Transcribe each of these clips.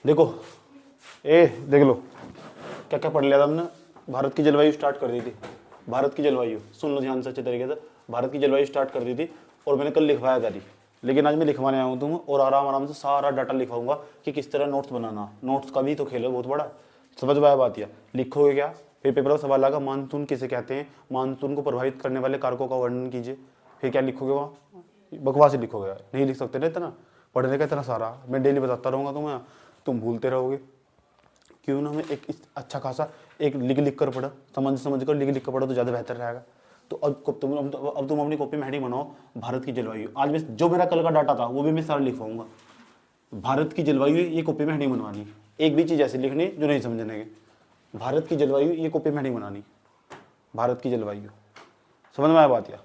देखो देख लो क्या क्या पढ़ लिया था हमने। भारत की जलवायु स्टार्ट कर दी थी। भारत की जलवायु सुन लो ध्यान से अच्छे तरीके से। भारत की जलवायु स्टार्ट कर दी थी और मैंने कल लिखवाया था। लेकिन आज मैं लिखवाने आया हूँ तुम, और आराम आराम से सारा डाटा लिखवाऊंगा कि किस तरह नोट्स बनाना। नोट्स का भी तो खेल है बहुत बड़ा। समझ में आया बात? या लिखोगे क्या? फिर पेपर का सवाल आएगा मानसून किसे कहते हैं, मानसून को प्रभावित करने वाले कारकों का वर्णन कीजिए। फिर क्या लिखोगे वहाँ? बकवास ही लिखोगे। नहीं लिख सकते ना इतना, पढ़ने का इतना सारा मैं डेली बताता रहूँगा तुम्हें, तुम भूलते रहोगे। क्यों ना हमें एक अच्छा खासा एक लिख कर पढ़ो, समझ कर लिख कर पढ़ो तो ज़्यादा बेहतर रहेगा। तो अब तुम अपनी कॉपी में हेडिंग बनाओ भारत की जलवायु। आज मैं जो मेरा कल का डाटा था वो भी मैं सारा लिखवाऊंगा। भारत की जलवायु ये कॉपी में हेडिंग बनवानी। एक भी चीज़ ऐसी लिखनी जो नहीं समझने के। भारत की जलवायु ये कॉपी में हेडिंग बनानी। भारत की जलवायु, समझ में आया बात? या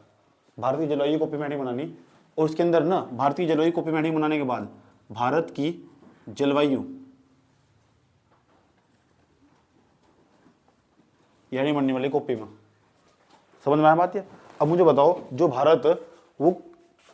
भारत की जलवायु कॉपी में हेडिंग बनानी, और उसके अंदर ना भारत की जलवायु कॉपी में हेडिंग बनाने के बाद भारत की जलवायु यानी बनने वाली कॉपी में। समझ में आया बात? है अब मुझे बताओ जो भारत वो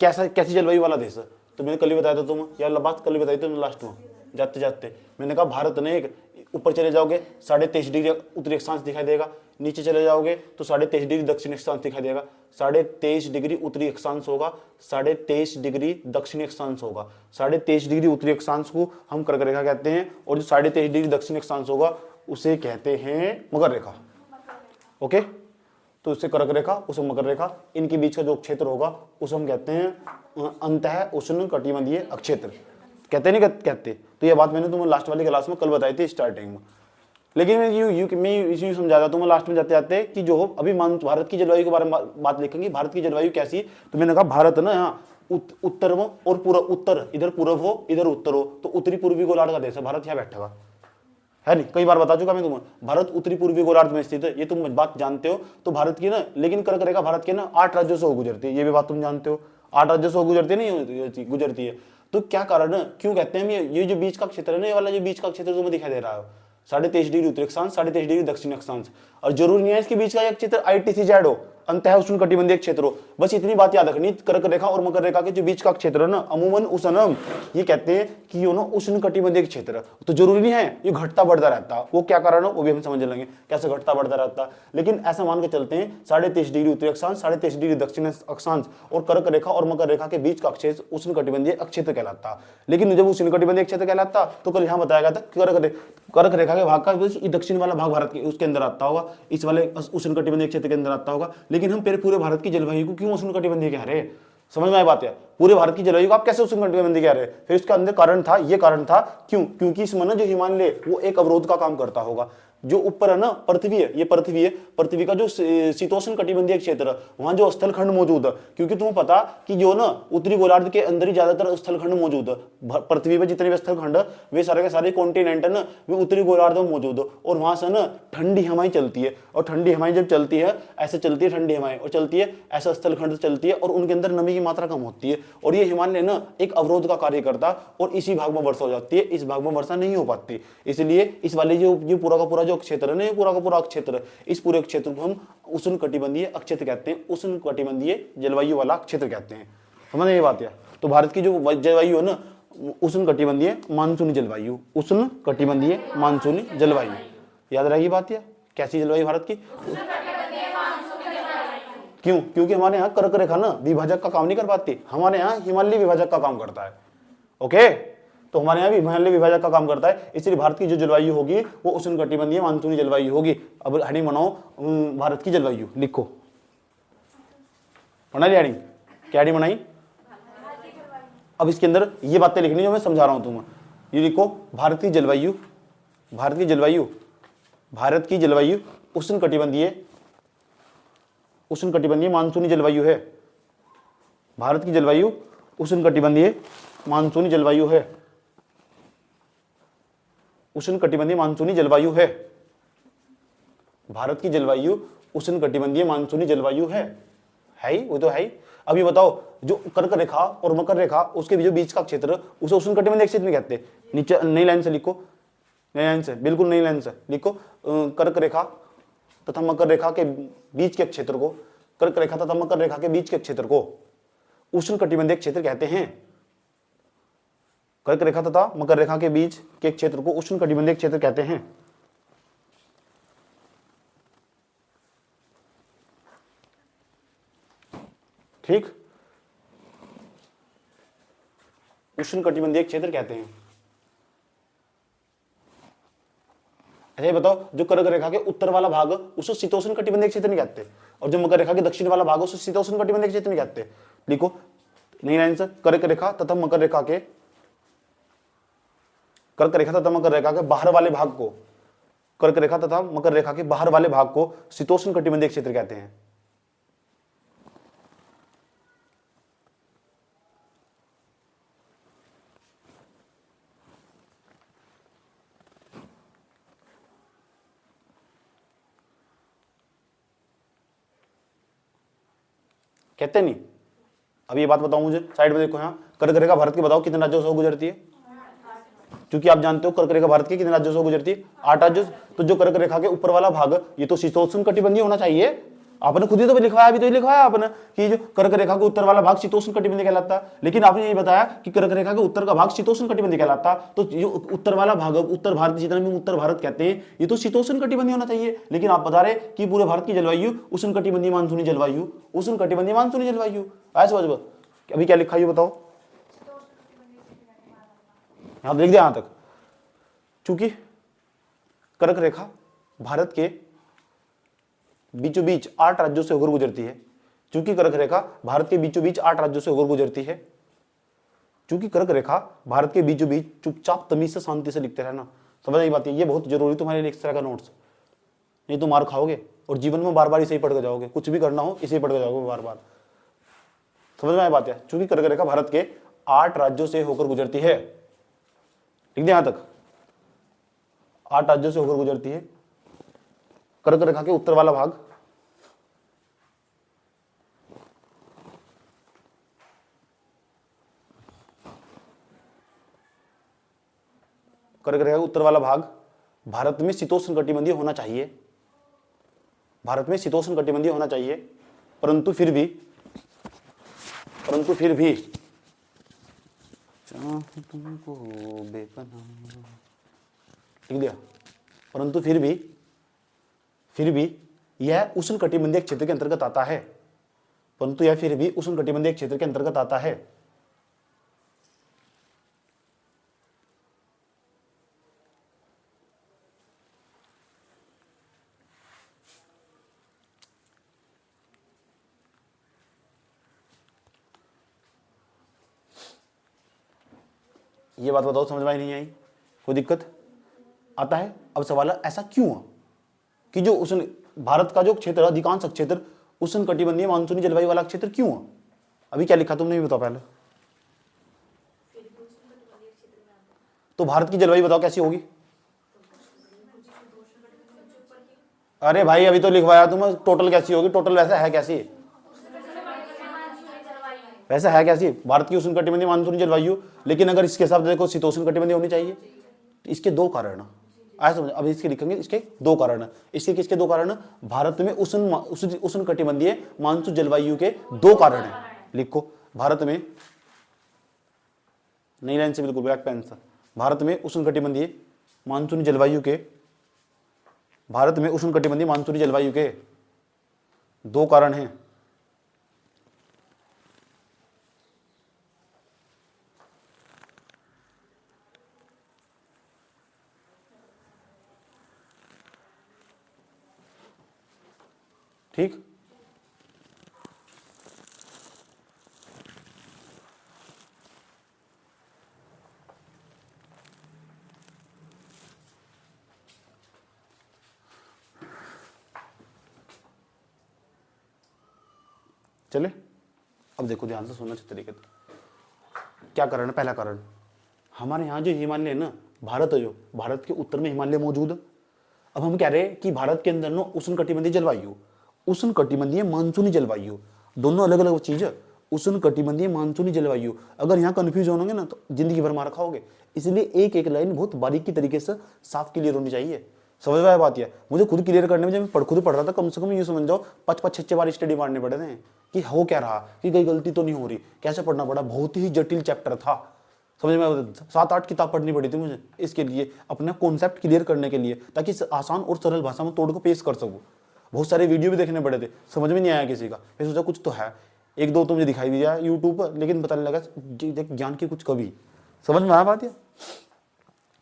कैसी जलवायु वाला देश है? तो मैंने कल ही बताया था तुम, यार बात कल ही बताई तुमने लास्ट में जाते जाते। मैंने कहा भारत ने एक ऊपर चले जाओगे 23.5 डिग्री उत्तरी अक्षांश दिखाई देगा, नीचे चले जाओगे तो 23.5 डिग्री दक्षिणी अक्षांश दिखाई देगा। 23.5 डिग्री उत्तरी अक्षांश होगा, 23.5 डिग्री दक्षिणी अक्षांश होगा। 23.5 डिग्री उत्तरी अक्षांश को हम कर्क रेखा कहते हैं, और जो 23.5 डिग्री दक्षिणी अक्षांश होगा उसे कहते हैं मकर रेखा। ओके, तो उससे कर्क रेखा, उसे मकर रेखा, इनके बीच का जो क्षेत्र होगा उसे हम कहते हैं अंतः उष्ण कटिबंधीय अक्षेत्र। कहते नहीं कहते? तो ये बात मैंने तुम्हें लास्ट वाली क्लास में कल बताई थी स्टार्टिंग में। लेकिन मैं यूं समझा था तुम्हें लास्ट में जाते जाते कि जो अभी भारत की जलवायु के बारे में बात लिखेंगे। भारत की जलवायु कैसी? तो मैंने कहा भारत ना यहाँ उत्तर और पूरा उत्तर इधर पूर्व हो इधर उत्तर हो, तो उत्तरी पूर्वी गोलार्ध का देश है भारत। यहाँ बैठा हुआ है नहीं, कई बार बता चुका मैं तुम्हें। भारत उत्तरी पूर्वी गोलार्ध में स्थित है, ये तुम बात जानते हो। तो भारत की ना, लेकिन कर्क रेखा भारत के ना 8 राज्यों से गुजरती है, ये भी बात तुम जानते हो। 8 राज्यों से गुजरती नहीं गुजरती है। तो क्या कारण है, क्यों कहते हैं ये जो बीच का क्षेत्र है ना, ये वाला जो बीच का क्षेत्र तुम्हें दिखाई दे रहा है 23.5 डिग्री उत्तरी अक्षांश, 23.5 डिग्री दक्षिणी अक्षांश, और जरूरी नहीं है इसके बीच का एक क्षेत्र ITCZ हो, अंतः उष्ण कटिबंधीय क्षेत्र हो। बस इतनी बात याद रखनी, कर्क रेखा और मकर रेखा के जो बीच का क्षेत्र है ना, अमूमन उष्ण, ये कहते हैं कि ये ना उष्ण कटिबंधीय क्षेत्र। तो जरूरी नहीं है ये घटता बढ़ता रहता, वो क्या कारण है वो भी हम समझ लेंगे कैसे घटता बढ़ता रहता। लेकिन ऐसा मान के चलते हैं 23.5 डिग्री उत्तरी अक्षांश, 23.5 डिग्री दक्षिणी अक्षांश और कर्क रेखा और मकर रेखा के बीच का क्षेत्र उष्ण कटिबंधीय क्षेत्र कहलाता। लेकिन जब उष्ण कटिबंधीय क्षेत्र कहलाता तो कल यहाँ बताया गया था कर्क रेखा के भाग का दक्षिण वाला भाग भारत के उसके अंदर आता होगा, इस वाले उष्ण कटिबंधीय क्षेत्र के अंदर आता होगा। लेकिन हम पूरे भारत की जलवायु को क्यों उष्ण कटिबंधीय कह रहे हैं? समझ में आई बात है? पूरे भारत की जलवायु को आप कैसे उष्ण कटिबंधीय कह रहे हैं? फिर इसका अंदर कारण था, ये कारण था क्योंकि इसमें जो हिमालय वो एक अवरोध का काम करता होगा। जो ऊपर है ना पृथ्वी है, ये पृथ्वी है, पृथ्वी का जो शीतोष्ण कटिबंधीय क्षेत्र है वहां जो स्थलखंड मौजूद है, क्योंकि तुम्हें पता कि जो ना उत्तरी गोलार्ध के अंदर ही ज्यादातर स्थलखंड मौजूद है। पृथ्वी पे जितने भी स्थलखंड है वे सारे के सारे कॉन्टिनेंट है ना, वे उत्तरी गोलार्ध में मौजूद है, और वहां से ना ठंडी हवाएं चलती है, और ठंडी हवाएं जब चलती है ऐसे चलती है ठंडी हवाएं, और चलती है ऐसा स्थलखंड से चलती है, और उनके अंदर नमी की मात्रा कम होती है, और ये हिमालय ना एक अवरोध का कार्य करता, और इसी भाग में वर्षा हो जाती है, इस भाग में वर्षा नहीं हो पाती। इसलिए इस वाले जो पूरा का पूरा जो क्षेत्र है ना, पूरा का पूरा क्षेत्र, इस पूरे क्षेत्र को हम उष्ण कटिबंधीय क्षेत्र कहते हैं, उष्ण कटिबंधीय जलवायु वाला क्षेत्र कहते हैं। समझ ये बात है? तो भारत की जो जलवायु है ना, उष्ण कटिबंधीय मानसूनी जलवायु, उष्ण कटिबंधीय मानसूनी जलवायु, याद रहेगी बात? है कैसी जलवायु भारत की? क्यों? क्योंकि हमारे यहाँ कर्क रेखा ना विभाजक का काम नहीं कर पाती, हमारे यहाँ हिमालय विभाजक का काम करता है। ओके, तो हमारे यहाँ भी हिमालय विभाजक का काम करता है, इसलिए भारत की जो जलवायु होगी वो उष्ण कटिबंधीय मानसूनी जलवायु होगी। अब हेडिंग बनाओ भारत की जलवायु, लिखो। बना ली हेडिंग? क्या हेडिंग बनाई? अब इसके अंदर ये बातें लिखनी जो मैं समझा रहा हूं तुम्हें, ये लिखो भारत की जलवायु, भारत की जलवायु, भारत की जलवायु उष्ण कटिबंधीय मानसूनी जलवायु है। भारत की जलवायु उष्ण कटिबंधीय मानसूनी जलवायु है, उष्ण कटिबंधीय मानसूनी जलवायु है। भारत की जलवायु उष्ण कटिबंधीय मानसूनी जलवायु है ही, वो तो है ही। अभी बताओ जो कर्क रेखा और मकर रेखा उसके जो बीच का क्षेत्र उसे उष्ण कटिबंधीय क्षेत्र में कहते हैं। नीचे नई लाइन से लिखो, नई लाइन से, बिल्कुल नई लाइन से लिखो, कर्क रेखा तथा मकर रेखा के बीच के क्षेत्र को, कर्क रेखा तथा मकर रेखा के बीच के क्षेत्र को उष्ण कटिबंधीय क्षेत्र कहते हैं। कर्क रेखा तथा मकर रेखा के बीच के क्षेत्र को उष्णकटिबंधीय क्षेत्र कहते हैं। ठीक, उष्णकटिबंधीय क्षेत्र कहते हैं। ऐसे बताओ, जो कर्क रेखा के उत्तर वाला भाग उसको शीतोष्ण कटिबंधीय क्षेत्र नहीं कहते, और जो मकर रेखा के दक्षिण वाला भाग उसको शीतोष्ण कटिबंधीय क्षेत्र नहीं कहते। लिखो नहीं आंसर, कर्क रेखा तथा मकर रेखा के बाहर वाले भाग को, कर्क रेखा तथा मकर रेखा के बाहर वाले भाग को शीतोष्ण कटिबंधीय क्षेत्र कहते हैं। कहते नहीं। अब ये बात बताओ मुझे, साइड में देखो, यहाँ कर्क रेखा भारत की बताओ कितने राज्यों से गुजरती है? क्योंकि आप जानते हो कर्क रेखा भारत के कितने राज्यों से गुजरती है? 8 राज्यों। तो जो कर्क रेखा के ऊपर वाला भाग ये तो शीतोष्ण कटिबंधीय होना चाहिए। आपने खुद ही तो लिखवाया, अभी तो लिखवाया आपने कि जो कर्क रेखा के उत्तर वाला भाग शीतोष्ण कटिबंधीय कहलाता है, लेकिन आपने ये बताया कि कर्क रेखा के उत्तर का भाग शीतोष्ण कटिबंधीय कहलाता। तो जो उत्तर वाला भाग, उत्तर भारत जितना भी उत्तर भारत कहते हैं, ये तो शीतोष्ण कटिबंधीय होना चाहिए। लेकिन आप बता रहे कि पूरे भारत की जलवायु उष्ण कटिबंधीय मानसूनी जलवायु, उष्ण कटिबंधीय मानसूनी जलवायु। आए समझ, अभी क्या लिखा है बताओ, यहां देख दिया यहां तक। चूंकि कर्क रेखा भारत के बीचों बीच 8 राज्यों से होकर गुजरती है, चूंकि कर्क रेखा भारत के बीचों बीच 8 राज्यों से होकर गुजरती है, चूंकि कर्क रेखा भारत के बीचों बीच, चुपचाप तमीज से शांति से लिखते रहना, समझ आई बात है? ये बहुत जरूरी तुम्हारे लिए इस तरह का नोट्स, नहीं तो मार खाओगे और जीवन में बार बार इसे ही पढ़ के जाओगे, कुछ भी करना हो इसे ही पढ़ के जाओगे बार बार। समझ में आई बात है? चूंकि कर्क रेखा भारत के 8 राज्यों से होकर गुजरती है, लिख दे यहां तक, 8 राज्यों से होकर गुजरती है। कर्क रेखा के उत्तर वाला भाग कर्क रेखा का उत्तर वाला भाग भारत में शीतोष्ण कटिबंधीय होना चाहिए, भारत में शीतोष्ण कटिबंधीय होना चाहिए, परंतु फिर भी तुमको बेपनाह लिख दिया, परंतु फिर भी यह उष्ण कटिबंधीय क्षेत्र के अंतर्गत आता है, परंतु यह फिर भी उष्ण कटिबंधीय क्षेत्र के अंतर्गत आता है। ये बात बताओ, समझ में नहीं आई? कोई दिक्कत आता है? अब सवाल है ऐसा क्यों है कि जो उष्ण भारत का जो क्षेत्र, अधिकांश क्षेत्र उष्ण कटिबंधीय मानसूनी जलवायु वाला क्षेत्र क्यों है? अभी क्या लिखा तुमने भी बताओ पहले। तो भारत की जलवायु बताओ कैसी होगी? अरे भाई अभी तो लिखवाया तुम, टोटल कैसी होगी? टोटल वैसा है कैसी? वैसा है कैसी? भारत की उष्ण कटिबंधीय मानसूनी जलवायु। लेकिन अगर इसके हिसाब से देखो शीतोष्ण कटिबंधीय होनी चाहिए। इसके 2 कारण है, आया समझ? अब इसके लिखेंगे, इसके 2 कारण है। इसके किसके 2 कारण है? भारत में उष्ण कटिबंधीय मानसून जलवायु के 2 कारण है। लिखो, भारत में, नई लाइन से बिल्कुल ब्लैक पेन से, भारत में उष्ण कटिबंधीय मानसूनी जलवायु के, भारत में उष्ण कटिबंधीय मानसूनी जलवायु के 2 कारण हैं। ठीक, चले अब देखो ध्यान से सुनना अच्छे तरीके से। क्या कारण है? पहला कारण, हमारे यहाँ जो हिमालय है ना, भारत है, जो भारत के उत्तर में हिमालय मौजूद है। अब हम कह रहे हैं कि भारत के अंदर ना उष्ण कटिबंधीय जलवायु, उष्ण कटिबंधीय मानसूनी जलवायु, दोनों अलग अलग चीज है। उष्ण कटिबंधीय मानसूनी जलवायु, अगर यहाँ कंफ्यूज होंगे ना तो जिंदगी भर मार खाओगे। इसलिए एक एक लाइन बहुत बारीकी तरीके से साफ क्लियर होनी चाहिए। समझ में आया बात? है मुझे खुद क्लियर करने में, जब मैं खुद पढ़ रहा था, कम से कम ये समझ जाओ 5-6 बार स्टडी मारने पड़े थे कि हो क्या रहा, कि कोई गलती तो नहीं हो रही, कैसे पढ़ना पड़ा। बहुत ही जटिल चैप्टर था, समझ में 7-8 किताब पढ़नी पड़ी थी मुझे इसके लिए, अपना कॉन्सेप्ट क्लियर करने के लिए, ताकि इस आसान और सरल भाषा में तोड़ को पेश कर सकूँ। बहुत सारे वीडियो भी देखने पड़े थे, समझ में नहीं आया किसी का, फिर सोचा कुछ तो है, 1-2 तो मुझे दिखाई भी दिया यूट्यूब पर, लेकिन पता नहीं लगा ज्ञान की कुछ कभी। समझ में आया बात है?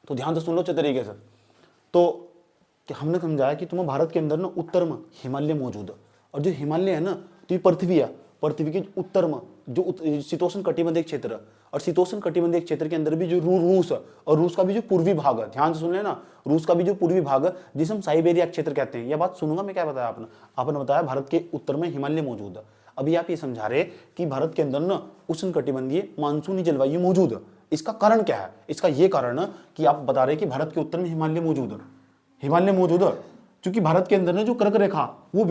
तो ध्यान से सुन लो अच्छे तरीके से। तो कि हमने समझाया कि तुम्हें भारत के अंदर ना उत्तर में हिमालय मौजूद है, और जो हिमालय है ना तो ये पृथ्वी है, पृथ्वी के उत्तर में जो शीतोष्ण कटिबंधीय क्षेत्र है, और शीतोष्ण कटिबंधीय क्षेत्र के अंदर भी जो रूस है, और रूस का भी जो पूर्वी भाग है, ध्यान से सुन लेना, रूस का भी जो पूर्वी भाग है जिसे हम साइबेरिया क्षेत्र कहते हैं। यह बात सुनूंगा मैं, क्या बताया आपने बताया भारत के उत्तर में हिमालय मौजूद है। अभी आप ये समझा रहे कि भारत के अंदर ना उष्ण कटिबंधीय मानसूनी जलवायु मौजूद है। इसका कारण क्या है? इसका ये कारण है कि आप बता रहे कि भारत के उत्तर में हिमालय मौजूद है, हिमालय मौजूद है, क्योंकि भारत के अंदर ना जो कर्क रेखा वो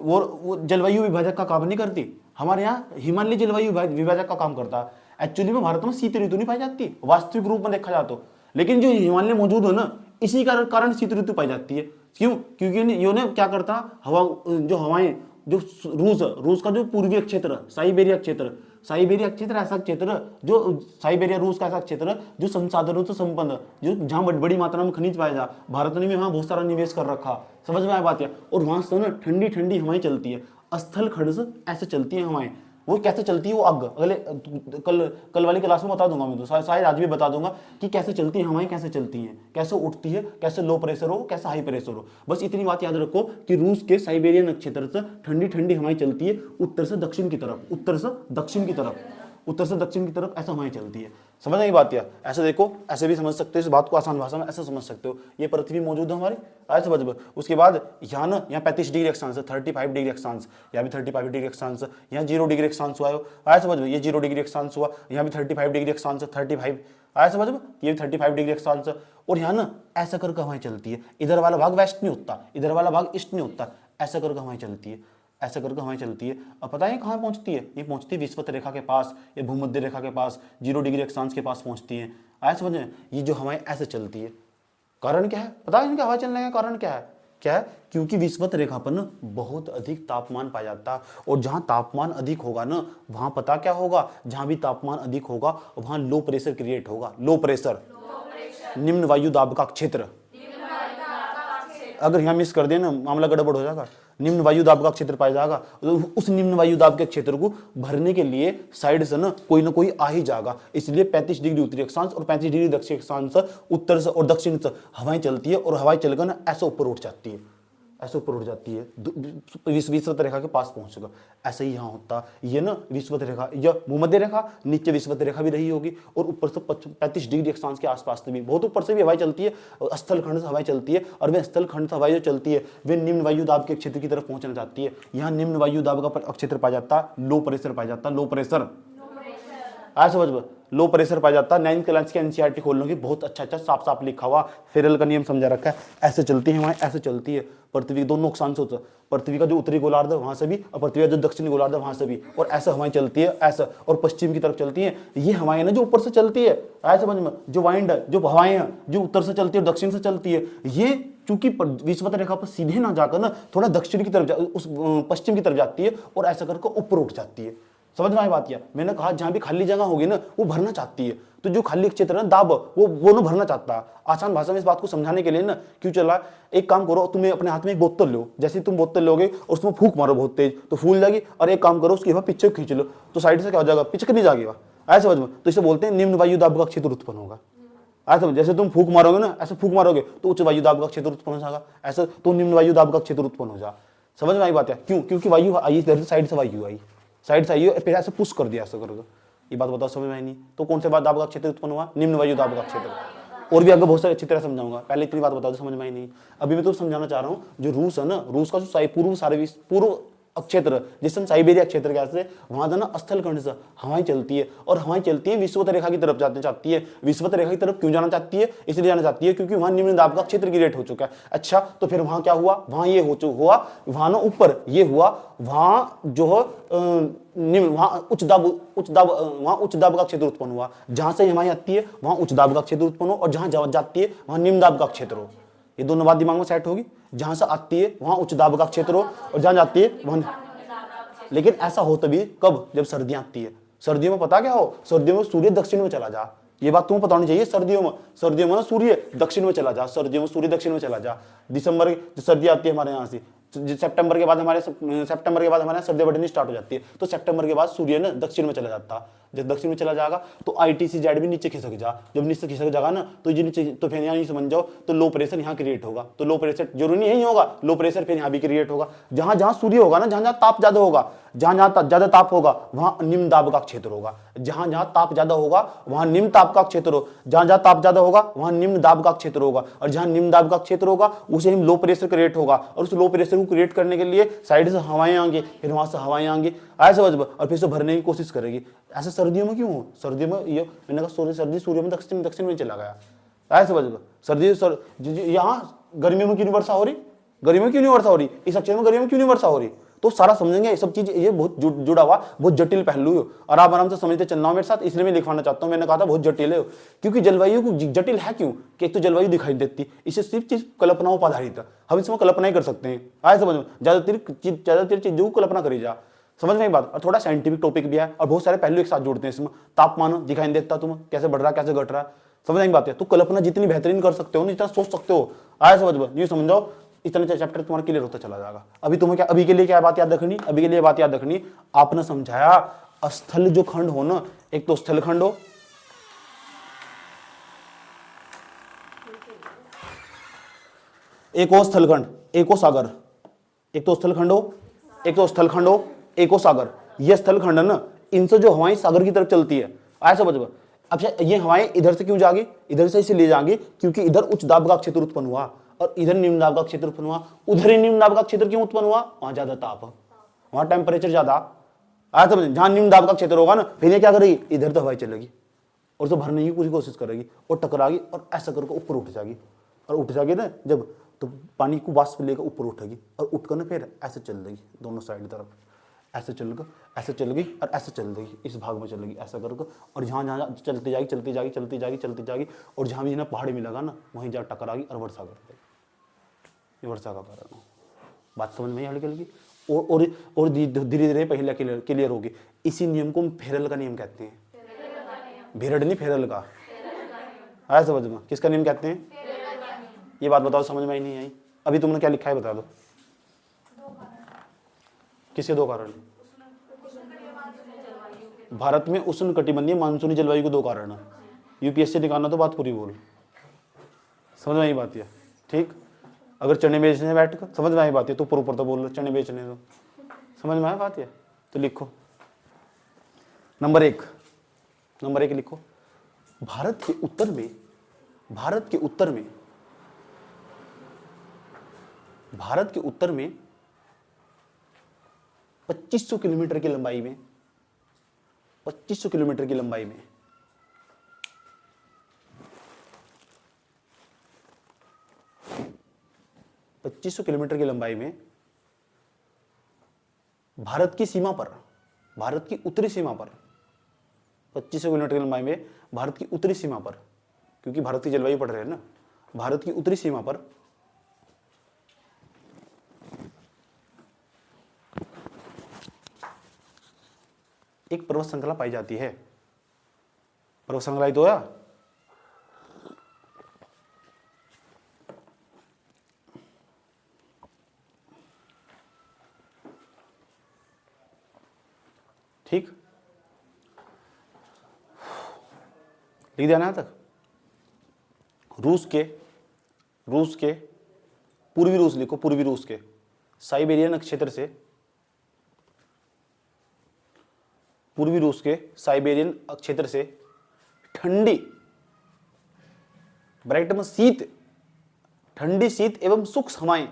वो जलवायु विभाजक का काम नहीं करती। हमारे यहाँ हिमालय जलवायु विभाजक का काम करता है। एक्चुअली में भारत में शीत ऋतु नहीं पाई जाती वास्तविक रूप में देखा जाए तो, लेकिन जो हिमालय मौजूद है ना इसी कारण शीत ऋतु पाई जाती है। क्यों? क्योंकि ये ने क्या करता, हवा जो हवाएं जो रूस का जो पूर्वीय क्षेत्र साइबेरिया क्षेत्र ऐसा क्षेत्र जो साइबेरिया रूस का ऐसा क्षेत्र जो संसाधनों से संपन्न, जो जहाँ बड़ी मात्रा में खनिज पाया जा, भारत ने भी वहाँ बहुत सारा निवेश कर रखा। समझ में आया बात है? और वहाँ से ना ठंडी ठंडी हवाएं चलती है, स्थल खंड से ऐसे चलती है हवाएं। वो कैसे चलती है वो अगले कल वाली क्लास में बता दूंगा मैं, तो शायद आज भी बता दूंगा कि कैसे चलती है हवाएं, कैसे चलती हैं, कैसे उठती है, कैसे लो प्रेशर हो, कैसे हाई प्रेशर हो। बस इतनी बात याद रखो कि रूस के साइबेरियन क्षेत्र से ठंडी ठंडी हवाएं चलती है उत्तर से दक्षिण की तरफ, उत्तर से दक्षिण की तरफ ऐसा हवाएं चलती है। समझ आई बात? या ऐसे देखो, ऐसे भी समझ सकते हो इस बात को, आसान भाषा में ऐसे समझ सकते हो। ये पृथ्वी मौजूद है हमारी, ऐसे समझ में। उसके बाद यहाँ ना यहाँ 35 डिग्री अक्षांश है, 35 डिग्री अक्षांश, यहाँ भी 35 डिग्री अक्षांश है, यहाँ 0 डिग्री अक्षांश हुआ है, आया समझ में? ये 0 डिग्री अक्षांश हुआ, यहाँ भी 35 डिग्री अक्षांश है, 35, आया समझ में? ये भी 35 डिग्री अक्षांश है। और यहाँ ना ऐसा करके हवाएं चलती है, इधर वाला भाग वेस्ट नहीं होता, इधर वाला भाग ईस्ट नहीं होता, ऐसा करके हवाएं चलती है, ऐसा करके हवाएं चलती है। अब पता है कहाँ पहुंचती है? ये पहुंचती है विषुवत रेखा के पास, या भूमध्य रेखा के पास, 0 डिग्री अक्षांश के पास पहुंचती है। आया समझ में? ये जो हवाएं ऐसे चलती है, कारण क्या है पता है? इनका हवा चलने का कारण क्या है? क्योंकि विषुवत रेखा पर ना बहुत अधिक तापमान पाया जाता है, और जहां तापमान अधिक होगा ना वहां पता क्या होगा, जहां भी तापमान अधिक होगा वहां लो प्रेशर क्रिएट होगा। लो प्रेशर, निम्न वायु दाब का क्षेत्र। अगर यहाँ मिस कर दिया ना मामला गड़बड़ हो जाएगा। निम्न वायु दाब का क्षेत्र पाया जाएगा, तो उस निम्न वायु दाब के क्षेत्र को भरने के लिए साइड से ना कोई आ ही जाएगा। इसलिए 35 डिग्री उत्तरी अक्षांश और 35 डिग्री दक्षिण अक्षांश से उत्तर से और दक्षिण से हवाएं चलती है, और हवाएं चलकर ना ऐसे ऊपर उठ जाती है, ऐसे ऊपर उठ जाती है, विषुवत रेखा के पास पहुंचेगा। ऐसे ही यहाँ होता, ये ना विषुवत रेखा या भूमध्य रेखा, नीचे विषुवत रेखा भी रही होगी, और ऊपर से 35 डिग्री अक्षांश के आसपास से भी बहुत ऊपर से भी हवाएं चलती है, स्थल खंड से हवाएं चलती है, और वे स्थल खंड से हवाएं जो चलती है वे निम्न वायु दाब के क्षेत्र की तरफ पहुंचना चाहती है। यहाँ निम्न वायु दाब का क्षेत्र पाया जाता है, लो प्रेशर पाया जाता है, लो प्रेशर। आज समझ में, लो प्रेशर पाया जाता है। 9th क्लास के एनसीईआरटी खोल लूंगी, बहुत अच्छा साफ साफ लिखा हुआ फेरल का नियम समझा रखा है। ऐसे चलती है हवाएं, ऐसे चलती है। पृथ्वी के दोनों अक्षांश होता है, पृथ्वी का जो उत्तरी गोलार्ध है वहां से भी, और पृथ्वी का जो दक्षिणी गोलार्ध है वहां से भी, और ऐसे हवाएं चलती है ऐसा, और पश्चिम की तरफ चलती है। ये हवाएं ना जो ऊपर से चलती है, ऐसे समझ में, जो वाइंड है, जो हवाएं हैं जो उत्तर से चलती है और दक्षिण से चलती है, ये चूंकि विषुवत रेखा पर सीधे ना जाकर ना थोड़ा दक्षिण की तरफ उस पश्चिम की तरफ जाती है, और ऐसा करके ऊपर उठ जाती है। समझ में आई बात? या मैंने कहा जहां भी खाली जगह होगी ना वो भरना चाहती है, तो जो खाली क्षेत्र है ना दाब वो ना भरना चाहता है। आसान भाषा में इस बात को समझाने के लिए ना क्यों चला, एक काम करो, तुम्हें अपने हाथ में एक बोतल लो, जैसे तुम बोतल लोगे और उसमें फूंक मारो बहुत तेज तो फूल जाएगी, और एक काम करो उसकी हवा पीछे खींच लो तो साइड से क्या हो जाएगा, पिचक नहीं जाएगी वह। ऐसे समझ में, तो इसे बोलते हैं निम्न वायु दाब का क्षेत्र उत्पन्न होगा। ऐसा जैसे तुम फूंक मारोगे ना, ऐसे फूंक मारोगे तो उच्च वायु दाब का क्षेत्र उत्पन्न हो जाएगा, ऐसे तो निम्न वायु दाब का क्षेत्र उत्पन्न हो जाए। समझ में आई बात है? क्यों? क्योंकि वायु आई साइड से, वायु आई साइड से आई, फिर ऐसे पुश कर दिया ऐसा करोगे। ये बात बताओ समझ में आई नहीं? तो कौन से दाब का क्षेत्र उत्पन्न हुआ? निम्न वायु दाब का क्षेत्र। और भी आगे बहुत सारे अच्छी तरह समझाऊंगा, पहले इतनी बात बता दो समझ में आई नहीं। अभी मैं तो समझाना चाह रहा हूँ, जो रूस है ना, रूस का जो पूर्व क्षेत्र जिसे हम साइबेरिया क्षेत्र कहते हैं, वहां जाना स्थल खंड से हवाएं चलती है, और हवाएं चलती है विषुवत रेखा की तरफ जाना चाहती है। विषुवत रेखा की तरफ क्यों जाना चाहती है? इसलिए जाना चाहती है क्योंकि वहां निम्न दाब का क्षेत्र क्रिएट हो चुका है। अच्छा, तो फिर वहां क्या हुआ? वहां ये हुआ, वहां ना ऊपर ये हुआ, वहां जो वहां उच्च दाब का क्षेत्र उत्पन्न हुआ। जहां से हवाएं आती है वहां उच्च दाब का क्षेत्र उत्पन्न हो, और जहां जाती है वहां निम्न दाब का क्षेत्र हो। ये दोनों बात दिमाग में सेट होगी। जहां से आती है वहां उच्च दाब का क्षेत्र हो, और जहां जाती है वहां। लेकिन ऐसा होता भी कब? जब सर्दियां आती है। सर्दियों में पता क्या हो, सर्दियों में सूर्य दक्षिण में चला जा, ये बात तुम्हें पता होनी चाहिए। सर्दियों में ना सूर्य दक्षिण में चला जा, सर्दियों में सूर्य दक्षिण में चला जा। दिसंबर जो सर्दी आती है हमारे यहाँ से, सितंबर के बाद हमारे यहाँ सर्दी बढ़नी स्टार्ट हो जाती है, तो सितंबर के बाद सूर्य ना दक्षिण में चला जाता। जब दक्षिण में चला जाएगा तो ITC-Z भी नीचे खिसक जा, जब नीचे खिसक जाएगा ना तो ये नीचे, तो फिर यहाँ नहीं समझ जाओ, तो लो प्रेशर यहाँ क्रिएट होगा। तो लो प्रेशर जरूरी नहीं होगा, लो प्रेशर फिर यहाँ भी क्रिएट होगा। जहां जहां सूर्य होगा ना, जहां जहां ताप ज्यादा होगा, जहां जहां ज्यादा ताप होगा वहां निम्न दाब का क्षेत्र होगा। जहां जहां ताप ज्यादा होगा वहां निम्न ताप का क्षेत्र हो, जहां जहां ताप ज्यादा होगा वहां निम्न दाब का क्षेत्र होगा, और जहां निम्न दाब का क्षेत्र होगा उसे हम लो प्रेशर क्रिएट होगा, और उस लो प्रेशर को क्रिएट करने के लिए साइड से हवाएं आएंगी, फिर वहां से हवाएं आएंगी ऐसे और फिर से भरने की कोशिश करेगी। ऐसे सर्दियों में क्यों हो, सर्दियों में ये मैंने कहा सूर्य में दक्षिण में चला गया, ऐसे सर्दी यहाँ गर्मियों में क्यों नहीं वर्षा हो रही, गर्मियों में क्यों नहीं वर्षा हो रही, इस अक्षर में गर्मियों में क्यों नहीं वर्षा हो रही, तो सारा समझेंगे। ये सब चीज ये बहुत जुड़ा हुआ बहुत जटिल पहलू है, और आप आराम से समझते चलना हो मेरे साथ, इसलिए मैं लिखवाना चाहता हूँ। मैंने कहा था बहुत जटिल है, क्योंकि जलवायु को जटिल है क्यों कि एक तो जलवायु दिखाई देती, इसे सिर्फ चीज कल्पनाओं पर आधारित है, हम इसमें कल्पना ही कर सकते हैं। आए समझ में, ज्यादातर चीजों को कल्पना करी जा, समझ में बात। और थोड़ा साइंटिफिक टॉपिक भी है और बहुत सारे पहलू एक साथ जोड़ते हैं इसमें। तापमान दिखाई देता तुम्हें कैसे बढ़ रहा है कैसे घट रहा है, समझ में बात है। तो कल्पना जितनी बेहतरीन कर सकते हो, जितना सोच सकते हो, आए समझ में, ये समझ जाओ, इतना चैप्टर तुम्हारा क्लियर होता चला जाएगा। अभी तुम्हें क्या, अभी के लिए क्या बात याद रखनी, अभी के लिए बात याद रखनी, आपने समझाया स्थल जो खंड हो ना, एक तो स्थल खंड हो, एक हो स्थलखंड, एक हो सागर, एक तो स्थलखंड हो, एक तो स्थलखंड हो, एक हो सागर। ये स्थलखंड है ना, इनसे जो हवाएं सागर की तरफ चलती है, ऐसा समझ। अब ये हवाएं इधर से क्यों जाएगी, इधर से इसलिए जाएंगी क्योंकि इधर उच्च दाब का क्षेत्र उत्पन्न हुआ और इधर निम्न दाब का क्षेत्र उत्पन्न हुआ। उधर ही निम्न दाब का क्षेत्र क्यों उत्पन्न हुआ, वहां ज्यादा ताप है, वहां टेम्परेचर ज्यादा। आया समझ, जहां निम्न दाब का क्षेत्र होगा ना, फिर ये क्या करेगी, इधर तो हवाएं चलेगी और तो भरने की पूरी कोशिश करेगी और टकराएगी और ऐसा करके ऊपर उठ जाएगी, और उठ जाएगी ना जब, तो पानी को वाष्प लेकर ऊपर उठेगी और उठकर ना फिर ऐसे चल देगी दोनों साइड तरफ, ऐसे चलकर ऐसे चल गई और ऐसे चल देगी, इस भाग में चलेगी ऐसा करके, और जहाँ जहाँ चलती जाएगी चलती जाएगी चलती जाएगी चलती जाएगी, और जहाँ भी ना पहाड़ी मिलेगा ना वहीं जा टकराएगी और वर्षा कर देगी। ये वर्षा का कारण है। बात समझ में हल्की हल्की और धीरे धीरे पहले क्लियर होगी। इसी नियम को हम फेरल का नियम कहते हैं, भेरड नहीं फेरल का, आया समझ में, किसका नियम कहते हैं, ये बात बताओ, समझ में ही नहीं आई। अभी तुमने क्या लिखा है बता दो, किसके दो कारण, भारत में उष्ण कटिबंधीय मानसूनी जलवायु को दो कारण है। UPSC निकालना तो बात पूरी बोल, समझ में आई बात है, ठीक। अगर चने बेचने बैठ कर समझ में आई बात है, तो ऊपर तो बोल लो चने बेचने, तो समझ में आई बात है, तो लिखो नंबर एक लिखो, भारत के उत्तर में 2500 किलोमीटर की लंबाई में 2500 किलोमीटर की लंबाई में भारत की सीमा पर, भारत की उत्तरी सीमा पर, 2500 किलोमीटर की लंबाई में भारत की उत्तरी सीमा पर, क्योंकि भारत की जलवायु पड़ रही है ना, भारत की उत्तरी सीमा पर एक पर्वत श्रृंखला पाई जाती है। पर्वत श्रृंखला ही तो है, ठीक, लिख दिया ना यहां तक। रूस के पूर्वी रूस लिखो, पूर्वी रूस के साइबेरियन क्षेत्र से, पूर्वी रूस के साइबेरियन क्षेत्र से ठंडी, ब्रैकेट में शीत, ठंडी शीत एवं सूक्ष्म हवाएं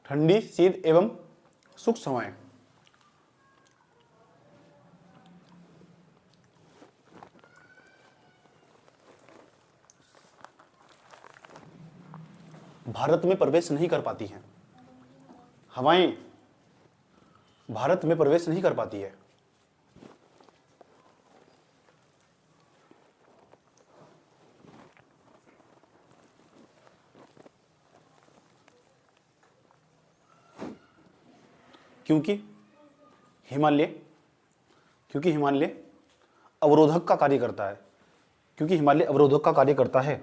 ठंडी शीत एवं सूक्ष्म हवाएं भारत में प्रवेश नहीं कर पाती हैं, हवाएं भारत में प्रवेश नहीं कर पाती है। क्योंकि हिमालय अवरोधक का कार्य करता है, क्योंकि हिमालय अवरोधक का कार्य करता है।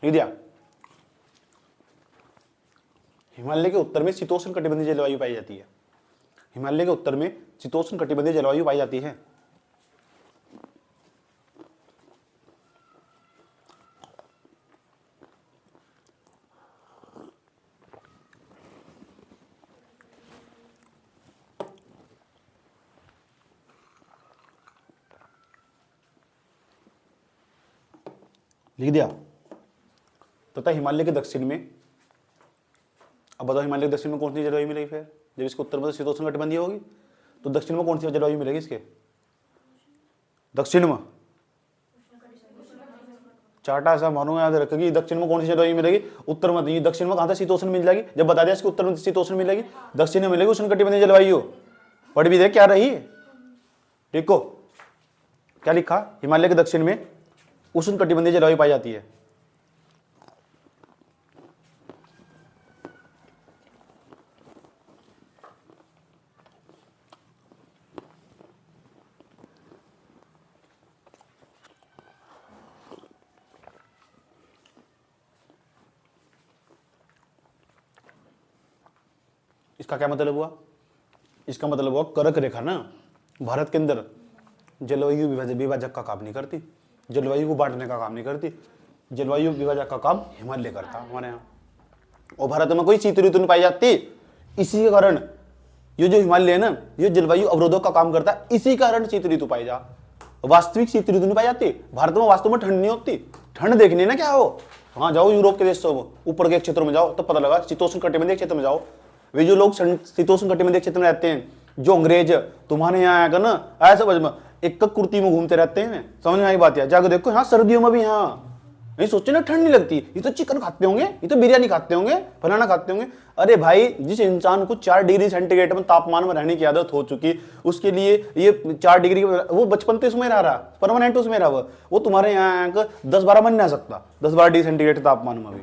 दिया हिमालय के उत्तर में शीतोष्ण कटिबंधीय जलवायु पाई जाती है। हिमालय के उत्तर में शीतोष्ण कटिबंधीय जलवायु पाई जाती है। लिख दिया। तथा हिमालय के दक्षिण में, अब बताओ हिमालय के दक्षिण में कौन सी जलवायु मिलेगी फिर? जब इसके उत्तर में शीतोष्ण कटिबंधीय होगी तो दक्षिण में कौन सी जलवायु मिलेगी इसके? दक्षिण में चार्टा ऐसा मानो याद रखेगी, दक्षिण में कौन सी जलवायु मिलेगी? उत्तर में। नहीं, दक्षिण में कहां से शीतोष्ण मिल जाएगी? जब बता दिया इसके उत्तर में शीतोष्ण मिलेगी, दक्षिण में मिलेगी उष्ण कटिबंधीय जलवायु। पढ़ भी दे क्या रही? देखो क्या लिखा, हिमालय के दक्षिण में उष्ण कटिबंधीय जलवायु पाई जाती है। इसका क्या मतलब हुआ? इसका मतलब हुआ कर्क रेखा ना भारत के अंदर जलवायु विभाजक का काम नहीं करती, जलवायु को बांटने का काम नहीं करती। जलवायु विभाजक का काम हिमालय करता हमारे यहाँ। और भारत में कोई शीत ऋतु नहीं पाई जाती। इसी के कारण ये जो हिमालय है ना, ये जलवायु अवरोधक का काम करता है। इसी कारण शीत ऋतु पाई जा, वास्तविक शीत ऋतु नहीं पाई जाती। भारत में वास्तव में ठंड नहीं होती। ठंड देखनी ना क्या हो, वहां जाओ यूरोप के देशों में, ऊपर के क्षेत्रों में जाओ तब पता लगा। शीतोष्ण कटिबंधीय क्षेत्र में जाओ, वे जो लोग शीतोष्ण कटिबंधीय क्षेत्र में रहते हैं, जो अंग्रेज तुम्हारे यहाँ आएगा ना, ऐसा समझ में एक कुर्ती में घूमते रहते हैं। समझ में आई बात? है जाकर देखो, यहाँ सर्दियों में भी यहाँ नहीं सोचते ना ठंड नहीं लगती, ये तो चिकन खाते होंगे, ये तो बिरयानी खाते होंगे, फलाना खाते होंगे। अरे भाई, जिस इंसान को 4 डिग्री सेंटीग्रेड में तापमान में रहने की आदत हो चुकी, उसके लिए ये 4 डिग्री वो बचपन से उसमें रह रहा, परमानेंट उसमें रहा, वो तुम्हारे यहाँ आकर 10-12 मन नहीं आ सकता 10-12 डिग्री सेंटीग्रेड तापमान में भी।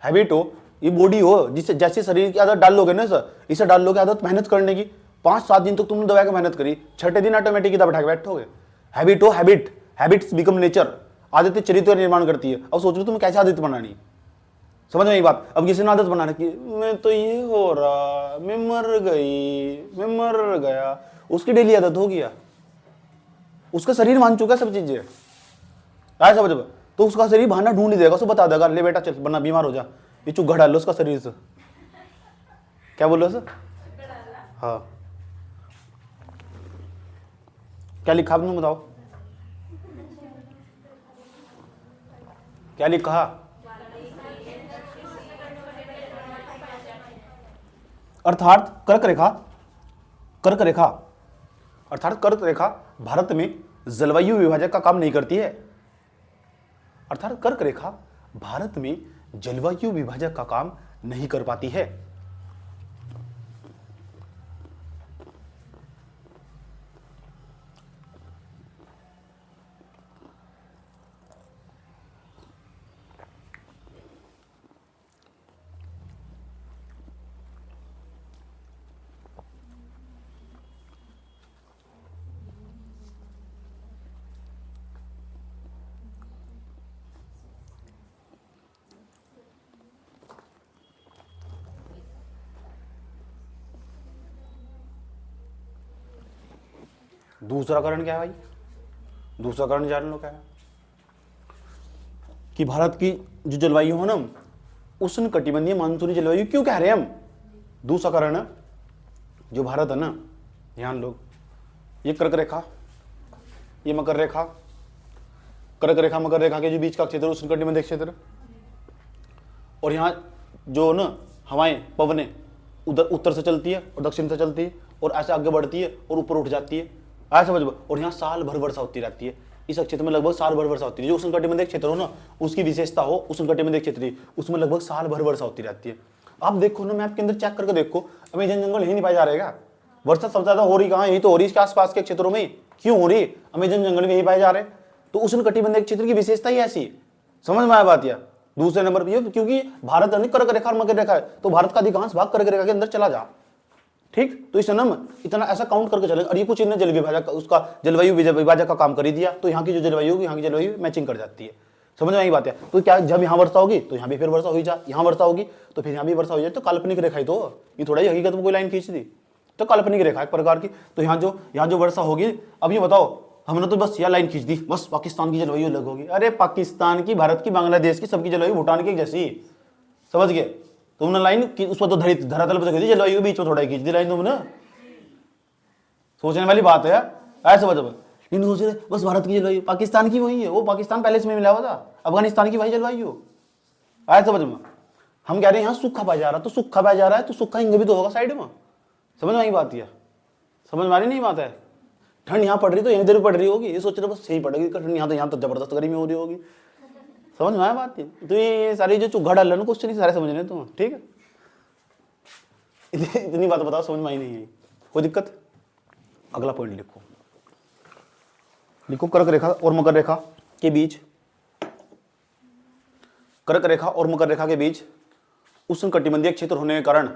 हैबिट हो, ये बॉडी हो, जिससे जैसे शरीर की आदत डाल लोगे ना सर, इसे डाल लोगे आदत मेहनत करने की। 5-7 दिन तक तुमने दबा के मेहनत करी, छठे दिन ऑटोमेटिक दबा बैठा के बैठोगे। हैबिट हो, हैबिट्स बिकम नेचर। आदतें चरित्र निर्माण करती है। अब सोच लो तुम्हें कैसे आदत बनानी, समझ में ये बात? अब किसी ने आदत बना रखी, मैं तो ये हो रहा, मैं मर गया, उसकी डेली आदत हो गया, उसका शरीर मान चुका सब चीजें, समझ में? तो उसका शरीर बहाना ढूंढ ही देगा, उसको बता देगा ले बेटा चल वरना बीमार हो जा, ये चुग्गा डाल लो उसका शरीर से। क्या बोल रहे हो सर? हाँ, क्या लिखा आपने बताओ, क्या लिखा? अर्थात कर्क रेखा भारत में जलवायु विभाजक का काम नहीं करती है। अर्थात कर्क रेखा भारत में जलवायु विभाजक का काम नहीं कर पाती है। दूसरा कारण क्या है भाई? दूसरा कारण जान लो क्या है कि भारत की जो जलवायु है ना, उष्ण कटिबंधीय मानसूनी जलवायु क्यों कह रहे हैं हम? दूसरा कारण है जो भारत है ना, ध्यान लो, ये कर्क रेखा, ये मकर रेखा, कर्क रेखा मकर रेखा के जो बीच का क्षेत्र उष्ण कटिबंधीय क्षेत्र, और यहाँ जो ना हवाएं पवनें उधर उत्तर से चलती है और दक्षिण से चलती है और ऐसे आगे बढ़ती है और ऊपर उठ जाती है, ऐसा समझ। और यहाँ साल भर वर्षा होती रहती है। इस क्षेत्र में लगभग साल भर वर्षा होती है। जो उष्णकटिबंधीय क्षेत्र हो ना, उसकी विशेषता हो उष्णकटिबंधीय क्षेत्र, उसमें लगभग साल भर वर्षा होती रहती है। आप देखो ना, मैप के अंदर चेक करके देखो, अमेजन जंगल ही नहीं पाया जा रहेगा, वर्षा सबसे ज्यादा हो रही कहाँ, यही तो हो रही इसके आसपास के क्षेत्रों में। क्यों हो रही? अमेजन जंगल में यही पाए जा रहे हैं। तो उष्ण कटिबंधीय क्षेत्र की विशेषता ही ऐसी, समझ में आया बात? या दूसरे नंबर पर क्योंकि भारत कर्क रेखा और मकर रेखा है, तो भारत का अधिकांश भाग कर्क रेखा के अंदर चला जा। ठीक, तो इस नम इतना ऐसा काउंट करके चले। और ये कुछ इन्हें जल विभाजक उसका जलवायु विभाजक का काम कर ही दिया, तो यहाँ की जो जलवायु होगी यहाँ की जलवायु मैचिंग कर जाती है। समझ में आई बात है? तो क्या जब यहाँ वर्षा होगी तो यहाँ भी फिर वर्षा हो जा, यहाँ वर्षा होगी तो फिर यहाँ भी वर्षा हो जाए। तो काल्पनिक रेखा ही तो, ये थोड़ा ही हकीकत में कोई लाइन खींच दी, तो काल्पनिक रेखा एक प्रकार की। तो यहाँ जो वर्षा होगी, अब ये बताओ हमने तो बस यह लाइन खींच दी, बस पाकिस्तान की जलवायु अलग होगी। अरे पाकिस्तान की, भारत की, बांग्लादेश की, सबकी जलवायु भूटान की जैसी, समझ गए? तुमने लाइन उस पर तो धरातल पर खींची, जलवायु के बीच में थोड़ा खींच दी लाइन तुमने। सोचने वाली बात है, ऐसे समझ। इन सोच रहे बस भारत की जलवायु, पाकिस्तान की वही है, वो पाकिस्तान पहले से मिला हुआ था, अफगानिस्तान की वही जलवायु, ऐसे समझ में। हम कह रहे हैं यहाँ सूखा पाया जा रहा है, तो सूखा पाया जा रहा है तो सूखा हिंग भी तो होगा साइड में। समझ में आई बात? है समझ में आ रही नहीं बात है? ठंड यहाँ पड़ रही तो यहीं इधर पड़ रही होगी, ये सोच रहे बस सही पड़ेगी ठंड, यहाँ तो जबरदस्त गर्मी हो रही होगी। समझ में आया बात? तो ये सारी जो चुग्गा डाल रहे क्वेश्चन सारे समझ रहे तुम, ठीक है? इतनी बात बताओ, समझ में आई नहीं है, कोई दिक्कत? अगला पॉइंट लिखो, लिखो कर्क रेखा और मकर रेखा के बीच, कर्क रेखा और मकर रेखा के बीच उष्ण कटिबंधीय क्षेत्र होने के कारण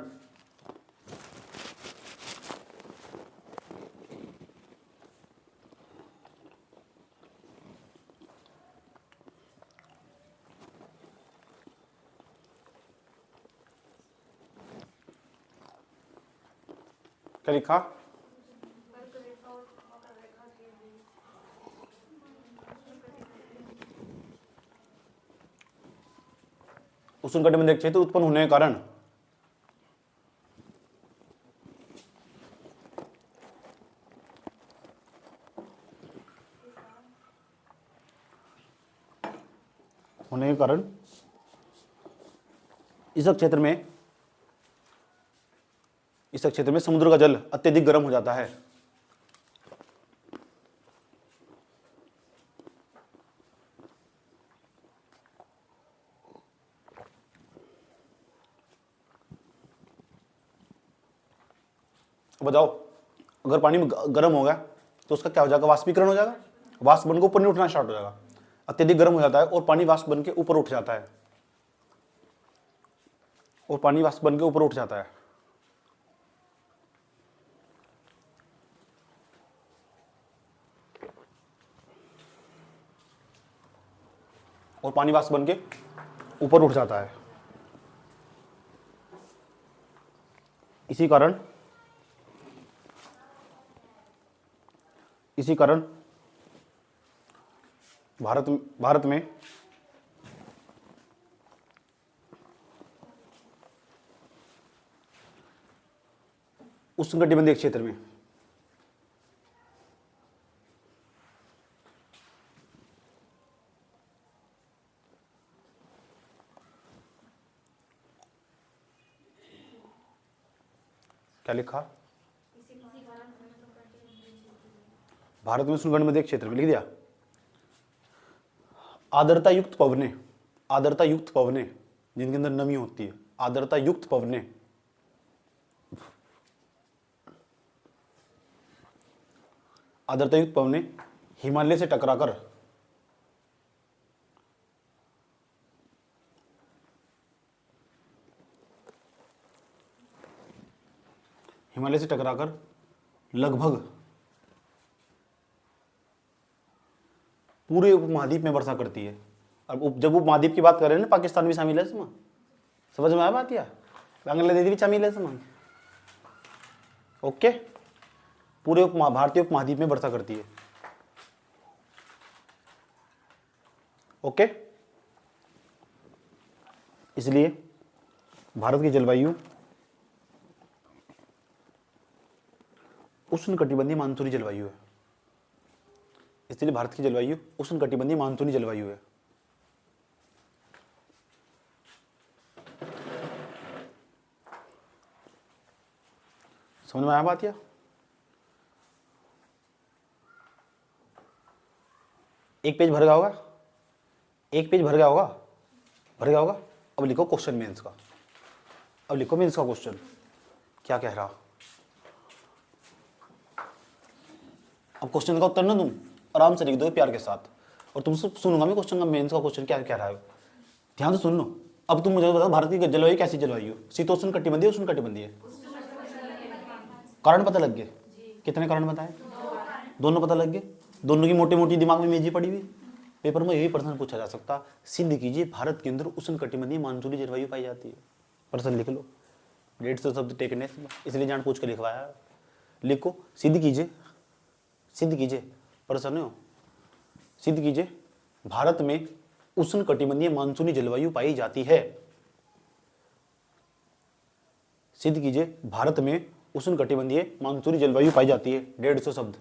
क्या लिखा? उष्णकटिबंधीय क्षेत्र उत्पन्न होने के कारण इस क्षेत्र में समुद्र का जल अत्यधिक गर्म हो जाता है। बताओ, अगर पानी में गर्म हो गया तो उसका क्या हो जाएगा? वाष्पीकरण हो जाएगा, वाष्प बन के ऊपर नहीं उठना स्टार्ट हो जाएगा। अत्यधिक गर्म हो जाता है और पानी वाष्प बन के ऊपर उठ जाता है, और पानी वाष्प बन के ऊपर उठ जाता है। और पानी वाष्प बन के ऊपर उठ जाता है। इसी कारण भारत में उष्णकटिबंधीय क्षेत्र में क्या लिखा? भारत में उष्णकटिबंधीय क्षेत्र में लिख दिया। आर्द्रता युक्त पवने जिनके अंदर नमी होती है, आर्द्रता युक्त पवने हिमालय से टकराकर लगभग पूरे उपमहाद्वीप में वर्षा करती है। अब जब उपमहाद्वीप की बात कर रहे हैं ना, पाकिस्तान भी शामिल है इसमें, समझ में आया बात? या बांग्लादेश भी शामिल है इसमें, ओके? पूरे भारतीय उपमहाद्वीप में वर्षा करती है, ओके? इसलिए भारत की जलवायु उष्णकटिबंधीय मानसूनी जलवायु है। इसलिए भारत की जलवायु उष्णकटिबंधीय मानसूनी जलवायु है। समझ में आया बात? या एक पेज भर गया होगा, भर गया होगा। अब लिखो क्वेश्चन मेंस का, क्वेश्चन क्या कह रहा। अब क्वेश्चन का उत्तर ना तुम आराम से लिख दो प्यार के साथ, और तुमसे सुनूंगा मैं क्वेश्चन का, मेंस का क्वेश्चन क्या क्या रहा है, ध्यान से सुन लो। अब तुम मुझे बताओ भारत की जलवायु कैसी जलवायु, शीतोष्ण कटिबंधीय उष्ण कटिबंधीय? कारण पता लग गए? कितने कारण बताए? दोनों पता लग गए, दोनों की मोटी मोटी दिमाग में मेजी पड़ी हुई। पेपर में यही प्रश्न पूछा जा सकता, सिद्ध कीजिए भारत के अंदर उष्ण कटिबंधीय मानसूनी जलवायु पाई जाती है। प्रश्न लिख लो, 150 शब्द टेकने, इसलिए जान पूछ के लिखवाया। लिखो, सिद्ध कीजिए, सिद्ध कीजिए, प्रश्न हो, सिद्ध कीजिए भारत में उष्ण कटिबंधीय मानसूनी जलवायु पाई जाती है। सिद्ध कीजिए भारत में उष्ण कटिबंधीय मानसूनी जलवायु पाई जाती है। 150 शब्द।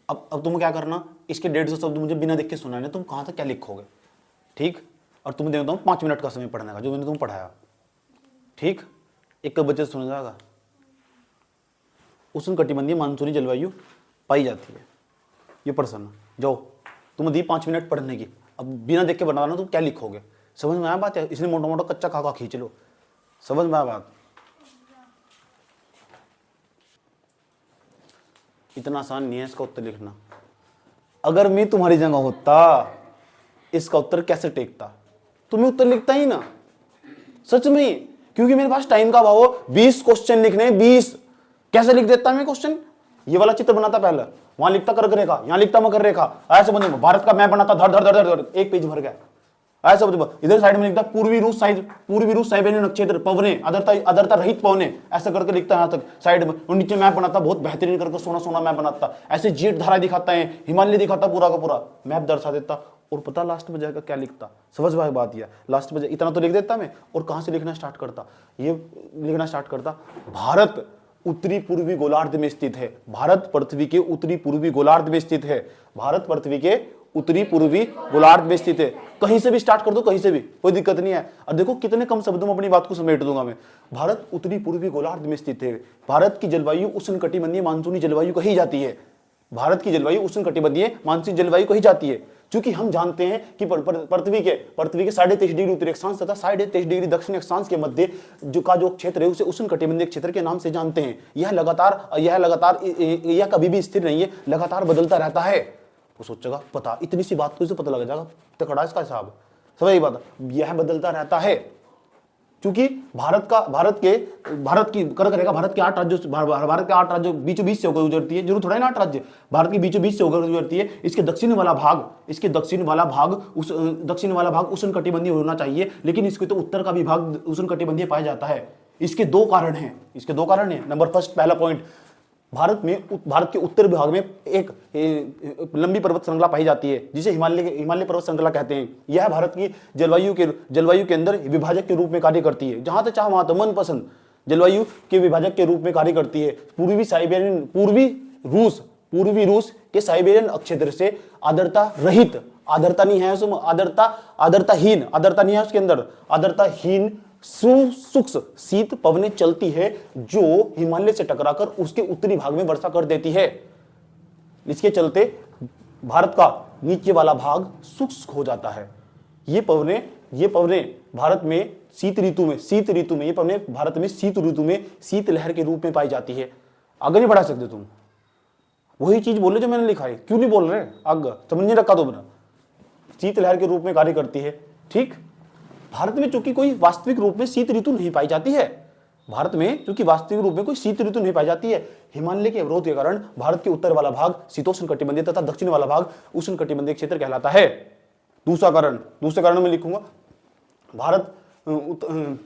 अब तुम क्या करना, इसके 150 शब्द मुझे बिना देख के सुनाने, तुम कहां तक क्या लिखोगे, ठीक? और तुम्हें देता हूं 5 मिनट का समय पढ़ने का, जो मैंने तुम पढ़ाया, ठीक? 1 बजे सुना जाएगा। उष्ण कटिबंधीय मानसूनी जलवायु पाई जाती है, ये प्रश्न। जाओ, तुम दी 5 मिनट पढ़ने की, अब बिना देख के बनाना, तुम क्या लिखोगे? समझ में आया बात है? इसलिए मोटा मोटा कच्चा खाका खींच लो, समझ में आया बात? इतना आसान नहीं है इसका उत्तर लिखना। अगर मैं तुम्हारी जगह होता, इसका उत्तर कैसे टेकता? तुम्हें उत्तर लिखता ही ना, सच में, क्योंकि मेरे पास टाइम का अभाव हो। 20 क्वेश्चन लिखने, 20 कैसे लिख देता मैं क्वेश्चन? ये वाला चित्र बनाता पहले, वहां लिखता कर्क रेखा, यहां लिखता मकर रेखा, ऐसे बने भारत का मैप बनाता, धड़ धड़ धड़ धड़, 1 पेज भर गया। ऐसा इधर साइड में लिखता पूर्वी रूस साइबेरियन नक्षत्र पवने, आर्द्रता रहित पवने, ऐसा करके लिखता है यहाँ तक साइड में, और नीचे मैप बनाता, बहुत बेहतरीन करके सोना सोना मैप बनाता, ऐसे जेट धारा दिखाता है, हिमालय दिखाता, पूरा का पूरा मैप दर्शा देता। और पता लास्ट में जाएगा क्या लिखता? समझ में बात यह, लास्ट में इतना तो लिख देता मैं, और कहां से लिखना स्टार्ट करता? ये लिखना स्टार्ट करता, भारत उत्तरी पूर्वी गोलार्ध में स्थित है। भारत पृथ्वी के उत्तरी पूर्वी गोलार्ध में स्थित है। भारत पृथ्वी के उत्तरी पूर्वी गोलार्ध में स्थित है। कहीं से भी स्टार्ट कर दो, कहीं से भी, कोई दिक्कत नहीं है। और देखो कितने कम शब्दों में अपनी बात को समेट दूंगा मैं। भारत उत्तरी पूर्वी गोलार्ध में स्थित है। भारत की जलवायु उष्ण कटिबंधीय मानसूनी जलवायु कही जाती है। भारत की जलवायु उष्ण कटिबंधीय मानसूनी जलवायु कही जाती है, क्योंकि हम जानते हैं कि पृथ्वी के 23.5 डिग्री उत्तरी अक्षांश तथा 23.5 डिग्री दक्षिणी अक्षांश के मध्य जो क्षेत्र है उसे उष्ण कटिबंधीय क्षेत्र के नाम से जानते हैं। यह कभी भी स्थिर नहीं है, लगातार बदलता रहता है। वो सोचेगा पता, इतनी सी बात को इसे पता लग जाएगा, तकड़ा इसका हिसाब, सब यही बात, यह बदलता रहता है, क्योंकि भारत की कर्क रेखा भारत के 8 राज्यों बीचों बीच से होकर गुजरती है। जरूर थोड़ा ना 8 राज्य, भारत के बीचों बीच से होकर गुजरती है। इसके दक्षिण वाला भाग उष्ण कटिबंधीय होना चाहिए, लेकिन इसके तो उत्तर का भी भाग उष्ण कटिबंधीय पाया जाता है। इसके दो कारण हैं। नंबर फर्स्ट, पहला पॉइंट, भारत के उत्तर भाग में एक लंबी पर्वत श्रृंखला पाई जाती है, जिसे हिमालय पर्वत श्रृंखला कहते हैं। यह भारत की जलवायु के अंदर विभाजक के रूप में कार्य करती है। जहां तक चाहे वहां तक मनपसंद जलवायु के विभाजक के रूप में कार्य करती है। पूर्वी रूस के साइबेरियन क्षेत्र से आर्द्रता रहित, आर्द्रता नहीं है उसमें, आर्द्रताहीन शुष्क शीत पवनें चलती है, जो हिमालय से टकराकर उसके उत्तरी भाग में वर्षा कर देती है। इसके चलते भारत का नीचे वाला भाग शुष्क हो जाता है। ये पवनें भारत में शीत ऋतु में शीत लहर के रूप में पाई जाती है। आगे नहीं बढ़ा सकते तुम, वही चीज बोले जो मैंने लिखा है, क्यों नहीं बोल रहे? आगे समझ नहीं रखा तुमने, शीत लहर के रूप में कार्य करती है। ठीक, भारत में चूंकि कोई वास्तविक रूप में शीत ऋतु नहीं पाई जाती है, हिमालय के अवरोध के कारण भारत के उत्तर वाला भाग शीतोष्ण कटिबंधीय तथा दक्षिण वाला भाग उष्ण कटिबंधीय क्षेत्र कहलाता है। दूसरा कारण में लिखूंगा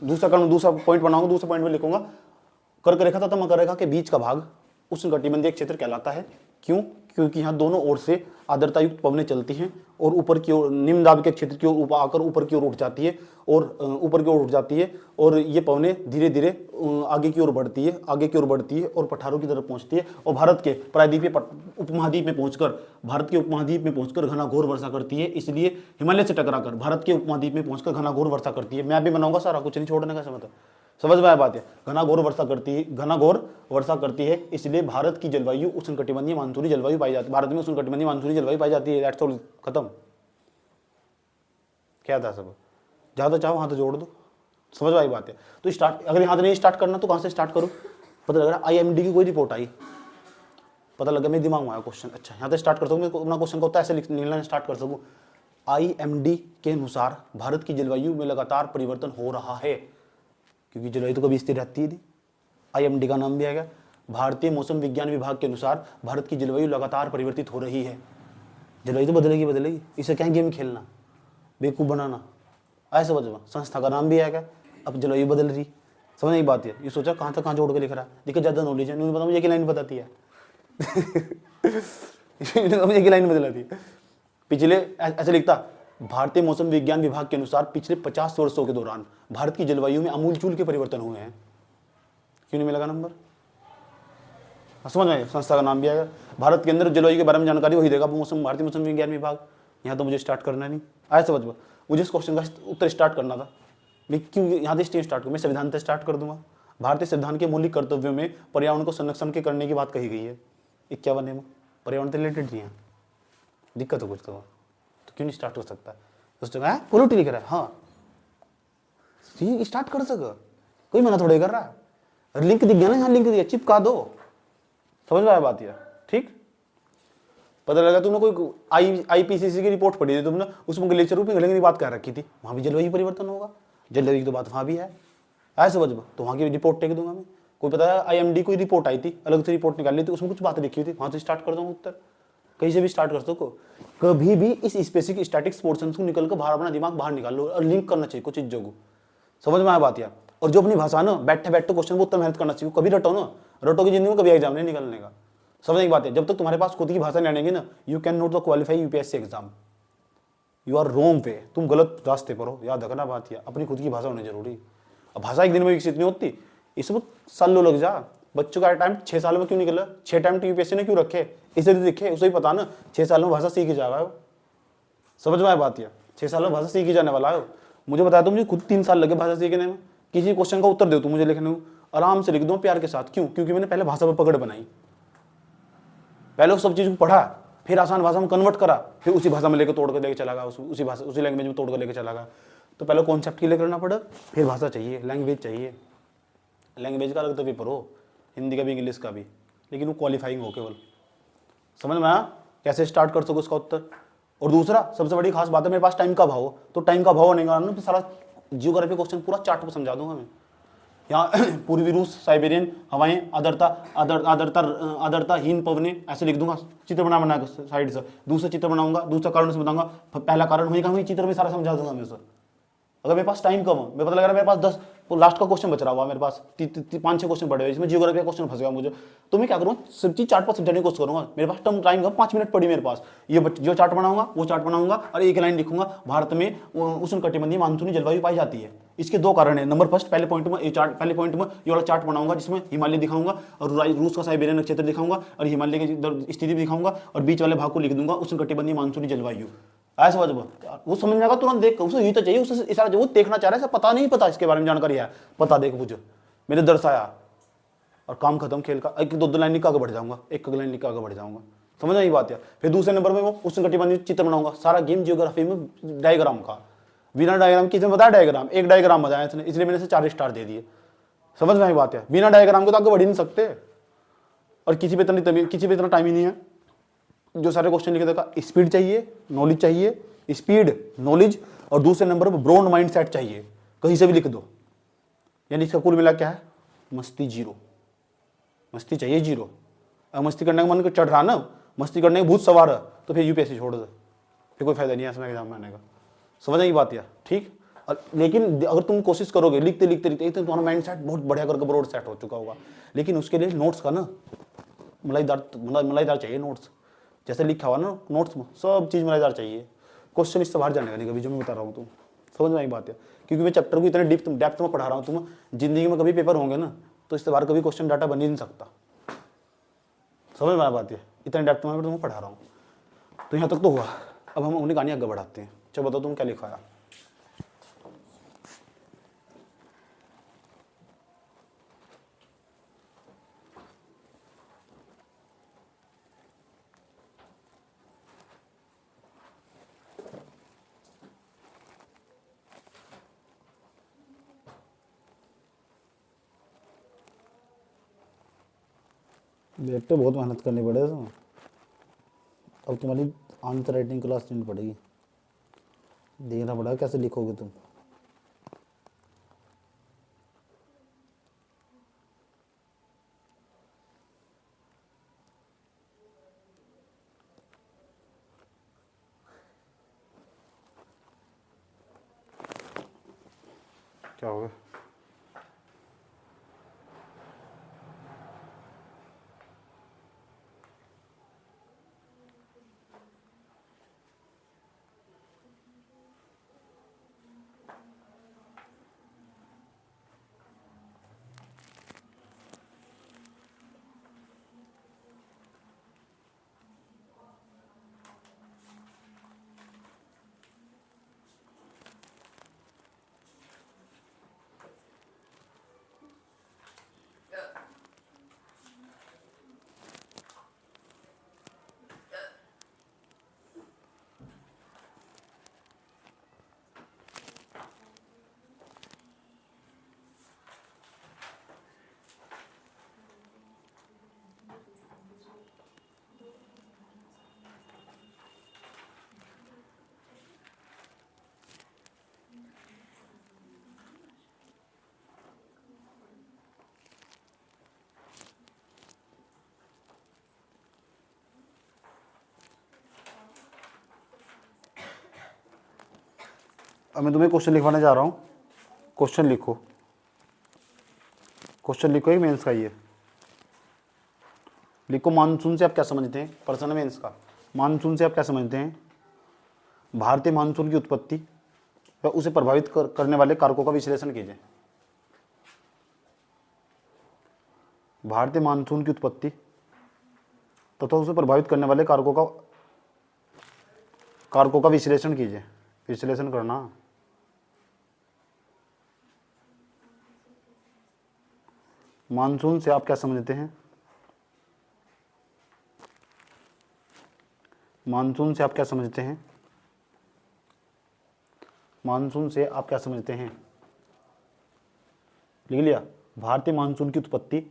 दूसरा पॉइंट बनाऊंगा, दूसरा पॉइंट में लिखूंगा कर्क रेखा तथा मकर रेखा के बीच का भाग उष्ण कटिबंधीय क्षेत्र कहलाता है। क्यों? क्योंकि यहाँ दोनों ओर से आर्द्रता युक्त पवनें चलती हैं और ऊपर की ओर निम्न दाब के क्षेत्र की ओर आकर ऊपर की ओर उठ जाती है और ये पवनें धीरे धीरे आगे की ओर बढ़ती है और पठारों की तरफ पहुंचती है और भारत के उपमहाद्वीप में पहुंचकर घनाघोर वर्षा करती है। इसलिए हिमालय से टकराकर भारत के उपमहाद्वीप में पहुंचकर घनाघोर वर्षा करती है। मैं भी बनाऊंगा सारा कुछ, नहीं छोड़ने का समझ समझ में आया बात है। घनाघोर वर्षा करती है, इसलिए भारत की जलवायु उष्ण कटिबंधीय मानसूनी जलवायु पाई जाती है। भारत में उष्ण कटिबंधीय मानसूनी जलवायु पाई जाती है। दैट्स ऑल, खत्म। क्या था सब? जहां तो चाहो वहां तो जोड़ दो, समझ में आई बात है। तो स्टार्ट, अगर यहाँ नहीं स्टार्ट करना तो कहां से स्टार्ट करूं? पता लग रहा IMD की कोई रिपोर्ट आई, पता लगा मेरे दिमाग में आया क्वेश्चन, अच्छा यहाँ से स्टार्ट कर सकूँ, मैं अपना क्वेश्चन को ऐसे लिखना स्टार्ट कर सकूँ, IMD के अनुसार भारत की जलवायु में लगातार परिवर्तन हो रहा है, क्योंकि जलवायु तो कभी स्थिर रहती ही नहीं। IMD का नाम भी आ गया, भारतीय मौसम विज्ञान विभाग के अनुसार भारत की जलवायु लगातार परिवर्तित हो रही है। जलवायु तो बदलेगी, इसे क्या गेम खेलना, बेवकूफ़ बनाना, ऐसे समझ। संस्था का नाम भी आएगा, अब जलवायु बदल रही, समझ नहीं बात है। ये सोचा कहाँ तक कहाँ जोड़ के लिख रहा है, देखिए ज़्यादा नॉलेज है, उन्होंने पता मुझे एक लाइन बताती है मुझे एक लाइन बदलाती है। पिछले ऐसे लिखता, भारतीय मौसम विज्ञान विभाग के अनुसार पिछले 50 वर्षों के दौरान भारत की जलवायु में आमूलचूल के परिवर्तन हुए हैं। क्यों नहीं मिलेगा नंबर, समझ में। संस्था का नाम भी आएगा, भारत के अंदर जलवायु के बारे में जानकारी वही देगा मौसम, भारतीय मौसम विज्ञान विभाग। यहाँ तो मुझे स्टार्ट करना नहीं आया, समझ में। मुझे इस क्वेश्चन का उत्तर स्टार्ट करना था, मैं क्यों यहाँ से स्टार्ट करूँ, मैं संविधान से स्टार्ट कर दूंगा। भारतीय संविधान के मौलिक कर्तव्यों में पर्यावरण को संरक्षण के करने की बात कही गई है। 51 में पर्यावरण से रिलेटेड नहीं है, दिक्कत हो कुछ तो क्यों नहीं स्टार्ट कर सकता। तो पोलिटी लिख रहा है, हाँ स्टार्ट कर सक, कोई मना थोड़े कर रहा है। लिंक दिख गया ना, यहाँ लिंक दिया, चिपका दो, समझ में आया बात यार। ठीक, पता लगा तुमने कोई IPCC की रिपोर्ट पढ़ी थी तुमने, उसमें ग्लेशियर रूप पिघलने की बात कर रखी थी, वहां भी जलवायु परिवर्तन होगा, जलवायु की तो बात वहां भी है, ऐसे समझ, तो वहां की रिपोर्ट टेक दूंगा मैं। कोई पता है IMD कोई रिपोर्ट आई थी, अलग से रिपोर्ट निकाली थी, उसमें कुछ बात लिखी हुई थी, वहां से स्टार्ट कर दूंगा उत्तर, कहीं से भी स्टार्ट कर सको। कभी भी इस स्पेसिफिक स्टैटिक्स पोर्शन को निकल कर बाहर अपना दिमाग बाहर निकाल लो और लिंक करना चाहिए कुछ चीजों को, समझ में आया बात यार। और जो अपनी भाषा ना बैठे बैठे क्वेश्चन को उत्तर मेहनत करना चाहिए, कभी रटो ना, रटो की जिंदगी में कभी एग्जाम नहीं निकलने का, समझ की बात है। जब तक तुम्हारे पास खुद की भाषा नहीं आएगी ना, you can not qualify UPSC exam, you are wrong पे, तुम गलत रास्ते पर हो, याद रखना बात यह। अपनी खुद की भाषा होनी जरूरी। अब भाषा एक दिन में विकसित नहीं होती, इसमें सालों लग जा। बच्चों का टाइम 6 साल में क्यों निकला, 6 टाइम तो UPSC ने क्यों रखे, इसे तो दिखे, उसे ही पता ना 6 साल में भाषा सीखी जाएगा, समझ में आया बात यह। 6 साल में भाषा सीखी जाने वाला है। मुझे बताया तो मुझे खुद 3 साल लगे भाषा सीखने में। किसी क्वेश्चन का उत्तर दे तो मुझे लिखने को आराम से लिख दो प्यार के साथ, क्यों, क्योंकि मैंने पहले भाषा पर पकड़ बनाई, पहले उस सब चीज को पढ़ा, फिर आसान भाषा में कन्वर्ट करा, फिर उसी भाषा में लेकर तोड़ कर लेके चला गया, उसी भाषा उसी लैंग्वेज में तोड़ कर लेके चला गया। तो पहले कॉन्सेप्ट क्लियर करना पड़ा, फिर भाषा चाहिए, लैंग्वेज चाहिए। लैंग्वेज का अलग तो पेपर हो, हिंदी का भी इंग्लिश का भी, लेकिन वो क्वालिफाइंग हो केवल, समझ में आया कैसे स्टार्ट कर सको उसका उत्तर। और दूसरा सबसे बड़ी खास बात है, मेरे पास टाइम का भाव हो, तो टाइम का भाव होने का तो सारा जियोग्राफी क्वेश्चन पूरा चार्ट पर समझा दूंगा मैं। यहाँ पूर्वी रूस, साइबेरियन हवाएं, आर्द्रताहीन पवने, ऐसे लिख दूंगा, चित्र बना साइड से। दूसरा चित्र बनाऊंगा, दूसरा कारण से बताऊंगा, पहला कारण होगा, वही चित्र में सारा समझा दूंगा मैं सर। अगर मेरे पास टाइम कम हो, मैं पता लग रहा है मेरे पास 10 तो लास्ट का क्वेश्चन बच रहा हुआ मेरे पास 5-6 क्वेश्चन पड़े हुए, इसमें जियोग्राफी का क्वेश्चन फंस गया मुझे, तो मैं क्या करूँगा, सब चीज चार्ट पर समझाने की कोशिश करूंगा। मेरे पास टाइम कम, 5 मिनट पड़ी मेरे पास, ये जो चार्ट बनाऊंगा वो चार्ट बनाऊंगा और एक लाइन लिखूंगा, भारत में उष्णकटिबंधीय मानसूनी जलवायु पाई जाती है। इसके 2 कारण है, नंबर फर्स्ट, पहले पॉइंट में ये वाला चार्ट बनाऊंगा जिसमें हिमालय दिखाऊंगा और रूस का साइबेरियन क्षेत्र दिखाऊंगा और हिमालय की स्थिति भी दिखाऊंगा, और बीच वाले भाग को लिख दूंगा उष्णकटिबंधीय मानसूनी जलवायु। ऐसा वो समझ में आएगा तुरंत, देख उसे ये तो चाहिए, उसे इशारा वो देखना चाह रहा है, पता नहीं पता इसके बारे में जानकारी है, पता देख मुझे मेरे दर्शाया और काम खत्म खेल का। एक 2 लाइन लिख आगे बढ़ जाऊंगा, एक लाइन लिख आगे बढ़ जाऊंगा, समझ आई बात है। फिर दूसरे नंबर में वो उष्णकटिबंधीय चित्र बनाऊंगा, सारा गेम जियोग्राफी में डायग्राम का, बिना डायग्राम किसने बताया, डायग्राम एक डायग्राम बताया इसने, इसलिए मैंने इसे 4 स्टार दे दिए, समझ में आई बात है। बिना डायग्राम को तो आगे बढ़ ही नहीं सकते, और किसी पे इतना टाइम ही नहीं है जो सारे क्वेश्चन लिखे देगा। स्पीड चाहिए, नॉलेज चाहिए, स्पीड नॉलेज, और दूसरे नंबर पर ब्रॉड माइंड सेट चाहिए, कहीं से भी लिख दो। यानी इसका कुल मिला क्या है, मस्ती 0, मस्ती चाहिए 0। अब मस्ती करने का मन को चढ़ रहा ना, मस्ती करने का भूत सवार है, तो फिर UPSC छोड़ दे, फिर कोई फायदा नहीं है इसमें एग्जाम में आने का, समझ आई बात यार। ठीक, लेकिन अगर तुम कोशिश करोगे लिखते लिखते लिखते तो तुम्हारा माइंड सेट बहुत बढ़िया करके ब्रॉड सेट हो चुका होगा, लेकिन उसके लिए नोट्स का ना मलाईदार चाहिए नोट्स, जैसे लिखा हुआ ना नोट्स में सब चीज़ मलाईदार चाहिए। क्वेश्चन इससे बाहर जाने का नहीं कभी, जो मैं बता रहा हूँ तुम समझ में आई बात है, क्योंकि मैं चैप्टर को इतने डेप्थ में पढ़ा रहा हूँ। तुम जिंदगी में कभी पेपर होंगे ना, तो इससे बाहर कभी क्वेश्चन डाटा बन ही नहीं सकता, समझ में आई बात है, इतने डेप्थ में तुम्हें पढ़ा रहा हूँ। तो यहाँ तक तो हुआ, अब हम उन्हें कहानी आगे बढ़ाते हैं। चलो बताओ तुम क्या लिखाया। बेटे बहुत मेहनत करनी पड़ेगी इसमें। अब तुम्हारी आंसर राइटिंग क्लास लेनी पड़ेगी, देखना पड़ेगा कैसे लिखोगे तुम। क्या होगा? अब मैं तुम्हें क्वेश्चन लिखवाने जा रहा हूँ। क्वेश्चन लिखो, क्वेश्चन लिखो ही मेंस का ये लिखो। मानसून से आप क्या समझते हैं? प्रश्न मेंस का, मानसून से आप क्या समझते हैं? भारतीय मानसून की उत्पत्ति व उसे प्रभावित करने वाले कारकों का विश्लेषण कीजिए। भारतीय मानसून की उत्पत्ति तथा उसे प्रभावित करने वाले कारकों का विश्लेषण कीजिए। विश्लेषण करना। मानसून से आप क्या समझते हैं? मानसून से आप क्या समझते हैं? मानसून से आप क्या समझते हैं? लिख लिया। भारतीय मानसून की उत्पत्ति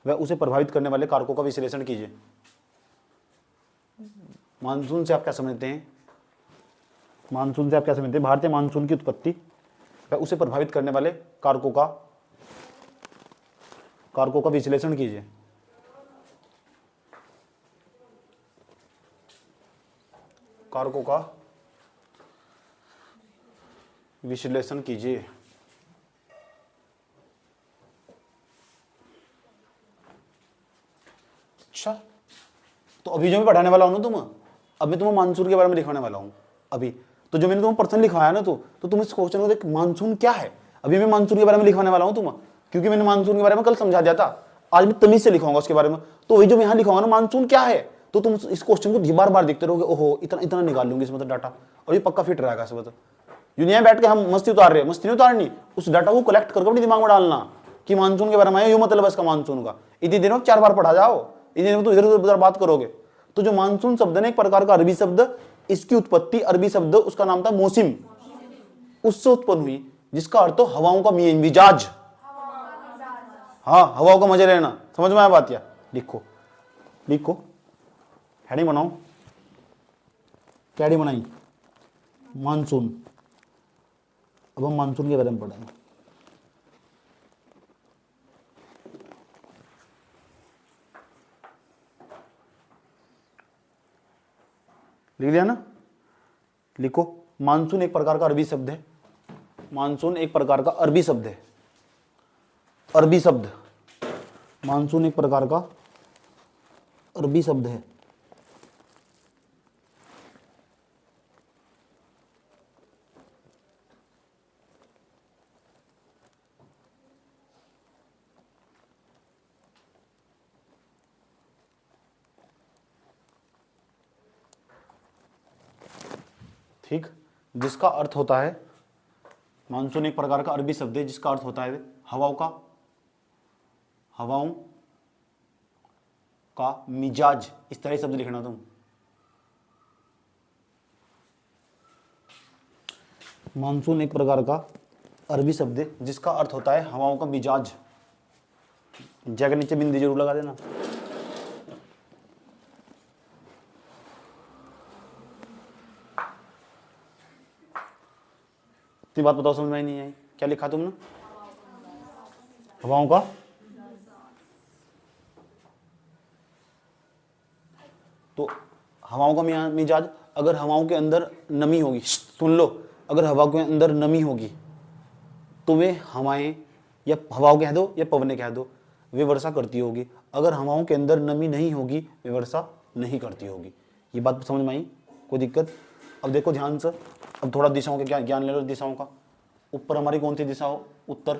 व उसे प्रभावित करने वाले कारकों का विश्लेषण कीजिए। मानसून से आप क्या समझते हैं? मानसून से आप क्या समझते हैं? भारतीय मानसून की उत्पत्ति व उसे प्रभावित करने वाले कारकों का विश्लेषण कीजिए। कारकों का विश्लेषण कीजिए। अच्छा, तो अभी जो मैं पढ़ाने वाला हूं ना अब मैं तुम्हें मानसून के बारे में लिखवाने वाला हूं। अभी तो जो मैंने तुम्हें पर्सन लिखवाया ना, तो तुम इस क्वेश्चन को देख, मानसून क्या है। अभी मैं मानसून के बारे में लिखवाने वाला हूं क्योंकि मैंने मानसून के बारे में कल समझा दिया था। आज मैं तमीज से लिखवाऊंगा उसके बारे में। तो वही जो मैं यहाँ लिखवाऊंगा ना, मानसून क्या है, तो तुम इस क्वेश्चन को बार बार देखते रहोगे। ओहो, इतना इतना निकाल लूंगी इसमें तो डाटा, और ये पक्का फिट रहेगा इसमें। तो यूनियन बैठ के हम मस्ती उतार रहे हैं, मस्ती नहीं उतारनी, उस डाटा को कलेक्ट करके अपने दिमाग में डालना कि मानसून के बारे में यूं मतलब इसका मानसून का। इतनी देर में 4 बार पढ़ा जाओ, इतनी देर में तो इधर उधर बात करोगे। तो जो मानसून शब्द है एक प्रकार का अरबी शब्द, इसकी उत्पत्ति अरबी शब्द उसका नाम था मौसिम, उससे उत्पन्न हुई, जिसका अर्थ हवाओं का मिजाज। हाँ, हवाओं का मजा लेना। समझ में आया बात? या लिखो लिखो, हेडिंग बनाओ। क्या हेडिंग बनाई? मानसून। अब हम मानसून के बारे में पढ़ेंगे। लिख लिया ना? लिखो, मानसून एक प्रकार का अरबी शब्द है। मानसून एक प्रकार का अरबी शब्द है। अरबी शब्द, मानसून एक प्रकार का अरबी शब्द है। ठीक, जिसका अर्थ होता है, मानसून एक प्रकार का अरबी शब्द है जिसका अर्थ होता है हवाओं का मिजाज। इस तरह शब्द लिखना तुम। मानसून एक प्रकार का अरबी शब्द है जिसका अर्थ होता है हवाओं का मिजाज। जगह नीचे बिंदी जरूर लगा देना। तो बात बताओ, समझ में नहीं आई? क्या लिखा तुमने? हवाओं का तो हवाओं का मिजाज, अगर हवाओं के अंदर नमी होगी, सुन लो, अगर हवा के अंदर नमी होगी तो वे हवाएं, या हवाओं कह दो या पवनें कह दो, वे वर्षा करती होगी। अगर हवाओं के अंदर नमी नहीं होगी वे वर्षा नहीं करती होगी। ये बात समझ में आई? कोई दिक्कत? अब देखो ध्यान से, अब थोड़ा दिशाओं का ज्ञान ले लो। दिशाओं का, ऊपर हमारी कौन सी दिशा हो? उत्तर।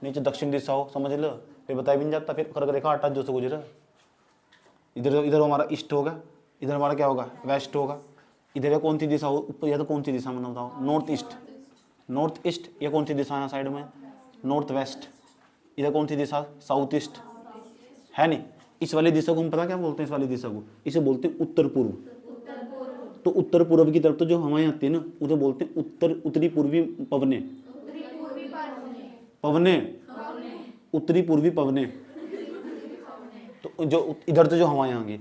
नीचे दक्षिण दिशा हो, समझ लो। फिर बताया भी नहीं जाता, फिर कर्क रेखा 8 जो से गुजरा। इधर इधर हमारा ईस्ट होगा, इधर हमारा क्या होगा? वेस्ट होगा। इधर कौन सी दिशा हो ऊपर? या तो कौन सी दिशा में बताओ? North east. North east. ये कौन सी दिशा है साइड में? North west. इधर कौन सी दिशा? साउथ ईस्ट, है नहीं? इस वाली दिशा को हम पता क्या बोलते हैं? इस वाली दिशा को इसे बोलते हैं उत्तर पूर्व। तो उत्तर पूर्व की तरफ तो जो हवाएं आती है ना, उसे बोलते हैं उत्तरी पूर्वी पवने। पवने, उत्तरी पूर्वी पवने। तो जो इधर से जो हवाएं आएंगी,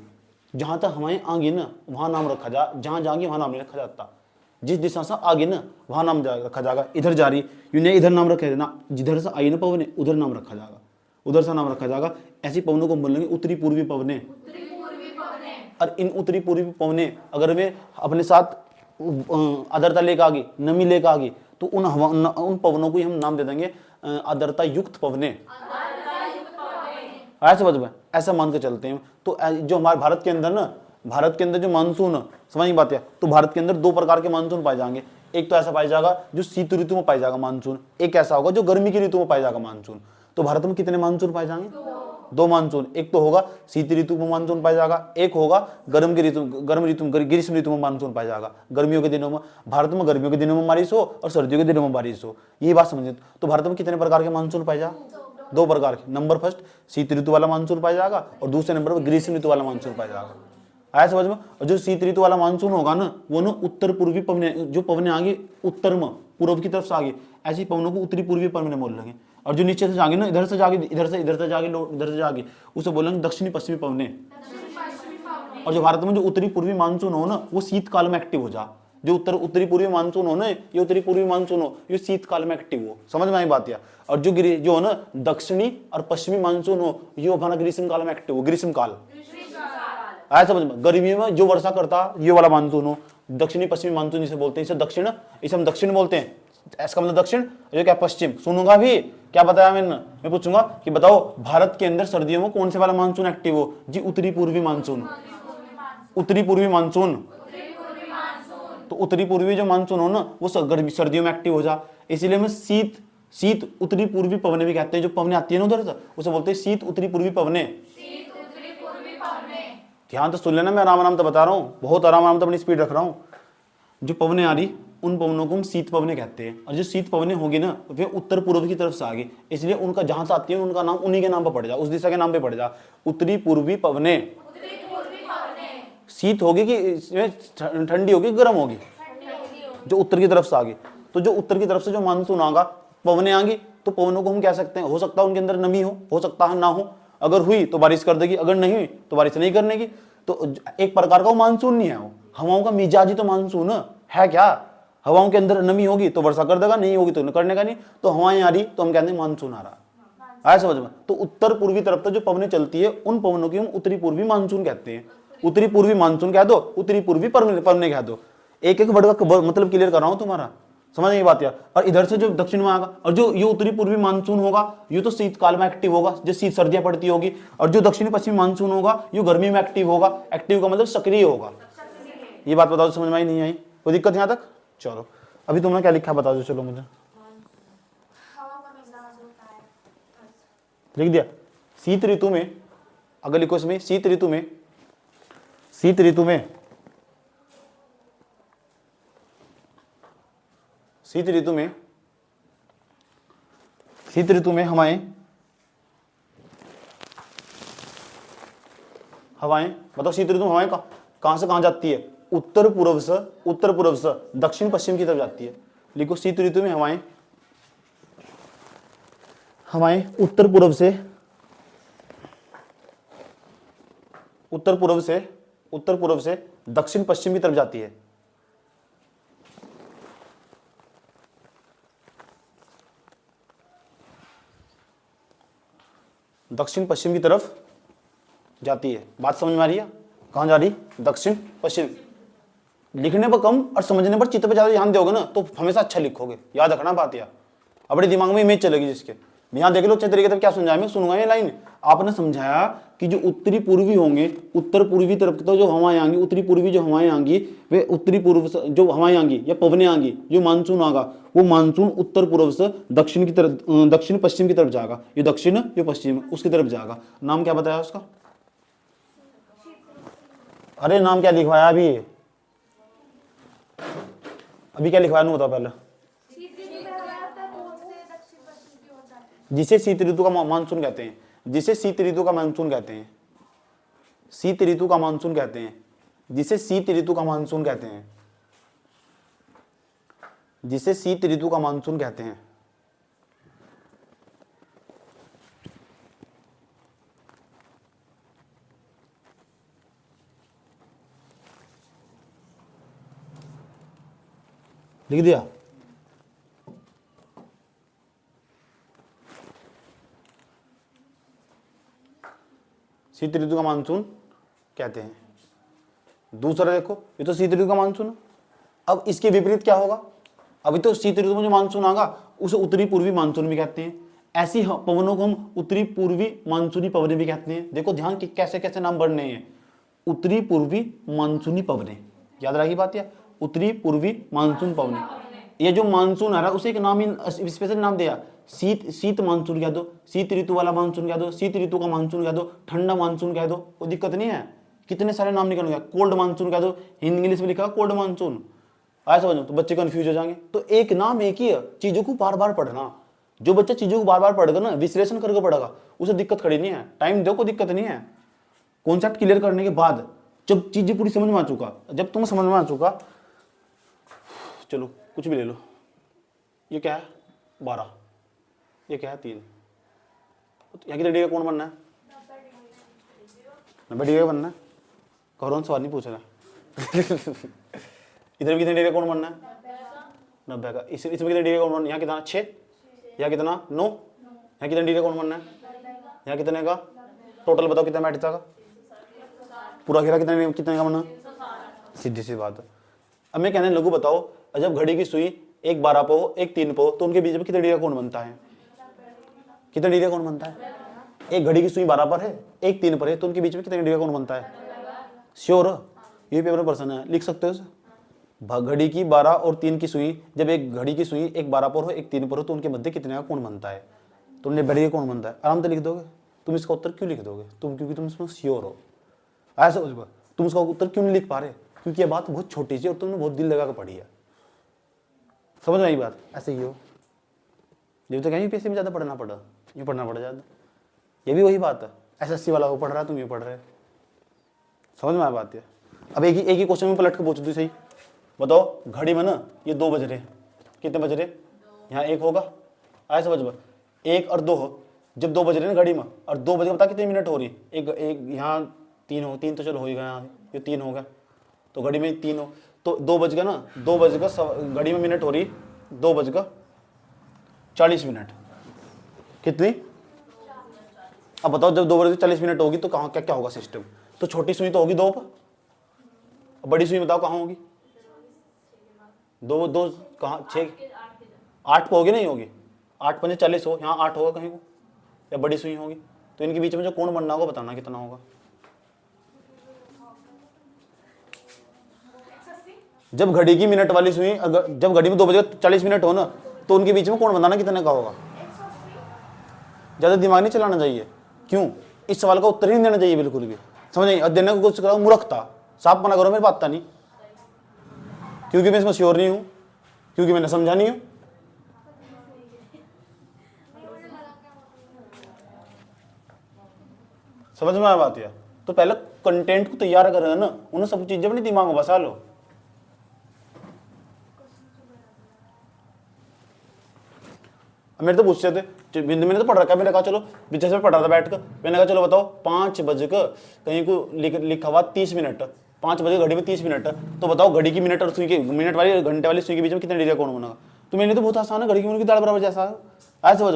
जहां तक हवाएं आएंगी ना वहां नाम रखा जा, जहां जाएंगी वहां नाम नहीं रखा जाता। जिस दिशा से आगे ना वहां नाम रखा जाएगा। इधर जा रही यूं इधर नाम रखे ना, जिधर से आई ना पवने उधर नाम रखा जाएगा, उधर से नाम रखा जाएगा। ऐसी पवनों को बोलेंगे उत्तरी पूर्वी पवने। और इन उत्तरी पूर्वी पवने अगर वे अपने साथ आर्द्रता लेकर आ गई, नमी लेकर आ गई, तो उन पवनों को ही हम नाम दे देंगे आर्द्रता युक्त पवने। ऐसे समझ में, ऐसा मान के चलते हैं। तो जो हमारे भारत के अंदर ना, भारत के अंदर जो मानसून, समझ की बात है, तो भारत के अंदर 2 प्रकार के मानसून पाए जाएंगे। एक तो ऐसा पाया जाएगा जो शीत ऋतु में पाया जाएगा मानसून, एक ऐसा होगा जो गर्मी की ऋतु में पाया जाएगा मानसून। तो भारत में कितने मानसून पाए जाएंगे? 2 मानसून। एक तो होगा शीत ऋतु में मानसून पाया जाएगा, एक होगा गर्म ऋतु ग्रीष्म ऋतु में मानसून पाया जाएगा। गर्मियों के दिनों में भारत में, गर्मियों के दिनों में बारिश हो और सर्दियों के दिनों में बारिश हो। ये बात समझिए। तो भारत में कितने प्रकार के मानसून पाए जाएगा? 2 प्रकार के। नंबर फर्स्ट शीत ऋतु वाला मानसून पाया जाएगा और दूसरे नंबर पर ग्रीष्म ऋतु वाला मानसून पाया जाएगा। आया समझ में? और जो शीत ऋतु वाला मानसून होगा ना, वो ना उत्तर पूर्वी पवने, जो पवने आगे उत्तर में पूर्व की तरफ से आगे, ऐसी पवनों को उत्तरी पूर्वी पवने बोल लेंगे। और जो नीचे से जाएंगे ना, इधर से जाके इधर से जाके उसे बोलेंगे दक्षिणी पश्चिमी पवने। और जो भारत में जो उत्तरी पूर्वी मानसून हो ना, वो शीतकाल में एक्टिव हो जा। जो उत्तरी पूर्वी मानसून हो ना, ये उत्तरी पूर्वी मानसून हो, ये शीतकाल में एक्टिव हो। समझ में आई बात? या और जो हो ना दक्षिणी और पश्चिमी मानसून हो, ये हमारा ग्रीष्म काल में एक्टिव हो। ग्रीष्म काल आया समझ में? गर्मियों में जो वर्षा करता ये वाला मानसून हो, दक्षिणी पश्चिमी मानसून जिसे बोलते हैं। इसे दक्षिण, इसे हम दक्षिण बोलते हैं। इसका मतलब दक्षिण, ये क्या पश्चिम। सुनूंगा भी क्या बताया मैंने? मैं पूछूंगा कि बताओ भारत के अंदर सर्दियों में कौन से वाला मानसून एक्टिव हो? जी उत्तरी पूर्वी मानसून। उत्तरी पूर्वी मानसून। तो उत्तरी पूर्वी जो मानसून हो ना, वो सर्दियों में एक्टिव हो जा। इसीलिए मैं शीत उत्तरी पूर्वी पवने भी कहते हैं। जो पवने आती है ना उधर से, उसे बोलते हैं शीत उत्तरी पूर्वी पवने। ध्यान तो सुन लेना, मैं आराम आराम तो बता रहा हूँ, बहुत आराम आराम तो अपनी स्पीड रख रहा हूँ। जो पवने आ रही उन पवनों को हम शीत पवने कहते हैं। और जो शीत पवने होगी ना, वे उत्तर पूर्व की तरफ से आ गई, इसलिए उनका जहां से आती है उनका नाम उन्हीं के नाम पर पड़ जा, उस दिशा के नाम पे पड़ जा, उत्तरी पूर्वी पवने। शीत होगी कि ठंडी होगी, गर्म होगी? जो उत्तर की तरफ से आ गई। तो जो उत्तर की तरफ से जो मानसून आगा, पवने आएंगी, तो पवनों को हम कह सकते हैं, हो सकता है उनके अंदर नमी हो सकता है ना हो। अगर हुई तो बारिश कर देगी, अगर नहीं हुई तो बारिश नहीं करने की। तो एक प्रकार का वो मानसून नहीं है, वो हवाओं का मिजाज ही तो मानसून है। क्या हवाओं के अंदर नमी होगी तो वर्षा कर देगा, नहीं होगी तो करने का नहीं। तो हवाएं आ रही तो हम कहते हैं मानसून आ रहा। आया समझ में? तो उत्तर पूर्वी तरफ तो जो पवने चलती है उन पवनों की हम उत्तरी पूर्वी मानसून कहते हैं। उत्तरी पूर्वी मानसून कह दो, उत्तरी पूर्वी पवने कह दो। एक एक वर्ड का मतलब क्लियर कर रहा हूं तुम्हारा, समझ नहीं बात यार। और इधर से जो दक्षिण में आएगा, और जो ये उत्तरी पूर्वी मानसून होगा, ये तो शीतकाल में एक्टिव होगा, जो शीत सर्दियां पड़ती होगी। और जो दक्षिणी पश्चिमी मानसून होगा, ये गर्मी में एक्टिव होगा। एक्टिव का मतलब सक्रिय होगा। ये बात बताओ, समझ में आई नहीं आई? कोई दिक्कत यहाँ तक? चलो अभी तुमने क्या लिखा बता दो, चलो मुझे लिख दिया। शीत ऋतु में, अगर लिखो इसमें शीत ऋतु में शीत ऋतु में हवाएं बताओ, शीत ऋतु में हवाएं कहां से कहां जाती है? उत्तर पूर्व से दक्षिण पश्चिम की तरफ जाती है। लिखो शीत ऋतु में हवाएं उत्तर पूर्व से दक्षिण पश्चिम की तरफ जाती है। दक्षिण पश्चिम की तरफ जाती है। बात समझ में आ रही है? कहाँ जा रही? दक्षिण पश्चिम। लिखने पर कम और समझने पर चित्त पर ज्यादा ध्यान दोगे ना तो हमेशा अच्छा लिखोगे। याद रखना बात। यार अपने दिमाग में इमेज चलेगी जिसके। यहाँ देख लो अच्छे तरीके से क्या समझाया मैं, सुनूंगा ये लाइन। आपने समझाया कि जो उत्तरी पूर्वी होंगे, उत्तर पूर्वी तरफ की तो जो हवाएं आएंगी, उत्तरी पूर्वी जो हवाएं आएंगी वे उत्तरी पूर्व से जो हवाएं आएंगी या पवनें आएंगी, जो मानसून आएगा वो मानसून उत्तर पूर्व से दक्षिण की तरफ, दक्षिण पश्चिम की तरफ जाएगा। ये दक्षिण ये पश्चिम उसकी तरफ जाएगा। नाम क्या बताया उसका? अरे नाम क्या लिखवाया अभी? अभी क्या लिखवाया बताओ पहले। जिसे शीत ऋतु का मानसून कहते हैं, जिसे शीत ऋतु का मानसून कहते हैं, शीत ऋतु का मानसून कहते हैं, जिसे शीत ऋतु का मानसून कहते हैं, जिसे शीत ऋतु का मानसून कहते हैं। लिख दिया? शीत ऋतु का मानसून कहते हैं। दूसरा देखो, ये तो शीत ऋतु का मानसून। अब इसके विपरीत क्या होगा? अभी तो शीत ऋतु में जो मानसून आएगा उसे उत्तरी पूर्वी मानसून भी कहते हैं। ऐसी पवनों को हम उत्तरी पूर्वी मानसूनी पवनें भी कहते हैं। देखो ध्यान कि कैसे कैसे नाम बढ़ने हैं। उत्तरी पूर्वी मानसूनी पवनें, याद रखी बात। या उत्तरी पूर्वी मानसून पवनें, ये जो मानसून आ रहा है उसे एक नाम, स्पेशल नाम दिया। शीत मानसून कह दो, शीत ऋतु वाला मानसून कह दो, शीत ऋतु का मानसून कह दो, ठंडा मानसून कह दो, कोई दिक्कत नहीं है। कितने सारे नाम निकल गए। कोल्ड मानसून कह दो, इंग्लिश में लिखा कोल्ड मानसून। आया समझो? तो बच्चे कंफ्यूज हो जाएंगे। तो एक नाम एक ही है, चीजों को बार बार पढ़ना। जो बच्चा चीजों को बार बार पढ़ेगा ना, विश्लेषण करके पढ़ेगा, उसे दिक्कत खड़ी नहीं है। टाइम दो, कोई दिक्कत नहीं है। कॉन्सेप्ट क्लियर करने के बाद जब चीजें पूरी समझ में आ चुका, जब तुम्हें समझ में आ चुका, चलो कुछ भी ले लो। ये क्या है? 12। ये क्या है? 3। यहाँ कितने डिग्री का कोण बनना है? 90 डिग्री का बनना है। कौन सवाल नहीं पूछ रहा। इधर भी कितने डिग्री का कोण बनना है? 90 का। इसमें कितने डिग्री का कोण बनना है? यहाँ कितना? 6। यहाँ कितना? 9। यहाँ कितने डिग्री का कोण बनना है? यहाँ कितने का? टोटल बताओ कितना बैठता का? पूरा घेरा कितने का बनना? सीधी सी बात है। अब मैं कहने लगूँ, बताओ जब घड़ी की सुई एक 12 पे हो, एक 3 पे हो, तो उनके बीच में कितने डिग्री का कोण बनता है? कितने डिग्री का कोण बनता है? एक घड़ी की सुई 12 पर है, एक 3 पर है, तो उनके बीच में कितने डिग्री का कोण बनता है? श्योर? ये पेपर में प्रश्न है, लिख सकते हो। घड़ी की 12 और 3 की सुई, जब एक घड़ी की सुई एक 12 पर हो, एक 3 पर हो, तो उनके मध्य कितने का कोण बनता है? तो 90 डिग्री का कोण बनता है। आराम से लिख दोगे तुम। इसका उत्तर क्यों लिख दोगे तुम? क्योंकि तुम इसमें श्योर हो। ऐसा समझ। तुम इसका उत्तर क्यों नहीं लिख पा रहे? क्योंकि ये बात बहुत छोटी सी और तुमने बहुत दिल लगा कर पढ़ी है। समझ में आई बात? ऐसे ही हो। जब तो कहीं यूपीएससी में ज्यादा पढ़ना पड़ा, यूँ पढ़ना पड़ा ज्यादा। ये भी वही बात है। एसएससी वाला वो पढ़ रहा है, तुम ये पढ़ रहे। समझ में आई बात? है अब एक ही क्वेश्चन में पलट के पूछ दी। सही बताओ, घड़ी में ना ये 2 बज रहे, कितने बज रहे? यहाँ 1 होगा। आया समझ में? 1 और 2 हो। जब 2 बज रहे ना घड़ी में, और 2 बजे बता कितने मिनट हो रही? एक यहाँ 3 हो, 3 तो चलो हो ही गया। यहाँ ये 3 हो गया, तो घड़ी में 3 हो, तो 2 बज गया ना। 2 बज गया, घड़ी में मिनट हो रही 2 बज गया 40 मिनट। कितनी? अब बताओ, जब 2 बज के 40 मिनट होगी तो कहाँ क्या क्या होगा सिस्टम? तो छोटी सुई तो होगी 2 पर, बड़ी सुई बताओ कहाँ होगी? 2 कहाँ? 6 8 पे होगी, नहीं होगी? 8 पंजे 40 हो, यहाँ 8 होगा कहीं को, या बड़ी सुई होगी? तो इनके बीच में जो कोण बनना होगा बताना कितना होगा। जब घड़ी की मिनट वाली सुई, जब घड़ी में 2 बजे 40 मिनट हो ना, तो उनके बीच में कोण बनाना कितने का होगा? ज्यादा दिमाग नहीं चलाना चाहिए। क्यों? इस सवाल का उत्तर ही नहीं देना चाहिए बिल्कुल भी। समझ नहीं? और देने को कुछ करो मूर्खता। साफ मना करो, मेरी बात नहीं, क्योंकि मैं इसमें श्योर नहीं हूं, क्योंकि मैंने समझा नहीं हूं। समझ में आ बात? या तो पहले कंटेंट को तैयार कर ना, उन्हें सब चीजें अपने दिमाग में बसा लो। मेरे तो पूछते थे, मैंने तो पढ़ रखा है, मैंने कहा चलो, जैसे मैं पढ़ रहा था बैठ कर, मैंने कहा चलो बताओ 5 बजे का कहीं को लिखा हुआ 30 मिनट, 5 बजे घड़ी में 30 मिनट, तो बताओ घड़ी की मिनट और सुई की मिनट वाली घंटे वाली सुई के बीच में कितने डिग्री का कोण बनेगा? तो मैंने तो बहुत आसान है, घड़ी की मिनट की दाढ़ बराबर जैसा है। ऐसे समझ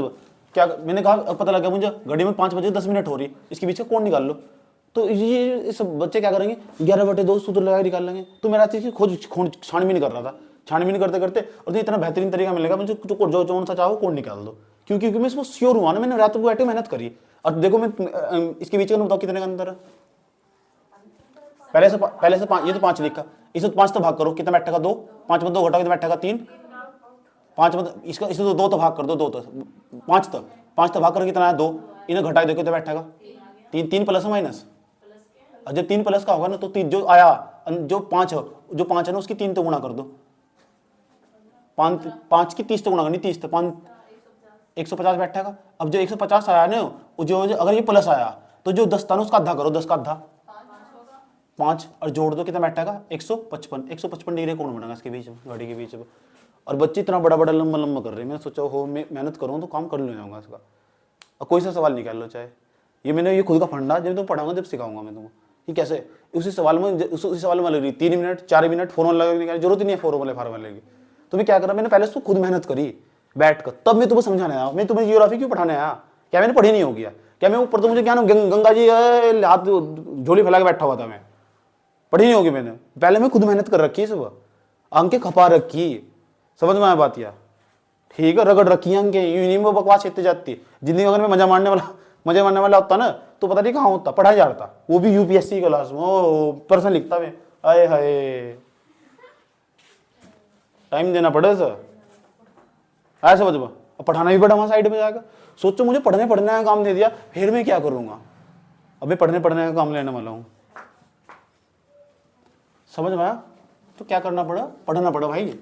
क्या मैंने कहा, अब पता लगा मुझे घड़ी में 5 बजे 10 मिनट हो रही, इसके पीछे कोड निकाल लो। तो ये इस बच्चे क्या करेंगे, 11/2 सूत्र लगा के निकाल लेंगे। तो मेरा चीज खोज छानबीन कर रहा था, छानबीन करते करते और इतना बेहतरीन तरीका मिलेगा मुझे, जो कौन सा चाहो कोड निकाल दो, क्योंकि मैं इसमें श्योर हुआ ना, मैंने रात को बैठे मेहनत करी। और देखो मैं इसके पीछे बताओ कितने का अंतर है। पहले से 5, ये तो 5 लिखा, इसे 5 तो भाग करो, कितना बैठेगा 2, 5 में 2 घटाओ कितना बैठेगा 3, 5 में इसका इसे तो 2 तो भाग कर दो, 2 तो 5 तो भाग कर कितना है 2, इन्हें घटा देखो कितना बैठेगा 3, 3 प्लस माइनस। और जब 3 प्लस का होगा ना तो 3 जो आया, जो 5 है ना उसकी 3 तो गुणा कर दो, 5 की 30 तो गुणा करनी, 30 तो 5 150 बैठेगा। अब जो 150 आया ना, जो अगर ये प्लस आया तो जो 10 था ना उसका आधा करो, 10 का आधा 5 और जोड़ दो कितना बैठेगा 155 डिग्री कोण बनेगा इसके बीच में, गाड़ी के बीच में। और बच्चे इतना बड़ा बड़ा लंबा लंबा कर रहे हैं, मैंने सोचा हो मैं मेहनत करूँ तो काम कर ले जाऊंगा इसका। और कोई सा सवाल निकाल लो चाहे, ये मैंने ये खुद का फंडा, जब तुम पढ़ाऊंगा जब सिखाऊंगा मैं तुमको कि कैसे उसी सवाल में लग रही 3 मिनट 4 मिनट फॉर्मूला लगाने की जरूरत ही नहीं है, फॉर्मूले की। तो मैं क्या कर रहा, मैंने पहले तो खुद मेहनत करी बैठ कर, तब मैं तुम्हें समझाने आया। मैं तुम्हें जियोग्राफी क्यों पढ़ाने आया, क्या मैंने पढ़ी नहीं हो गया क्या, मैं ऊपर तो मुझे क्या गंगा जी हाथ झोली फैला के बैठा हुआ था, मैं पढ़ी नहीं होगी मैंने, पहले मैं खुद मेहनत कर रखी, सब अंकें खपा रखी, समझ में आया बात या ठीक है, रगड़ रखी अंकें, यूं नहीं वो बकवास इतनी जाती। जिंदगी अगर मैं मजा मारने वाला होता ना तो पता नहीं कहाँ होता, पढ़ा जाता, वो भी यूपीएससी क्लास में, ओ प्रश्न लिखता मैं, आए हाय टाइम देना पड़े सर, आया समझ में। अब पढ़ाना भी पड़ा वहां साइड में जाकर, सोचो मुझे पढ़ने का काम दे दिया, फिर मैं क्या करूंगा, अभी पढ़ने का काम लेने वाला हूं, समझ में आया। तो क्या करना पड़ा, पढ़ना पड़ा भाई,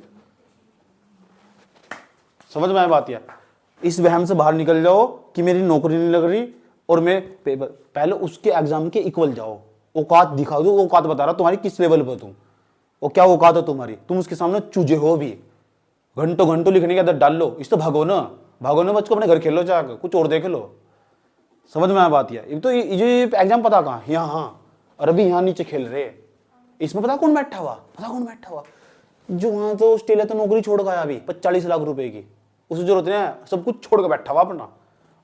समझ में आया बात या। इस वहम से बाहर निकल जाओ कि मेरी नौकरी नहीं लग रही और मैं पहले उसके एग्जाम के इक्वल जाओ, औकात दिखा दो, औकात बता रहा तुम्हारी किस लेवल पर तुम, और क्या औकात है तुम्हारी, तुम उसके सामने चूजे हो भी, घंटों लिखने की आदत डाल लो, इस तो भागो ना बच को अपने घर खेलो जाकर, कुछ और देख लो, समझ में आया बात या। तो ये एग्जाम पता कहाँ, यहाँ और अभी यहाँ नीचे खेल रहे, इसमें पता कौन बैठा हुआ, जो वहां तो ऑस्ट्रेलिया तो नौकरी छोड़ गया अभी 40 लाख रुपए की, उसे जरूरत नहीं है, सब कुछ छोड़ कर बैठा हुआ अपना,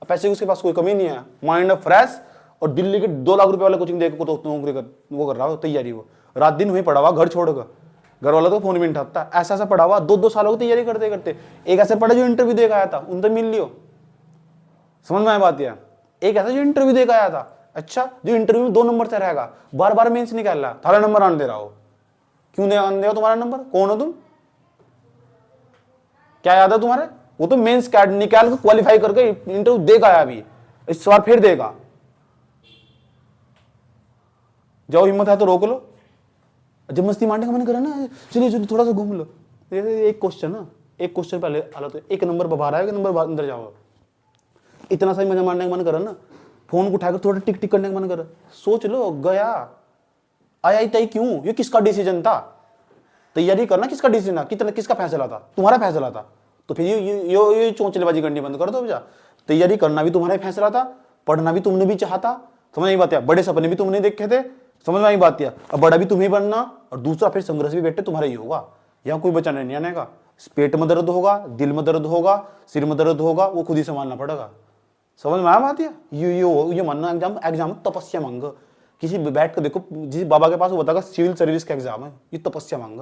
पैसे की उसके पास कोई कमी नहीं है, माइंड फ्रेश, और दिल्ली के 2 लाख रुपए वाले कोचिंग देकर तो नौकरी कर रहा हो, तैयारी, वो रात दिन वहीं पड़ा हुआ, घर छोड़कर, घर वाला तो फोन भी नहीं उठाता, ऐसा पड़ा हुआ 2-2 सालों की तैयारी करते। एक ऐसे पढ़ा जो इंटरव्यू देकर आया था, उन तो मिल लियो, समझ में आया बात यार। एक ऐसा जो इंटरव्यू देकर आया था, अच्छा जो इंटरव्यू में 2 नंबर से रहेगा, बार मेंस निकाल रहा, थारा नंबर आने दे रहा हो, क्यों आने देगा तुम्हारा नंबर, कौन हो तुम, क्या याद है तुम्हारे, वो तो मेंस कार्ड निकाल के क्वालिफाई करके इंटरव्यू देगा आया, अभी इस बार फिर देगा, जाओ हिम्मत है तो रोक लो, जब मस्ती मारने का मन करे ना, चलिए थोड़ा सा घूम लो, एक क्वेश्चन पहले हालत है, 1 नंबर बाहर आएगा, 1 नंबर अंदर जाओ, इतना सा मजा मारने का मन करे ना, फोन को उठाकर थोड़ा टिक टिक करने का मन करे, सोच लो गया आया ही तय क्यों, ये किसका डिसीजन था, तैयारी करना किसका डिसीजन था, किसका फैसला था, तुम्हारा फैसला था, तो फिर ये चोंचलेबाजी करनी बंद कर दो भैया, तैयारी करना भी तुम्हारा फैसला था, पढ़ना भी तुमने भी चाहा था, समझ आई बात है, बड़े सपने भी तुमने देखे थे, समझ में आई बात है, अब बड़ा भी तुम्हें बनना, और दूसरा फिर संघर्ष भी बेटे तुम्हारा ही होगा, यहाँ कोई बचाने नहीं आने का, पेट में दर्द होगा, दिल में दर्द होगा, सिर में दर्द होगा, वो खुद ही संभालना पड़ेगा, समझ में आया बात है। ये मानना एग्जाम तपस्या मांग, किसी बैठ कर देखो, जिस बाबा के पास वो बताएगा सिविल सर्विस का एग्जाम है, ये तपस्या मांग,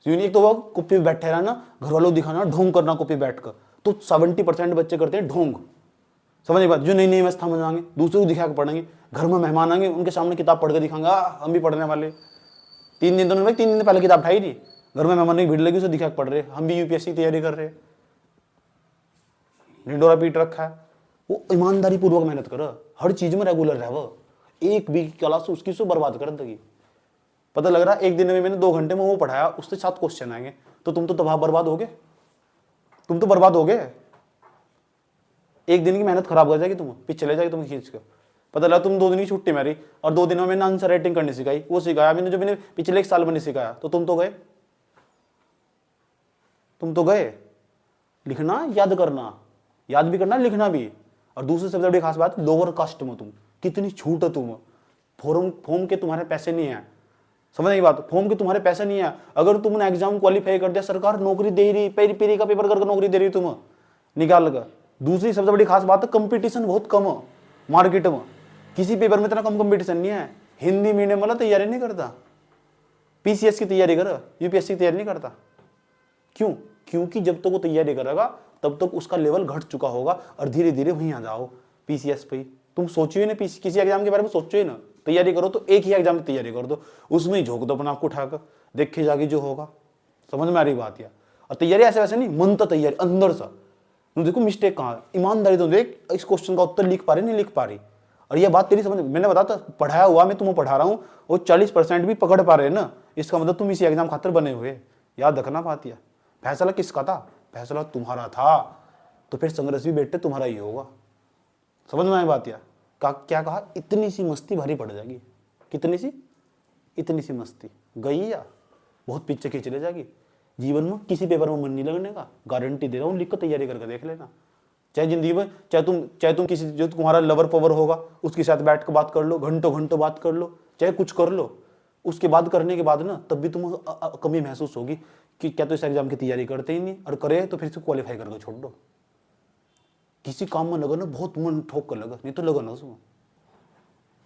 एक तो वो कुप्पी में बैठे रहना, घर वालों को दिखाना, ढोंग करना कुप्पी बैठ कर, तो 70% बच्चे करते हैं ढोंग, समझ बात, जो नई व्यवस्था में जाएंगे, दूसरों को दिखा के पढ़ेंगे, घर में मेहमान आएंगे, उनके सामने किताब पढ़ के दिखाएंगे, हम भी पढ़ने वाले, 3 दिन पहले किताब उठाई थी, घर में मेहमान की भीड़ लगी, उसे दिखा के पढ़ रहे, हम भी यूपीएससी की तैयारी कर रहे, ढिंडोरा पीट रखा है, वो ईमानदारी पूर्वक मेहनत करो, हर चीज में रेगुलर रहे, वो एक भी क्लास उसकी से बर्बाद कर देगी, पता लग रहा है एक दिन में मैंने 2 घंटे में वो पढ़ाया, उससे 7 क्वेश्चन आएंगे, तो तुम तो तबाह बर्बाद हो गए, तुम तो बर्बाद हो गए, एक दिन की मेहनत खराब हो जाएगी, तुम पीछे चले जाएगी, तुम खींच कर, पता लगा तुम 2 दिन की छुट्टी मारी और 2 दिनों में मैंने आंसर राइटिंग करनी सिखाई, वो सिखाया मैंने जो मैंने पिछले 1 साल में नहीं सिखाया, तो तुम तो गए, लिखना याद करना, याद भी करना लिखना भी, और दूसरी सबसे बड़ी खास बात, लोअर कास्ट में तुम, कितनी छूट है तुम, फॉर्म के तुम्हारे पैसे नहीं है, समझ नहीं बात, फॉर्म के तुम्हारे पैसे नहीं है, अगर तुमने एग्जाम क्वालिफाई कर दिया, सरकार नौकरी दे रही, पेरी का पेपर करके नौकरी दे रही तुम निकाल कर, दूसरी सबसे बड़ी खास बात है कंपटीशन बहुत कम है मार्केट में, किसी पेपर में इतना कम कंपटीशन नहीं है। हिंदी मीडियम वाला तैयारी नहीं करता, पीसीएस की तैयारी कर, यूपीएससी की तैयारी नहीं करता। क्यों? क्योंकि जब तक वो तैयारी करेगा तब तक उसका लेवल घट चुका होगा और धीरे धीरे वहीं आ जाओ पीसीएस पे। तुम सोचो ही ना किसी एग्जाम के बारे में, सोचो ही ना, तैयारी करो तो एक ही एग्जाम की तैयारी कर दो, उसमें ही झोंक दो अपना आपको उठाकर, देखे जाके जो होगा। समझ में आ रही बात? या और तैयारी ऐसे वैसे नहीं, मन तो तैयारी अंदर सा। तुम देखो मिस्टेक कहाँ, ईमानदारी तो देख, इस क्वेश्चन का उत्तर लिख पा रही नहीं लिख पा रही। और ये बात तेरी समझ, मैंने बताया था पढ़ाया हुआ मैं तुम्हें पढ़ा रहा हूँ, वो 40% भी पकड़ पा रहे हैं ना, इसका मतलब तुम इसी एग्जाम खातिर बने हुए। याद रखना बात। या फैसला किसका था? फैसला तुम्हारा था, तो फिर संघर्ष भी बेटे तुम्हारा ही होगा। समझ में आई बात? या क्या कहा? इतनी सी मस्ती भारी पड़ जाएगी। कितनी सी? इतनी सी मस्ती गई या बहुत पीछे खींच ले जाएगी। जीवन में किसी पेपर में मन नहीं लगने का, गारंटी दे रहा हूँ, लिख कर तैयारी करके देख लेना। चाहे जिंदगी में चाहे तुम किसी जो तुम्हारा लवर पवर होगा उसके साथ बैठ कर बात कर लो, घंटों घंटों बात कर लो, चाहे कुछ कर लो, उसके बाद करने के बाद ना तब भी तुम कमी महसूस होगी कि क्या तो इस एग्जाम की तैयारी करते ही नहीं, और करे तो फिर से क्वालिफाई करके छोड़ दो। किसी काम में लगन, बहुत मन ठोक कर लगा, नहीं तो लगन उसमें।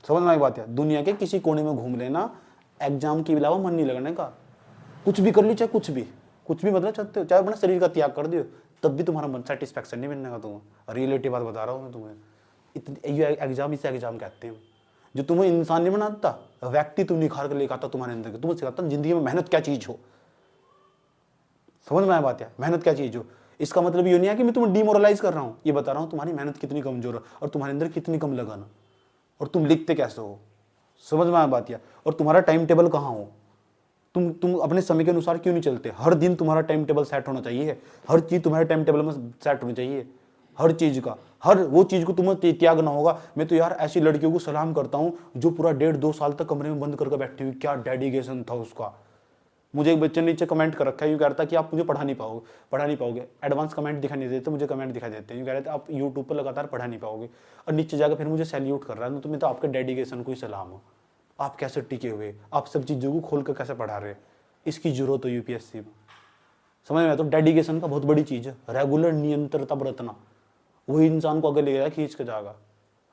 समझ में आई बात? है दुनिया के किसी कोने में घूम लेना, एग्जाम के अलावा मन नहीं लगने का। कुछ भी कर ली, चाहे कुछ भी मतलब चाहते हो, चाहे अपने शरीर का त्याग कर दियो, तब भी तुम्हारा मन सेटिस्फैक्शन नहीं मिलने का तुम्हें। रियलिटी बात बता रहा हूँ मैं तुम्हें। इतनी एग्जाम, इसे एग्जाम कहते हैं जो तुम्हें इंसान नहीं बनाता, व्यक्ति तुम निखार कर लेकर आता तुम्हारे अंदर के, तुम्हें सिखाता जिंदगी में मेहनत क्या चीज हो। समझ में आया बात? है मेहनत क्या चीज हो। इसका मतलब ये नहीं है कि मैं तुम्हें डिमोरलाइज कर रहा हूँ, ये बता रहा हूँ तुम्हारी मेहनत कितनी कमजोर है और तुम्हारे अंदर कितनी कम लगन है, और तुम लिखते कैसे हो। समझ में आया बात? या और तुम्हारा टाइम टेबल कहाँ हो, तुम अपने समय के अनुसार क्यों नहीं चलते। हर दिन तुम्हारा टाइम टेबल सेट होना चाहिए, हर चीज तुम्हारे टाइम टेबल में सेट होनी चाहिए, हर चीज का, हर वो चीज को तुम्हें त्यागना होगा। मैं तो यार ऐसी लड़कियों को सलाम करता हूँ जो पूरा 1.5-2 साल तक कमरे में बंद करके बैठी हुई, क्या डेडिकेशन था उसका। मुझे एक बच्चे ने नीचे कमेंट कर रखा है, यूँ कह रहा था कि आप मुझे पढ़ा नहीं पाओगे। एडवांस कमेंट दिखा नहीं देते, मुझे कमेंट दिखा देते हैं, यूँ कह रहे थे आप यूट्यूब पर लगातार पढ़ा नहीं पाओगे, और नीचे जाकर फिर मुझे सैल्यूट कर रहा है। तो मैं तो आपके डेडिकेशन को ही सलाम हो, आप कैसे टिके हुए, आप सब चीज़ों को खोल कर कैसे पढ़ा रहे, इसकी जरूरत हो यूपीएससी में। समझ में? तो डेडिकेशन का बहुत बड़ी चीज़ है, रेगुलर नियंत्रता बरतना, वही इंसान को आगे ले जाएगा, खींच के जाएगा।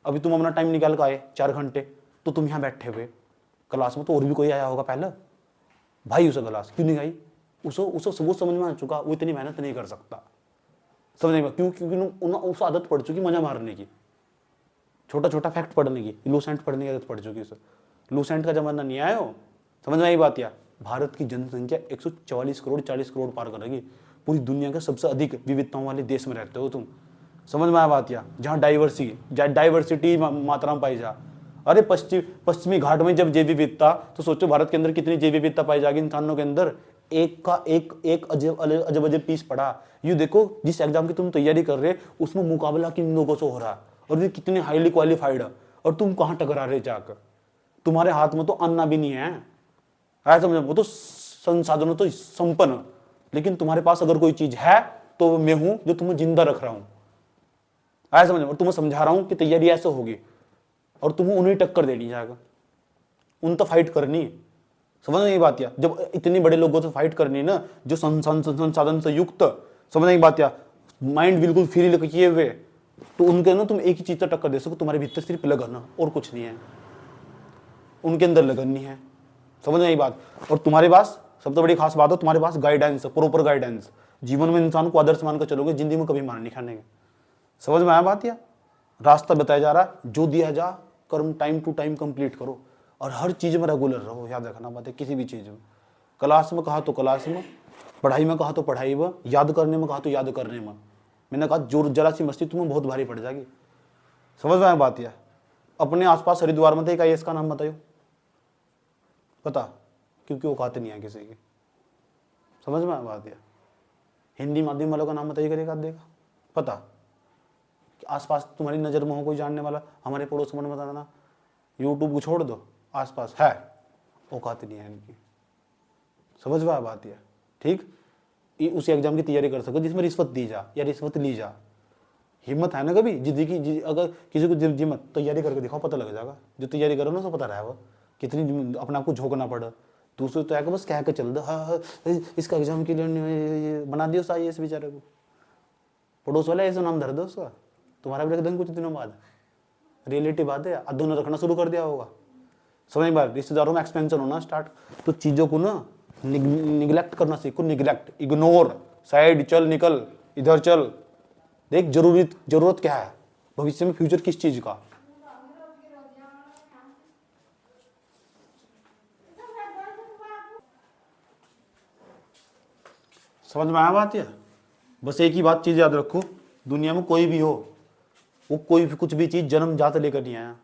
अभी तुम अपना टाइम निकाल कर आए 4 घंटे, तो तुम यहाँ बैठे हुए क्लास में, तो और भी कोई आया होगा पहले भाई, उसे क्लास क्यों नहीं आई, उसे वो समझ में आ चुका, वो इतनी मेहनत नहीं कर सकता। समझ में? क्योंकि उसे आदत पड़ चुकी मजा मारने की, छोटा छोटा फैक्ट पढ़ने की, लूसेंट पढ़ने की आदत पड़ चुकी उसे। लूसेंट का जमाना नहीं आया हो। समझ में आई बात? या भारत की जनसंख्या 144 करोड़ 40 करोड़ पार करेगी, पूरी दुनिया के सबसे अधिक विविधताओं वाले देश में रहते हो तुम। समझ में आया बात? या जहाँ डाइवर्सिटी मात्रा में पाई जा। अरे पश्चिमी घाट में जब जैव विविधता, तो सोचो भारत के अंदर कितनी जैव विविधता पाई जाएगी इंसानों के अंदर। एक अजब पीस पड़ा। यू देखो जिस एग्जाम की तुम तैयारी कर रहे उसमें मुकाबला किन लोगों से हो रहा है, और ये कितने हाईली क्वालिफाइड है, और तुम कहाँ टकरा रहे जाकर। तुम्हारे हाथ में तो अन्ना भी नहीं है, ऐसा समझो, वो तो संसाधनों तो संपन्न, लेकिन तुम्हारे पास अगर कोई चीज है तो मैं हूं जो तुम्हें जिंदा रख रहा हूं, ऐसा समझो। और तुम्हें समझा रहा हूं कि तैयारी ऐसे होगी, और तुम्हें उन्हें टक्कर देनी जाएगा, उन तो फाइट करनी है। समझ नहीं बात? या जब इतने बड़े लोगों से फाइट करनी है ना, जो संसाधन से युक्त, समझ नहीं बात? या माइंड बिल्कुल फ्री किए हुए, तो उनके ना तुम एक ही चीज से टक्कर दे सको, तुम्हारे भीतर सिर्फ लगन और कुछ नहीं है, उनके अंदर लगन नहीं है। समझ नहीं बात? और तुम्हारे पास सबसे बड़ी खास बात है, तुम्हारे पास गाइडेंस, प्रॉपर गाइडेंस। जीवन में इंसान को आदर्श मानकर चलोगे, जिंदगी में कभी मार नहीं खाने। समझ में आया बात? या रास्ता बताया जा रहा है, जो दिया जा कर्म टाइम टू टाइम कंप्लीट करो, और हर चीज में रेगुलर रहो। याद रखना बात है, किसी भी चीज में, क्लास में कहा तो क्लास में, पढ़ाई में कहा तो पढ़ाई में, याद करने में कहा तो याद करने में। मैंने कहा जोर जरा सी मस्ती तुम्हें बहुत भारी पड़ जाएगी। समझ में आया बात? या अपने आसपास हरिद्वार में थे, एक का नाम बताइयो, पता? क्योंकि औकात नहीं है किसी की। समझ में आया बात? या हिंदी माध्यम वालों का नाम बताइए करेगा, देगा पता? आसपास तुम्हारी नजर में हो कोई जानने वाला, हमारे पड़ोस में बता देना। यूट्यूब को छोड़ दो, आसपास है, औकात नहीं है इनकी। समझ में आया बात? या ठीक, उसी एग्जाम की तैयारी कर सको जिसमें रिश्वत दी जा या रिश्वत ली जा। हिम्मत है ना कभी जिंदगी अगर किसी को हिम्मत, तैयारी करके दिखाओ, पता लग जाएगा। जो तैयारी करो ना उसको पता रहेगा कितनी अपने आप को झोंकना पड़ा। दूसरे तो है बस कह के चल दो, हाँ इसका एग्जाम के लिए बना दियो IAS बेचारे को। पड़ोस वाला ऐसा नाम धर दो उसका, तुम्हारा भी रख देंगे कुछ दिनों बाद। रियलिटी बात है, अदों रखना शुरू कर दिया होगा। समझ बार, रिश्तेदारों में एक्सपेंशन होना स्टार्ट, तो चीजों को ना निगलेक्ट करना सीखो। निगलेक्ट, इग्नोर, साइड चल, निकल, इधर चल। देख जरूरत क्या है भविष्य में, फ्यूचर किस चीज का। समझ में आया बात है। बस एक ही बात चीज याद रखो, दुनिया में कोई भी हो, वो कोई भी कुछ भी चीज जन्मजात लेकर नहीं आया।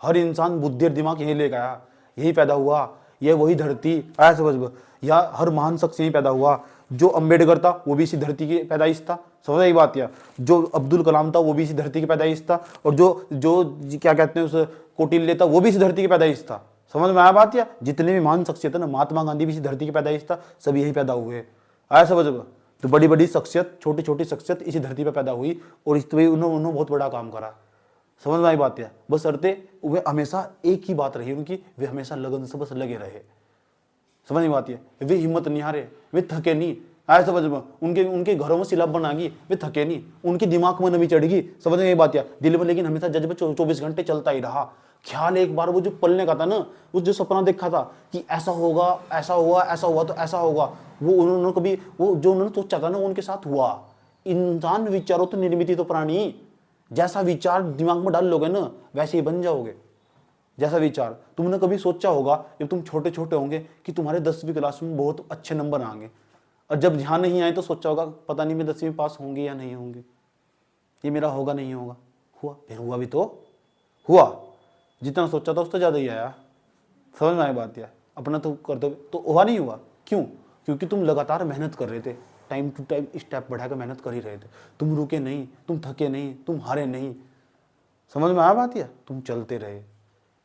हर इंसान बुद्धि और दिमाग यही लेकर आया, यही पैदा हुआ, ये वही धरती, ऐसा समझ। या हर महान शख्स यही पैदा हुआ। जो अम्बेडकर था वो भी इसी धरती की पैदाइश था, समझ आई बात। या जो अब्दुल कलाम था वो भी इसी धरती की पैदाइश था, और जो जो क्या कहते हैं उस कौटिल्य था वो भी इसी धरती की पैदाइश था। समझ में आया बात। या जितने भी महान शख्सियत है ना, महात्मा गांधी भी इसी धरती की पैदाइश था, सभी यही पैदा हुए, आया समझ। तो बड़ी बड़ी शख्सियत, छोटी छोटी शख्सियत इसी धरती पर पैदा हुई, और इस उन्होंने बहुत बड़ा काम करा। समझ में आई बात। है बस शर्ते वे हमेशा एक ही बात रही उनकी, वे हमेशा लगन से बस लगे रहे। समझ में आती है, वे हिम्मत नहीं हारे, वे थके नहीं। आया समझ में। उनके घरों में सिलाब बना गई, वे थके नहीं, उनके दिमाग में नमी चढ़ गई। समझ में ये बात। या दिल में लेकिन हमेशा जज्बा 24 घंटे चलता ही रहा। ख्याल एक बार वो जो पलने का था ना, वो जो सपना देखा था कि ऐसा होगा, ऐसा हुआ, ऐसा हुआ तो ऐसा होगा, वो उन्होंने कभी, वो जो उन्होंने सोचा था ना वो उनके साथ हुआ। इंसान विचारों तो निर्मित तो प्राणी, जैसा विचार दिमाग में डाल लोगे ना वैसे ही बन जाओगे। जैसा विचार तुमने कभी सोचा होगा जब तुम छोटे छोटे होंगे कि तुम्हारे 10वीं क्लास में बहुत अच्छे नंबर आएंगे, और जब यहाँ नहीं आए तो सोचा होगा पता नहीं मैं 10वीं पास होंगे या नहीं होंगे, ये मेरा होगा नहीं होगा। हुआ, फिर हुआ भी तो हुआ, जितना सोचा था उससे ज़्यादा ही आया। समझ में आई बात। या अपना तो कर्तव्य तो हुआ नहीं हुआ, क्यों? क्योंकि तुम लगातार मेहनत कर रहे थे, टाइम टू टाइम स्टेप बढ़ाकर मेहनत कर ही रहे थे। तुम रुके नहीं, तुम थके नहीं, तुम हारे नहीं। समझ में आया बात। या तुम चलते रहे।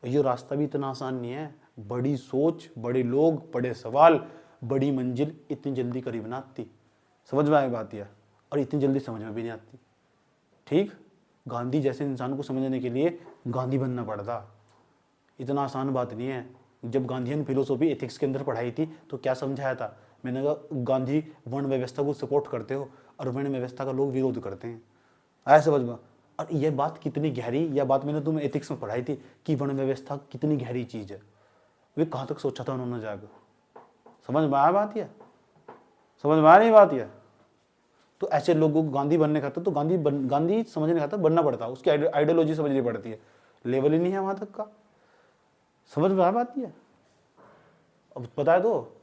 ये रास्ता भी इतना आसान नहीं है। बड़ी सोच, बड़े लोग, बड़े सवाल, बड़ी मंजिल इतनी जल्दी करीब ना आती। समझ में आई बात। या और इतनी जल्दी समझ में भी नहीं आती। ठीक, गांधी जैसे इंसान को समझने के लिए गांधी बनना पड़ता, इतना आसान बात नहीं है। जब गांधीयन फिलोसॉफी एथिक्स के अंदर पढ़ाई थी तो क्या समझाया था, मैंने कहा गांधी वर्ण व्यवस्था को सपोर्ट करते हो और वर्ण व्यवस्था का लोग विरोध करते हैं, ऐसे समझ में। और यह बात कितनी गहरी, यह बात मैंने तुम्हें एथिक्स में पढ़ाई थी कि वर्ण व्यवस्था कितनी गहरी चीज़ है। वे कहाँ तक सोचा था उन्होंने जाकर। समझ में आया बात। या समझ में आ रही बात। या तो ऐसे लोगों को गांधी बनने का तो गांधी समझने का बनना पड़ता, उसकी आइडियोलॉजी समझनी पड़ती है। लेवल ही नहीं है वहां तक का। समझ में आ बात। है अब पता है तो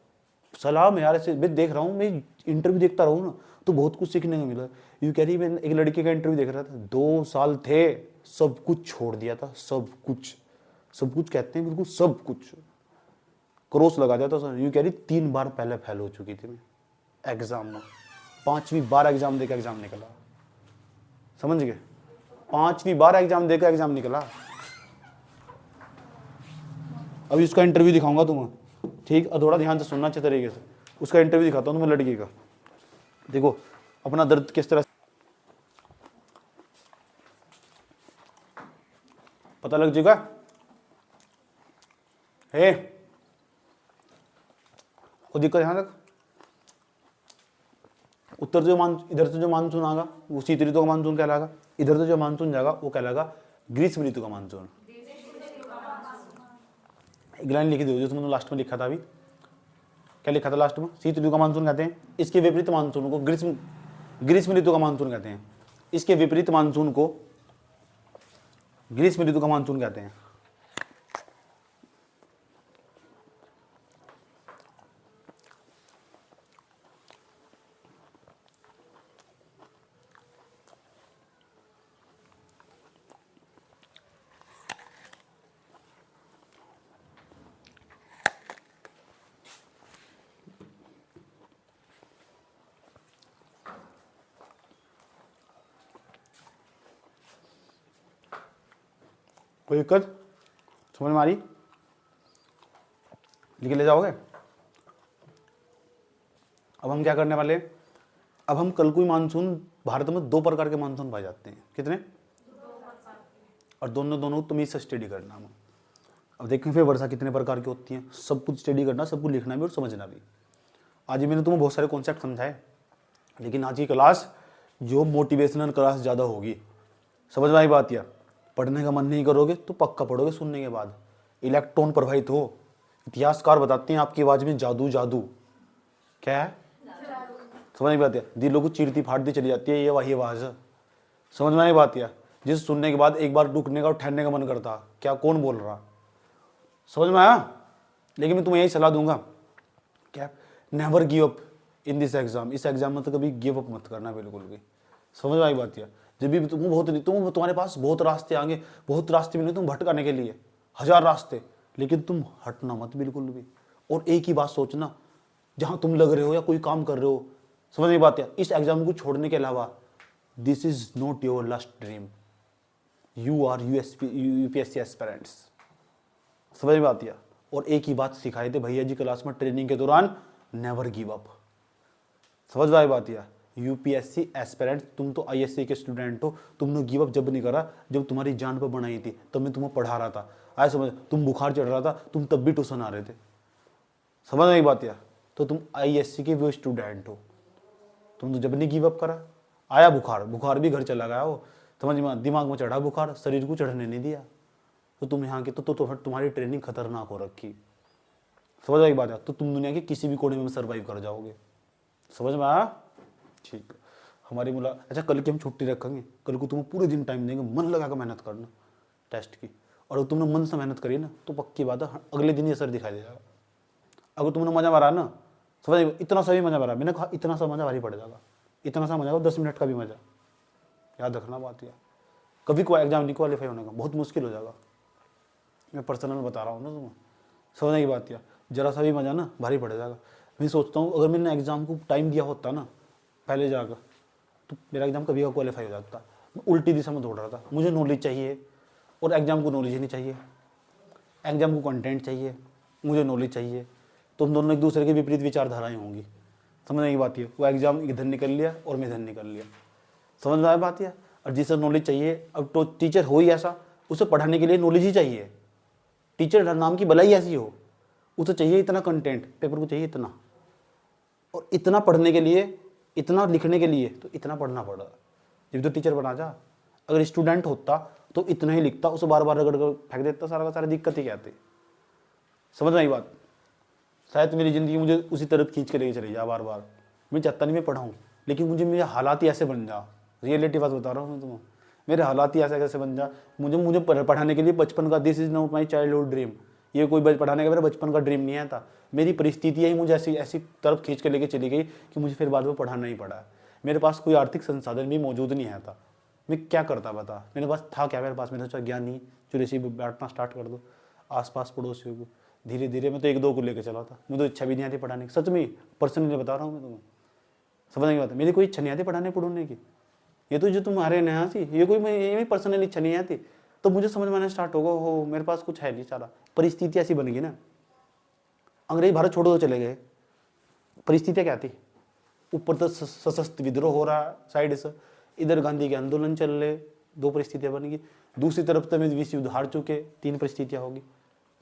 सलाह में यार, ऐसे मैं देख रहा हूँ, मैं इंटरव्यू देखता रहूँ ना तो बहुत कुछ सीखने को मिला। यू कह रही, मैं एक लड़के का इंटरव्यू देख रहा था, 2 साल थे, सब कुछ छोड़ दिया था, सब कुछ कहते हैं बिल्कुल सब कुछ क्रॉस लगा दिया था। यू कह रही 3 बार पहले फेल हो चुकी थी मैं एग्जाम में, 5वीं बार एग्जाम देकर एग्जाम निकला। समझ गए, 5वीं बार एग्जाम देकर एग्जाम निकला। अभी उसका इंटरव्यू दिखाऊंगा तुम्हें, ठीक, और थोड़ा ध्यान से सुनना अच्छे तरीके से। उसका इंटरव्यू दिखाता हूँ तुम्हें लड़की का। देखो अपना दर्द किस तरह पता लग जाएगा। हे वो दिक्कत यहाँ तक, उत्तर से इधर से जो मानसून आएगा वो शीत ऋतु का मानसून कहलाएगा, इधर से जो मानसून जाएगा वो कहलाएगा ग्रीष्म ऋतु का मानसून। एक लाइन लिखी दी जो तुमने लास्ट में लिखा था। अभी क्या लिखा था लास्ट में? शीत ऋतु का मानसून कहते हैं, इसके विपरीत मानसून को ग्रीष्म ऋतु का मानसून कहते हैं। इसके विपरीत मानसून को ग्रीष्म ऋतु का मानसून कहते हैं। कोई दिक्कत समझ में आ रही? लिख ले जाओगे। अब हम क्या करने वाले हैं? अब हम कल कोई मानसून, भारत में 2 प्रकार के मानसून पाए जाते हैं। कितने? 2 और दोनों तुम इससे स्टडी करना। हम अब देखें फिर वर्षा कितने प्रकार की होती हैं, सब कुछ स्टडी करना, सब कुछ लिखना भी और समझना भी। आज मैंने तुम्हें बहुत सारे कॉन्सेप्ट समझाए, लेकिन आज की क्लास जो मोटिवेशनल क्लास ज़्यादा होगी, समझ में आई बात? या पढ़ने का मन नहीं करोगे तो पक्का पढ़ोगे सुनने के बाद। इलेक्ट्रॉन प्रवाहित हो, इतिहासकार बताते हैं आपकी आवाज़ में जादू जादू क्या है, समझ में आती है? दिलों को चीरती फाड़ती चली जाती है ये वही आवाज़, समझ में आई बात? या जिस सुनने के बाद एक बार रुकने का और ठहरने का मन करता, क्या कौन बोल रहा, समझ में आया? लेकिन मैं तुम्हें यही सलाह दूंगा, क्या, never give up in this exam. इस एग्जाम में तो कभी गिव अप मत करना बिल्कुल भी, समझ में आई बात? या जब भी तुम्हारे पास बहुत रास्ते आएंगे, बहुत रास्ते मिले तुम भटकाने के लिए, 1000 रास्ते, लेकिन तुम हटना मत बिल्कुल भी। और एक ही बात सोचना, जहां तुम लग रहे हो या कोई काम कर रहे हो, समझ में बात? या इस एग्जाम को छोड़ने के अलावा this is not your last dream, you are UPSC aspirants, समझ में आती है? और एक ही बात सिखाए थे भैया जी क्लास में ट्रेनिंग के दौरान, नेवर गिव अप, समझ में आई बात? या यूपीएससी एस्पिरेंट, तुम तो आईएससी के स्टूडेंट हो, तुमने गिव अप जब नहीं करा जब तुम्हारी जान पर बनाई थी, तब मैं तुम्हें पढ़ा रहा था, आए समझ? तुम बुखार चढ़ रहा था, तुम तब भी ट्यूशन आ रहे थे, समझ में आई बात? या तो तुम आईएससी के वो स्टूडेंट हो, तुम तो जब नहीं गिव अप करा, आया बुखार, बुखार भी घर चला गया हो, समझ में? दिमाग में चढ़ा बुखार, शरीर को चढ़ने नहीं दिया, तो तुम यहाँ के तो तुम्हारी ट्रेनिंग खतरनाक हो रखी, समझ आई बात है? तो तुम दुनिया के किसी भी कोने में सर्वाइव कर जाओगे, समझ में आया? ठीक, हमारी अच्छा कल की हम छुट्टी रखेंगे, कल को तुम्हें पूरे दिन टाइम देंगे, मन लगा कर मेहनत करना टेस्ट की, और अगर तुमने मन से मेहनत करी ना तो पक्की बात है अगले दिन ही असर दिखाई देगा। अगर तुमने मजा मारा ना, समझ, इतना सा भी मजा मारा, मैंने कहा इतना सा मजा भारी पड़ जाएगा, इतना सा मजा, 10 मिनट का भी मजा, याद रखना बात। या कभी कोई एग्जाम नहीं क्वालिफाई होने का बहुत मुश्किल हो जाएगा, मैं पर्सनल बता रहा हूँ ना तुम्हें, समझने की बात। या जरा सा भी मजा ना भारी पड़ जाएगा। मैं सोचता हूँ अगर मैंने एग्जाम को टाइम दिया होता ना पहले जाकर, तो मेरा एग्जाम कभी का क्वालिफाई हो जाता। मैं उल्टी दिशा में दौड़ रहा था, मुझे नॉलेज चाहिए और एग्जाम को नॉलेज ही नहीं चाहिए, एग्जाम को कंटेंट चाहिए, मुझे नॉलेज चाहिए, तो हम दोनों एक दूसरे के विपरीत विचारधाराएं होंगी, समझने की बात है। वो एग्जाम इधर निकल लिया और मैं इधर निकल लिया, समझ में आया बात? है और जिसे नॉलेज चाहिए, अब तो टीचर हो ही ऐसा, उसे पढ़ाने के लिए नॉलेज ही चाहिए, टीचर नाम की भलाई ऐसी हो, उसे चाहिए इतना कंटेंट, पेपर को चाहिए इतना, और इतना पढ़ने के लिए, इतना लिखने के लिए तो इतना पढ़ना पड़ा। जब तो टीचर बना जा, अगर स्टूडेंट होता तो इतना ही लिखता, उसे बार बार रगड़ कर फेंक देता, सारा का सारा दिक्कत ही क्या आती, समझ में आई बात? शायद मेरी ज़िंदगी मुझे उसी तरफ खींच के लेके चली जा बार बार। मैं चाहता नहीं मैं पढ़ाऊँ, लेकिन मुझे मेरे हालात ही ऐसे बन जा, रियलिटी बात बता रहा हूँ मैं तुम्हें, मेरे हालात ही ऐसे कैसे बन जा, मुझे पढ़ाने के लिए बचपन का, this is not my childhood dream, ये कोई पढ़ाने का मेरा बचपन का ड्रीम नहीं था। मेरी परिस्थितियाँ ही मुझे ऐसी ऐसी तरफ खींच के लेके चली गई कि मुझे फिर बाद में पढ़ाना ही पड़ा। मेरे पास कोई आर्थिक संसाधन भी मौजूद नहीं है था, मैं क्या करता बता, मेरे पास था क्या, मेरे पास, मैंने सोचा ज्ञान नहीं, चलो इसी बैठना स्टार्ट कर दो, आसपास पड़ोसियों को, धीरे धीरे मैं तो 1-2 को लेकर चला था, मुझे तो इच्छा भी नहीं आती पढ़ाने की, सच में पर्सनली बता रहा हूँ मैं तुम्हें, समझने की बात है। मेरी कोई इच्छा नहीं आती पढ़ाने पढ़ने की, ये तो जो तुम्हारे नया थी, ये कोई मेरी पर्सनली इच्छा नहीं आती, तो मुझे समझ में आना स्टार्ट होगा, हो मेरे पास कुछ है नहीं, सारा परिस्थिति ऐसी बन गई ना। अंग्रेज भारत छोड़ो तो चले गए, परिस्थितियाँ क्या थी, ऊपर तो सशस्त्र विद्रोह हो रहा साइड से, इधर गांधी के आंदोलन चल रहे, 2 परिस्थितियाँ बन गई, दूसरी तरफ तो विश्व युद्ध हार चुके, 3 परिस्थितियाँ होगी,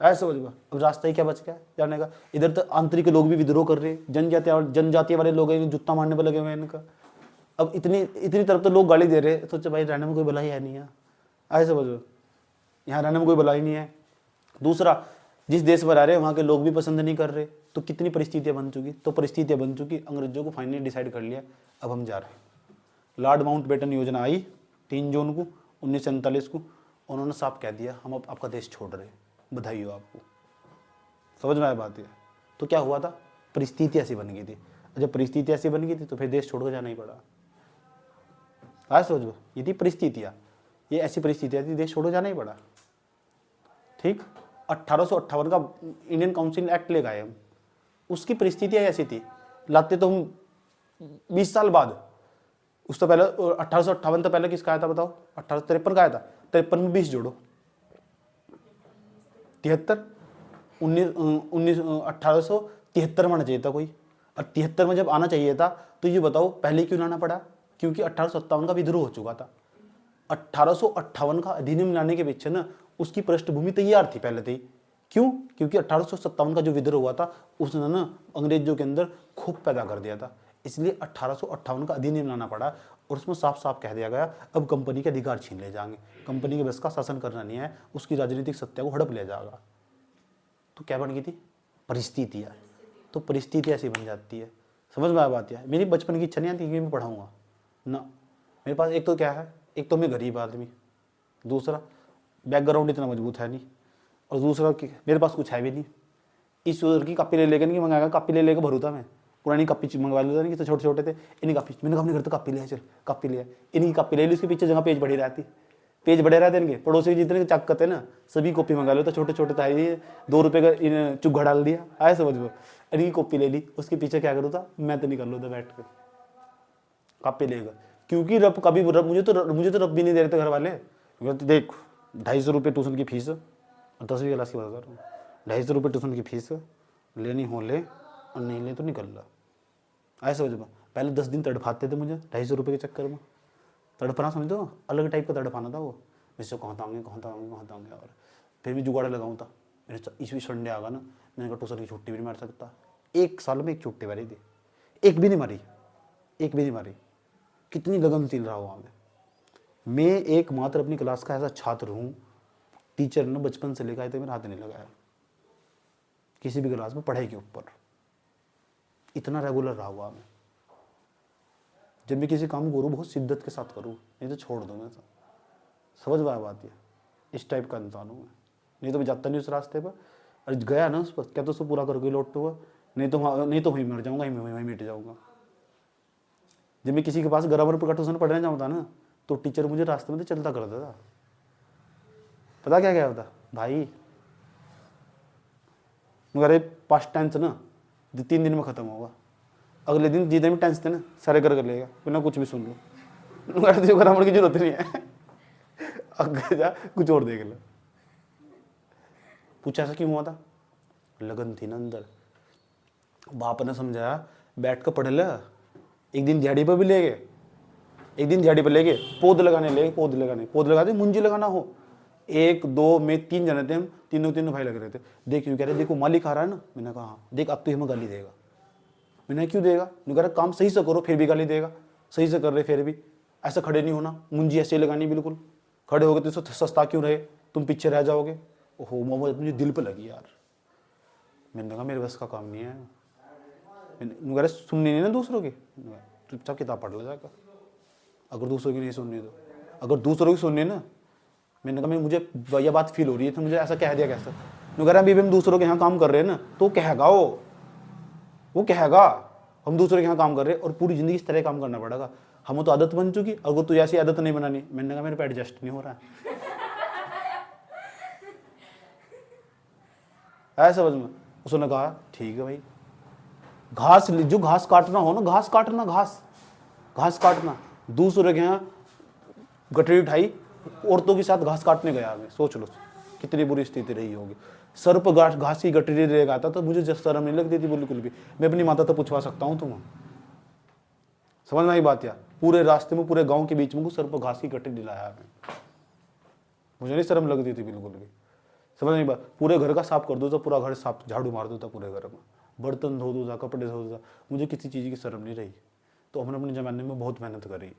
ऐसा समझ गया। अब रास्ता ही क्या बच गया जाने का, इधर तो आंतरिक लोग भी विद्रोह कर रहे, जनजातीय वाले लोग जुत्ता मारने पर लगे हुए इनका। अब इतनी तरफ तो लोग गाली दे रहे, सोचे भाई रहने में कोई भलाई है नहीं है, ऐसे समझो, यहाँ रहने में कोई भलाई नहीं है। दूसरा, जिस देश में रह रहे वहाँ के लोग भी पसंद नहीं कर रहे, तो कितनी परिस्थितियाँ बन चुकी, तो परिस्थितियाँ बन चुकी, अंग्रेजों को फाइनली डिसाइड कर लिया अब हम जा रहे हैं। लॉर्ड माउंटबेटन योजना आई 3 जून को 1947 को, उन्होंने साफ कह दिया हम अब आपका देश छोड़ रहे हैं, बधाई हो आपको, समझ में आया बात है। तो क्या हुआ था, परिस्थिति ऐसी बन गई थी, जब परिस्थिति ऐसी बन गई थी तो फिर देश छोड़ कर जाना ही पड़ा, आज समझो, ये थी परिस्थितियाँ, ये ऐसी परिस्थितियाँ थी, देश छोड़ जाना ही पड़ा। ठीक, 1858 का इंडियन काउंसिल एक्ट ले गए हम, उसकी परिस्थितियाँ ऐसी थी, लाते तो हम 20 साल बाद, उस तो पहले 1858 तो पहले किसका आया था बताओ, 1853 का आया था, 53 में 20 जोड़ो, 73, 1873 में आना चाहिए था कोई, और 73 में जब आना चाहिए था तो ये बताओ पहले क्यों लाना पड़ा, क्योंकि 1857 का विद्रोह हो चुका था। 1858 का अधिनियम लाने के पीछे ना उसकी पृष्ठभूमि तैयार थी पहले से ही, क्यों, क्योंकि 1857 का जो विद्रोह हुआ था उसने ना अंग्रेजों के अंदर खूब पैदा कर दिया था, इसलिए 1858 का अधिनियम लाना पड़ा और उसमें साफ साफ कह दिया गया अब कंपनी के अधिकार छीन ले जाएंगे, कंपनी के बस का शासन करना नहीं है, उसकी राजनीतिक सत्ता को हड़प ले जाएगा। तो क्या बन गई थी? परिस्थितियाँ। तो परिस्थिति ऐसी बन जाती है। समझ में आ बात है? मेरी बचपन की इच्छा नहीं आती कि मैं पढ़ाऊँगा ना। मेरे पास एक तो क्या है, एक तो मैं गरीब आदमी, दूसरा बैकग्राउंड इतना मजबूत है नहीं, और दूसरा कि मेरे पास कुछ है भी नहीं। इस उधर की कापी ले लेकर नहीं मंगाएगा, कापी ले लेकर भरूता मैं, पुरानी कापी मंगवा लेता नहीं कि तो छोटे छोटे थे इन्हीं कापी, मैंने कहा अपने घर तो कापी ले, चल कापी ले, इन्हीं कापी ले ली, उसके पीछे जगह पेज बढ़ी रहती, पेज बढ़े रहते इनके, पड़ोसी जितने चक करते ना सभी कॉपी मंगा लो, तो छोटे छोटे था, 2 रुपये का इन चुग्गा डाल दिया, आए समझ में, इनकी कॉपी ले ली, उसके पीछे क्या करूँ था मैं तो नहीं कर लो था बैठ कर कापी लेगा, क्योंकि रब कभी रब मुझे तो रब भी नहीं दे रहे थे घर वाले। देख 250 रुपये ट्यूशन की फीस, 10वीं क्लास की बात कर रहा हूँ, 250 रुपये ट्यूशन की फीस लेनी हो ले और नहीं ले तो निकल रहा। ऐसे समझ में पहले 10 दिन तड़फाते थे मुझे 250 रुपये के चक्कर में, तड़पना समझ दो, अलग टाइप का तड़पाना था वो, मुझसे कहाँ ताऊंगे और फिर भी जुगाड़ लगाऊँ था। मेरे इसी संडे आगा ना, मैंने कहा ट्यूशन की छुट्टी भी नहीं मार सकता, 1 साल में 1 छुट्टी मारी थी, एक भी नहीं मारी, कितनी लगनशील रहा वहाँ में। मैं एकमात्र अपनी क्लास का ऐसा छात्र हूँ, टीचर ने बचपन से लेकर आए थे मेरा हाथ नहीं लगाया किसी भी क्लास में पढ़ाई के ऊपर, इतना रेगुलर रहा हुआ मैं। जब मैं किसी काम करूँ बहुत शिद्दत के साथ करूँ, नहीं तो छोड़ दूँ मैं। समझ में बात है, इस टाइप का इंसान हूँ मैं, नहीं तो मैं जाता नहीं उस रास्ते पर, और गया ना उस पर क्या तो उसको पूरा करके लौटता हुआ, नहीं तो वहीं मर जाऊँगा, वहीं मिट जाऊँगा। जब मैं किसी के पास ग्रामर पर ट्यूशन पढ़ने जाऊँ था ना, तो टीचर मुझे रास्ते में तो चलता करता था, पता क्या होता भाई, मगर पास्ट टेंस ना 3 दिन में ख़त्म होगा, अगले दिन जितने भी टेंस थे ना सारे कर लेगा, बिना कुछ भी सुन लो, ग्रामर की जरूरत नहीं है, अगर जा कुछ और देख लो। पूछा ऐसा क्यों हुआ था? लगन थी ना अंदर, बाप ने समझाया बैठ कर पढ़ ले, एक दिन दिहाड़ी पर भी ले गए, पौध लगाने मुंजी लगाना हो, 1 2 में 3 जने थे हम, तीनों भाई लग रहे थे। देख क्यों कह रहे देखो मालिक आ रहा है ना, मैंने कहा हाँ, देख अब तो हमें गाली देगा, मैंने क्यों देगा, मैंने कह रहा काम सही से करो फिर भी गाली देगा, सही से कर रहे फिर भी, ऐसा खड़े नहीं होना, मुंजी ऐसे लगानी बिल्कुल, खड़े हो गए तो सस्ता क्यों रहे, तुम पीछे रह जाओगे। ओहो मोहम्मद मुझे दिल पर लगी यार, मैंने कहा मेरे बस का काम नहीं है, मैंने सुननी नहीं ना दूसरों की, चुपचाप किताब पढ़ लो जाकर, अगर दूसरों की नहीं सुननी तो, अगर दूसरों की सुननी ना, मैंने कहा मुझे यह बात फील हो रही है तो मुझे ऐसा कह दिया कैसे, मैं अभी हम दूसरों के यहाँ काम कर रहे हैं ना, तो कहेगा वो कहेगा हम दूसरों के यहाँ काम कर रहे हैं और पूरी ज़िंदगी इस तरह काम करना पड़ेगा, हमें तो आदत बन चुकी, अगर तुझे ऐसी आदत नहीं बनानी। मैंने कहा मेरे पे एडजस्ट नहीं हो रहा है, ऐसा समझ में। उसने कहा ठीक है भाई, घास काटना हो ना, घास काटना, दूसरे के यहाँ गठरी उठाई, औरतों के साथ घास काटने गया मैं, सोच लो कितनी बुरी स्थिति रही होगी। सर पर घास की गठरी लेकर आता था, मुझे शर्म नहीं लगती थी बिल्कुल भी, मैं अपनी माता तो पूछवा सकता हूँ तुम, समझ में आई बात यार। पूरे रास्ते में पूरे गांव के बीच में सर पर घास की गठरी लाया मैं, मुझे नहीं शर्म लगती थी बिल्कुल भी, समझ नहीं बात। पूरे घर का साफ कर दो तो पूरा घर साफ, झाड़ू मार दो था पूरे घर में, बर्तन धो दो था, कपड़े धो दो था, मुझे किसी चीज़ की शर्म नहीं रही। तो हमने अपने ज़माने में बहुत मेहनत करी,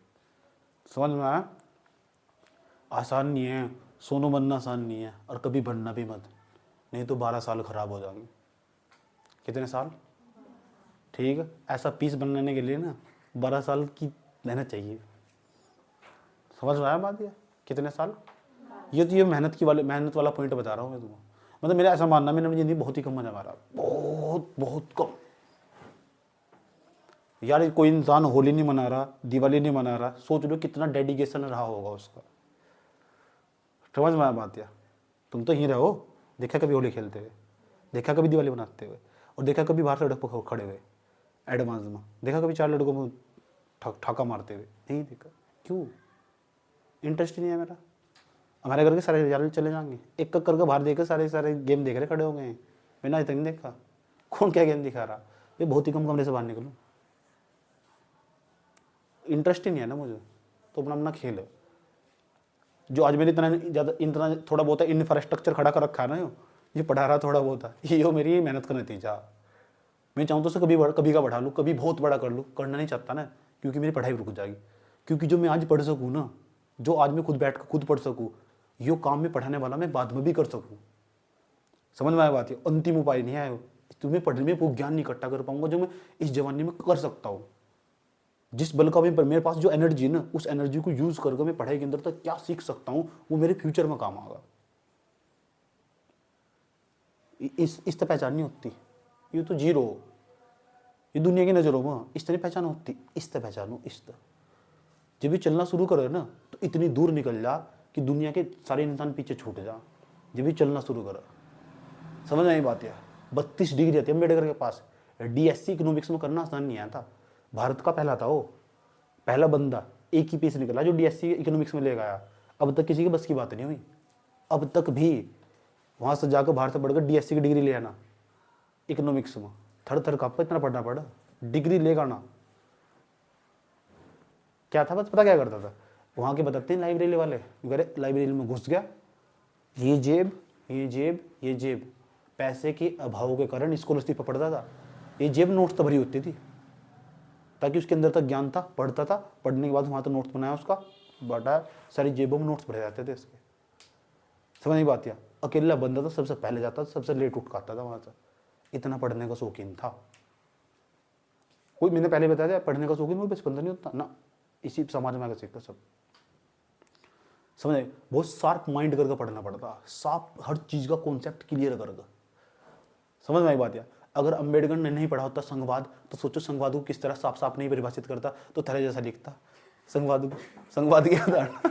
समझ में आया। आसान नहीं है, सोनू बनना आसान नहीं है, और कभी बनना भी मत, नहीं तो 12 साल खराब हो जाएंगे। कितने साल? ठीक है, ऐसा पीस बनाने के लिए ना 12 साल की मेहनत चाहिए, समझ में आया बात। ये कितने साल, ये तो ये मेहनत वाला पॉइंट बता रहा हूँ मैं तुम्हें। मतलब मेरा ऐसा मानना, मैंने जिंदगी बहुत ही कम मजा मारा, बहुत कम यार। कोई इंसान होली नहीं मना रहा, दिवाली नहीं मना रहा, सोच लो कितना डेडिकेशन रहा होगा उसका, समझ में आया बात। या तुम तो यहीं रहो, देखा कभी होली खेलते हुए, देखा कभी दिवाली मनाते हुए, और देखा कभी बाहर सड़क पर खड़े हुए एडवांस में, देखा कभी 4 लड़कों में ठाका मारते हुए, नहीं देखा। क्यों? इंटरेस्ट ही नहीं है मेरा। हमारे घर के सारे रिजल्ट चले जाएंगे, एक करके बाहर देकर सारे गेम देख रहे खड़े हो गए हैं, मैंने अभी तक नहीं देखा कौन क्या गेम दिखा रहा। मैं बहुत ही कम कमरे से बाहर निकलूँ, इंटरेस्ट ही नहीं है ना मुझे, तो अपना खेल है। जो आज मैंने इतना थोड़ा बहुत इंफ्रास्ट्रक्चर खड़ा कर रखा है ना, ये पढ़ा रहा थोड़ा बहुत है, ये मेरी मेहनत का नतीजा। मैं चाहूँ तो उसे कभी का बढ़ा लूँ, कभी बहुत बड़ा कर लूँ, करना नहीं चाहता ना, क्योंकि मेरी पढ़ाई रुक जाएगी। क्योंकि जो मैं आज पढ़ सकूँ ना, जो आज मैं खुद बैठ कर खुद पढ़ सकूँ, यो काम में पढ़ाने वाला मैं बाद में भी कर सकूँ। समझ में आया बात? है अंतिम उपाय नहीं है। तुम्हें पढ़ने में वो ज्ञान नहीं इकट्ठा कर पाऊंगा जो मैं इस जवानी में कर सकता हूँ। जिस बल का मेरे पास जो एनर्जी है ना, उस एनर्जी को यूज करके मैं पढ़ाई के अंदर तक क्या सीख सकता हूँ, वो मेरे फ्यूचर में काम आएगा। इस तरह पहचान नहीं होती, ये तो जीरो, ये दुनिया की नजरों में इस तरह पहचान होती। इस तरह पहचानो, इस तरह जब भी चलना शुरू करे ना, तो इतनी दूर निकल जा कि दुनिया के सारे इंसान पीछे छूट जा। जब भी चलना शुरू करा, समझ में आई बात? है 32 डिग्री आती है अम्बेडकर के पास। डीएससी इकोनॉमिक्स में करना आसान नहीं आया था। भारत का पहला था वो, पहला बंदा एक ही पीस निकला जो डीएससी इकोनॉमिक्स में ले गया। अब तक किसी के बस की बात नहीं हुई। अब तक भी वहां से जाकर बाहर से पढ़कर डीएससी की डिग्री ले आना इकोनॉमिक्स में, थर थर कांपा, इतना पढ़ना पड़ा, डिग्री लेगा ना। क्या था बस पता क्या करता था, वहां के बताते हैं लाइब्रेरी वाले, लाइब्रेरी में घुस गया, ये जेब ये जेब ये जेब, पैसे के अभाव के कारण स्कॉलरशिप पढ़ता था। ये जेब नोट्स तो भरी होती थी ताकि उसके अंदर तक ज्ञान था, पढ़ता था, पढ़ने के बाद वहां तो नोट्स बनाया उसका, बटा सारी जेबों में नोट्स भरे जाते थे इसके। समझ नहीं बात? या अकेला बंदा था, सबसे पहले जाता था, सबसे लेट उठ का आता था वहां से, इतना पढ़ने का शौकीन था। कोई मैंने पहले बताया था पढ़ने का शौकीन कोई बचपन नहीं होता ना, इसी समाज में आकर सीखता सब। समझे? बहुत शार्प माइंड करके पढ़ना पड़ता, शार्प हर चीज का कॉन्सेप्ट क्लियर करके। समझ में आई बात? या अगर अंबेडकर ने नहीं पढ़ा होता संघवाद, तो सोचो संघवाद को किस तरह साफ साफ नहीं परिभाषित करता, तो तरह जैसा लिखता संघवाद क्या था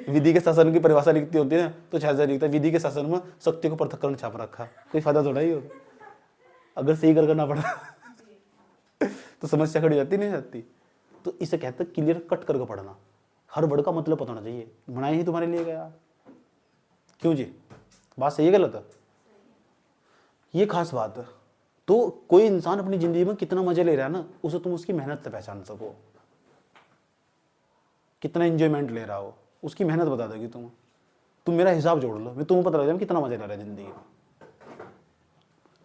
विधि के शासन की परिभाषा लिखती होती है ना, तो छाजा लिखता विधि के शासन में शक्ति को पृथक्करण छाप रखा, कोई फायदा थोड़ा ही होता। अगर सही कर करना पड़ा तो समस्या खड़ी जाती नहीं जाती। तो इसे कहते हैं क्लियर कट करके पढ़ना, हर वर्ड का मतलब पता होना चाहिए। बनाए ही तुम्हारे लिए गया, क्यों जी? बात सही है गलत है? ये खास बात है। तो कोई इंसान अपनी जिंदगी में कितना मजे ले रहा है ना, उसे तुम उसकी मेहनत से पहचान सको। कितना एंजॉयमेंट ले रहा हो, उसकी मेहनत बता देगी तुम मेरा हिसाब जोड़ लो, मैं तुम्हें पता लग जाए कितना मजा ले रहा है जिंदगी में।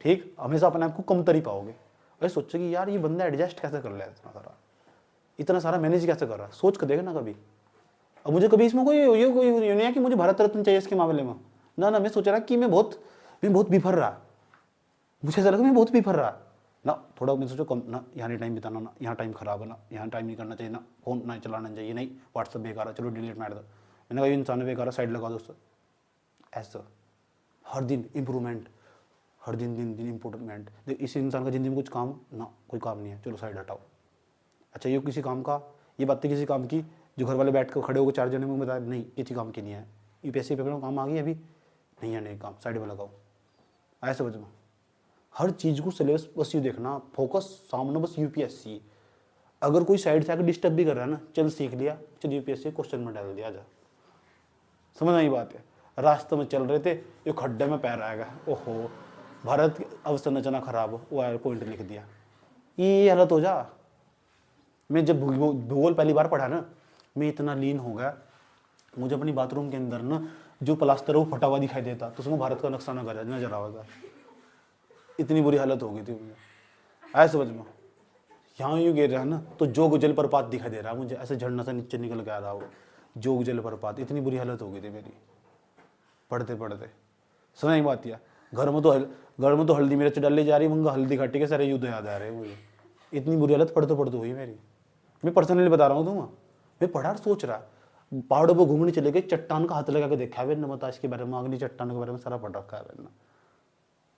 ठीक, हमेशा अपने आप को कम तरी पाओगे। अरे सोचो कि यार ये बंदा एडजस्ट कैसे कर लिया, इतना सारा मैनेज कैसे कर रहा है, सोच कर देखना कभी। अब मुझे कभी इसमें कोई नहीं है कि मुझे भारत रत्न चाहिए इसके मामले में, ना मैं सोच रहा कि मैं बहुत बिफर रहा, मुझे ऐसा लगा मैं बहुत बिफर रहा ना, थोड़ा मैं सोचो कम ना, यहाँ नहीं टाइम बिताना ना, यहाँ टाइम खराब है ना, यहाँ टाइम नहीं करना चाहिए ना, फोन ना चलाना चाहिए, नहीं व्हाट्सअप बेकार है, चलो डिलीट मार दो। मैंने कहा इंसान बेकार है, साइड लगा दो उससे। ऐसा हर दिन इम्प्रूवमेंट, हर दिन इम्प्रूवमेंट। इस इंसान का जिंदगी में कुछ काम ना, कोई काम नहीं है, चलो साइड हटाओ। अच्छा ये किसी काम का, ये बातें किसी काम की जो घर वाले बैठ कर खड़े होकर 4 जने में बताया नहीं किसी काम की नहीं है, यूपीएससी पेपर में काम आ गई अभी नहीं है, नहीं काम साइड में लगाओ। ऐसे समझ में हर चीज़ को सिलेबस बस यू देखना, फोकस सामने बस यूपीएससी। अगर कोई साइड से आकर डिस्टर्ब भी कर रहा है ना, चल सीख लिया, चल यूपीएससी क्वेश्चन में डाल दिया जा। समझ आई बात है? रास्ते में चल रहे थे, ये खड्डे में पैर आएगा, ओहो भारत की अवसंरचना खराब, वो आया पॉइंट लिख दिया, ये हालत हो जा। मैं जब भूगोल पहली बार पढ़ा ना, मैं इतना लीन हो गया, मुझे अपनी बाथरूम के अंदर ना जो प्लास्टर है वो फटा हुआ दिखाई देता, तो उसमें भारत का नक्शा नजर आएगा। इतनी बुरी हालत हो गई थी मुझे। ऐसे समझ में यहाँ यूँ गिर रहा है ना, तो जोग जलप्रपात दिखाई दे रहा है मुझे, ऐसे झरना से नीचे निकल के आ रहा हो, जोग जलप्रपात। इतनी बुरी हालत हो गई थी मेरी पढ़ते पढ़ते। सुना ही बात या घर में तो हल्दी मिर्च डाली जा रही, मंगा हल्दी घाटी के सारे युद्ध याद आ रहे हैं मुझे। इतनी बुरी हालत पढ़ते पढ़ते हुई मेरी, मैं पर्सनली बता रहा हूँ तुम्हें। मैं पढ़ा सोच रहा, पहाड़ों पर घूमने चले गए, चट्टान का हाथ लगा के देखा है न, बता इसके बारे में, अगली चट्टान के बारे में सारा पढ़ रखा है ना।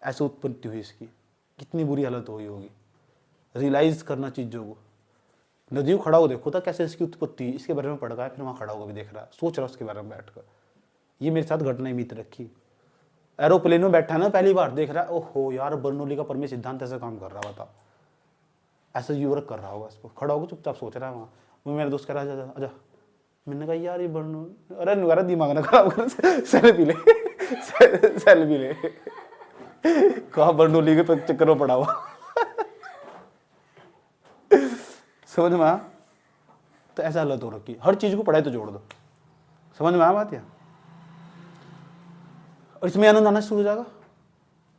ऐसे उत्पत्ति हुई इसकी, कितनी बुरी हालत हुई होगी। रियलाइज करना चीज़ों को। नदियों खड़ा हो देखो था कैसे इसकी उत्पत्ति, इसके बारे में पढ़ रहा है, फिर वहाँ खड़ा होकर भी देख रहा है, सोच रहा उसके बारे में बैठ कर। ये मेरे साथ घटना बीत रखी। एरोप्लेन में बैठा ना पहली बार, देख रहा है ओहो यार बर्नौली का परमेय सिद्धांत ऐसे काम कर रहा, बता ऐसा युवक कर रहा होगा, इसको खड़ा होकर चुपचाप सोच रहा है वहाँ। वो मेरा दोस्त कह रहा है आजा, मैंने कहा यार ये बर्नौली, अरे नुरा दिमाग ना खराब कर, सेल्फी ले सेल्फी ले, कहा बर्नौली के चक्कर में पड़ा हुआ समझ में आया? तो ऐसा हालत हो रखी, हर चीज को पढ़ाई तो जोड़ दो। समझ में आया बात? या और इसमें आनंद आना शुरू हो जाएगा।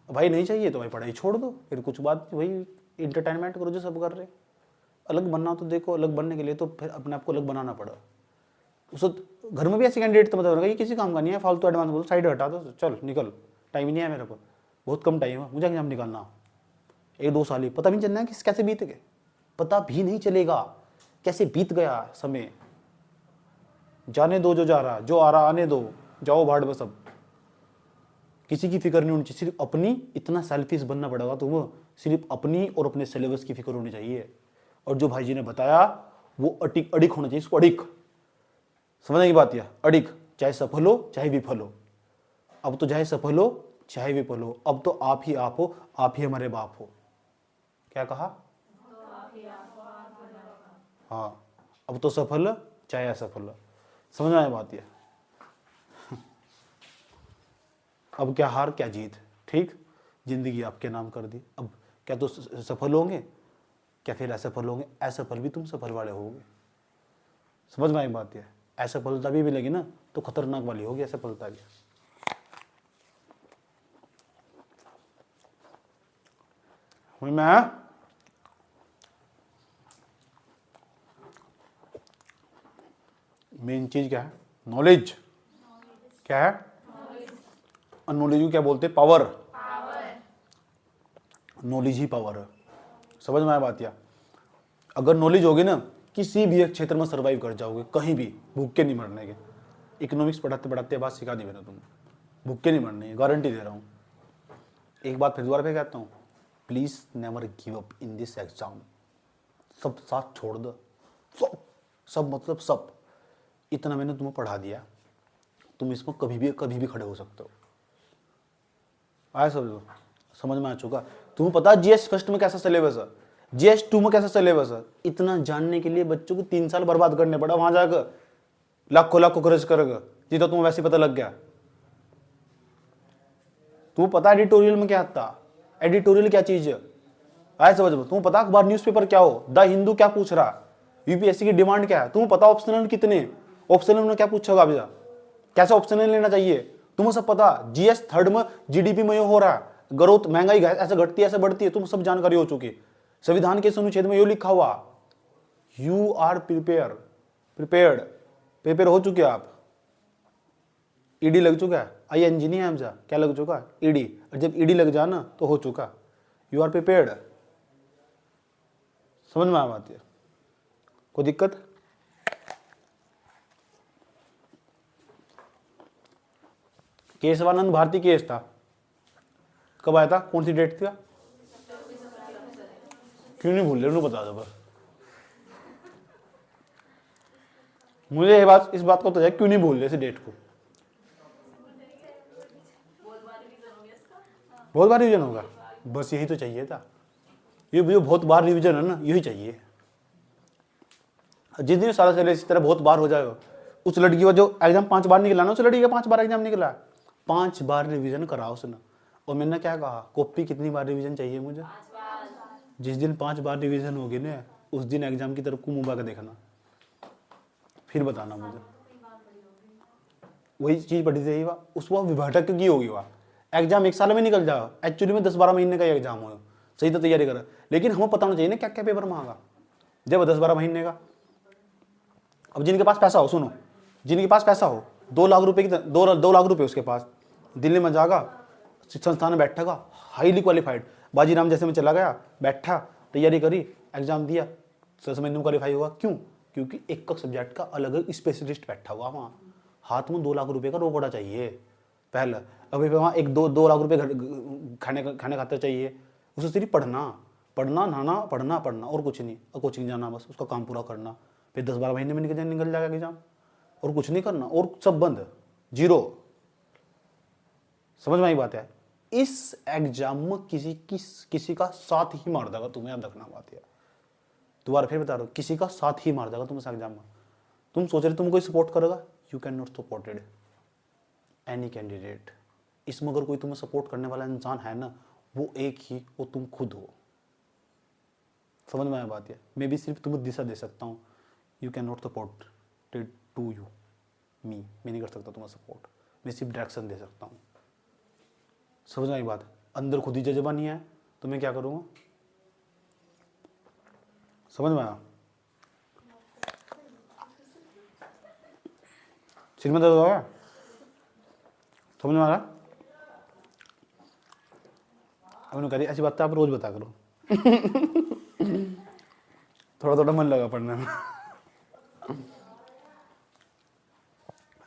भाई नहीं चाहिए तो भाई पढ़ाई छोड़ दो, फिर कुछ बात वही इंटरटेनमेंट करो जो सब कर रहे। अलग बनना तो देखो, अलग बनने के लिए तो फिर अपने आप को अलग बनाना पड़ा। उस घर में भी ऐसे कैंडिडेट तो मतलब ये किसी काम का नहीं है, फालतू एडवांस बोलो, साइड हटा दो, चल निकल, टाइम ही नहीं है मेरे को, बहुत कम टाइम है मुझे एग्जाम निकालना, 1-2 साल ही, पता भी नहीं चलना है कि कैसे बीत गए, पता भी नहीं चलेगा कैसे बीत गया समय। जाने दो जो जा रहा, जो आ रहा आने दो, जाओ भाड़ में सब, किसी की फिक्र नहीं होनी चाहिए, सिर्फ अपनी। इतना सेल्फिश बनना पड़ेगा तुम, सिर्फ अपनी और अपने सिलेबस की फिक्र होनी चाहिए। और जो भाई जी ने बताया वो अडिक होना चाहिए, इसको अडिक, समझने की बात है, अडिक, चाहे सफल हो चाहे विफल हो। अब तो चाहे सफल हो चाहे विफल हो, अब तो आप ही आप हो, आप ही हमारे बाप हो। क्या कहा? हाँ, अब तो सफल चाहे असफल, समझ में आया बात है। अब क्या हार क्या जीत, ठीक, जिंदगी आपके नाम कर दी। अब क्या तो सफल होंगे, क्या फिर असफल होंगे? असफल भी तुम सफल वाले होगे, समझ में आई बात है। असफलता भी मिलेगी ना तो खतरनाक वाली होगी असफलता भी। मैं मेन चीज क्या है? नॉलेज। क्या है? नॉलेज को क्या बोलते हैं? पावर। नॉलेज ही पावर है, समझ में आया बात या? अगर नॉलेज होगी ना, किसी भी एक क्षेत्र में सर्वाइव कर जाओगे, कहीं भी भूखे नहीं मरने के। इकोनॉमिक्स पढ़ाते पढ़ाते बात सिखा दी मैंने तुम, भूखे नहीं मरने की गारंटी दे रहा हूँ। एक बात फिर दोबारा पे कहता हूँ, please never give up in this exam. सब साथ छोड़ दो, सब सब मतलब सब। इतना मैंने तुम्हें पढ़ा दिया, तुम इसमें कभी भी खड़े हो सकते हो। आया समझ में आ चुका? तुम्हें पता जीएस फर्स्ट में कैसा सिलेबस है, जीएस 2 में कैसा सिलेबस है? इतना जानने के लिए बच्चों को 3 साल बर्बाद करने पड़ा, वहां जाकर लाखों लाखों खर्च करेगा, जितना तुम्हें वैसे पता लग गया। तुम्हें पता एडिटोरियल में क्या था? एडिटोरियल क्या चीज है? आया समझ में? तुम्हें पता अखबार न्यूज़पेपर क्या हो? द हिंदू क्या पूछ रहा, यूपीएससी की डिमांड क्या है? तुम्हें पता ऑप्शनल कितने, ऑप्शनल में क्या पूछेगा अभी, कैसे ऑप्शनल लेना चाहिए, तुम्हें सब पता। जीएस थर्ड में जीडीपी में हो रहा है, ग्रोथ, महंगाई ऐसे घटती है ऐसे बढ़ती है, तुम सब जानकारी हो चुकी। संविधान के अनुच्छेद में यो लिखा हुआ, यू आर प्रिपेयर्ड, प्रिपेयर हो चुके आप। ईडी लग चुका है, आईएनजी नहीं है हमजा, क्या लग चुका? ईडी। और जब ईडी लग जाना तो हो चुका, यू आर प्रिपेयर्ड। समझ में आ बात है? कोई दिक्कत? केशवानंद भारती केस था, कब आया था, कौन सी डेट थी? क्यों नहीं भूल रहे, उन्हें बता दो बस मुझे इस बात को तो है, क्यों नहीं भूल रहे इस डेट को? बहुत बार रिवीजन होगा, बस यही तो चाहिए था। ये जो बहुत बार रिवीजन है ना, यही चाहिए। जिस दिन सारा चले इसी तरह बहुत बार हो जाएगा। उस लड़की का जो एग्जाम 5 बार निकला ना, उस लड़की का 5 बार एग्जाम निकला, 5 बार रिवीजन करा उसने। और मैंने क्या कहा, कॉपी कितनी बार रिवीजन चाहिए मुझे? जिस दिन 5 बार रिवीजन होगी ना, उस दिन एग्जाम की तरफ को मुंह के देखना, फिर बताना मुझे। वही चीज पढ़ी थी उस वह विभाटक की होगी, वह एग्जाम 1 साल में निकल जाओ, एक्चुअली में 10-12 महीने का एग्जाम हो, सही तो तैयारी कर। लेकिन हमें पता होना चाहिए ना क्या क्या पेपर मांगा, जब 10-12 महीने का। अब जिनके पास पैसा हो, सुनो, जिनके पास पैसा हो, 2 लाख रुपए की 2 लाख रुपए उसके पास, दिल्ली में जाएगा, संस्थान में बैठेगा, हाईली क्वालिफाइड, बाजीराम जैसे में चला गया, बैठा, तैयारी करी, एग्जाम दिया, 6 महीने में क्वालिफाई हुआ। क्यों? क्योंकि एक सब्जेक्ट का अलग स्पेशलिस्ट बैठा हुआ वहाँ, हाथ में 2 लाख रुपए का रोकड़ा चाहिए पहले। अभी वहाँ 1-2 लाख रुपए खाने खाते चाहिए। उसे सिर्फ पढ़ना नहाना पढ़ना और कुछ नहीं, और कोचिंग जाना, बस उसका काम पूरा करना। फिर 10-12 महीने में निकल जाएगा एग्जाम, और कुछ नहीं करना, और सब बंद, जीरो। समझ में आई बात है? इस एग्जाम में किसी का साथ ही मार देगा तुम्हें, याद रखना बात है। दोबारा फिर बता रहा हूँ, किसी का साथ ही मार देगा तुम इस एग्जाम में। तुम सोच रहे तुम कोई सपोर्ट करेगा, you can not supported any candidate. इसमें अगर कोई तुम्हें सपोर्ट करने वाला इंसान है ना, वो एक ही, वो तुम खुद हो। समझ में आया बात है? मैं भी सिर्फ तुम्हें दिशा दे सकता हूँ, you can not support to you मैं नहीं कर सकता तुम्हें सपोर्ट, मैं सिर्फ डायरेक्शन दे सकता हूँ। समझ में आई बात? अंदर खुद ही जज्बा नहीं है तो मैं क्या करूँगा? समझ में आया? सिर में दर्द हो गया? समझ में आ रहा? अब उन्होंने कह रही ऐसी बात तो आप रोज बता करो। थोड़ा थोड़ा मन लगा पढ़ने में।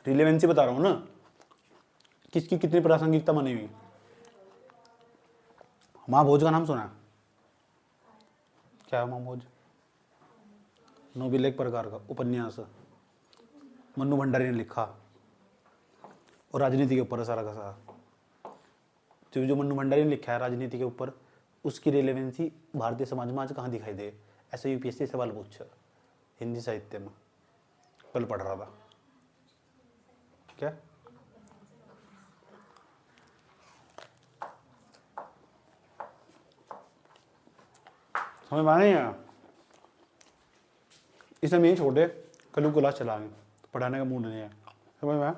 रिलेवेंसी बता रहा हूँ ना, किसकी कितनी प्रासंगिकता बनी हुई। महाभोज का नाम सुना है? क्या है महाभोज? नोबेल एक प्रकार का उपन्यास मन्नू भंडारी ने लिखा और राजनीति के ऊपर है सारा का सारा। जो मन्नू भंडारी ने लिखा है राजनीति के ऊपर, उसकी रिलेवेंसी भारतीय समाज में आज कहाँ दिखाई दे? ऐसे यूपीएससी सवाल पूछा हिंदी साहित्य में, कल पढ़ रहा था। क्या समझ में आ नहीं आया? इसमें यही छोटे कल क्लास चलाएंगे, पढ़ाने का मूड नहीं है। समझ में आया?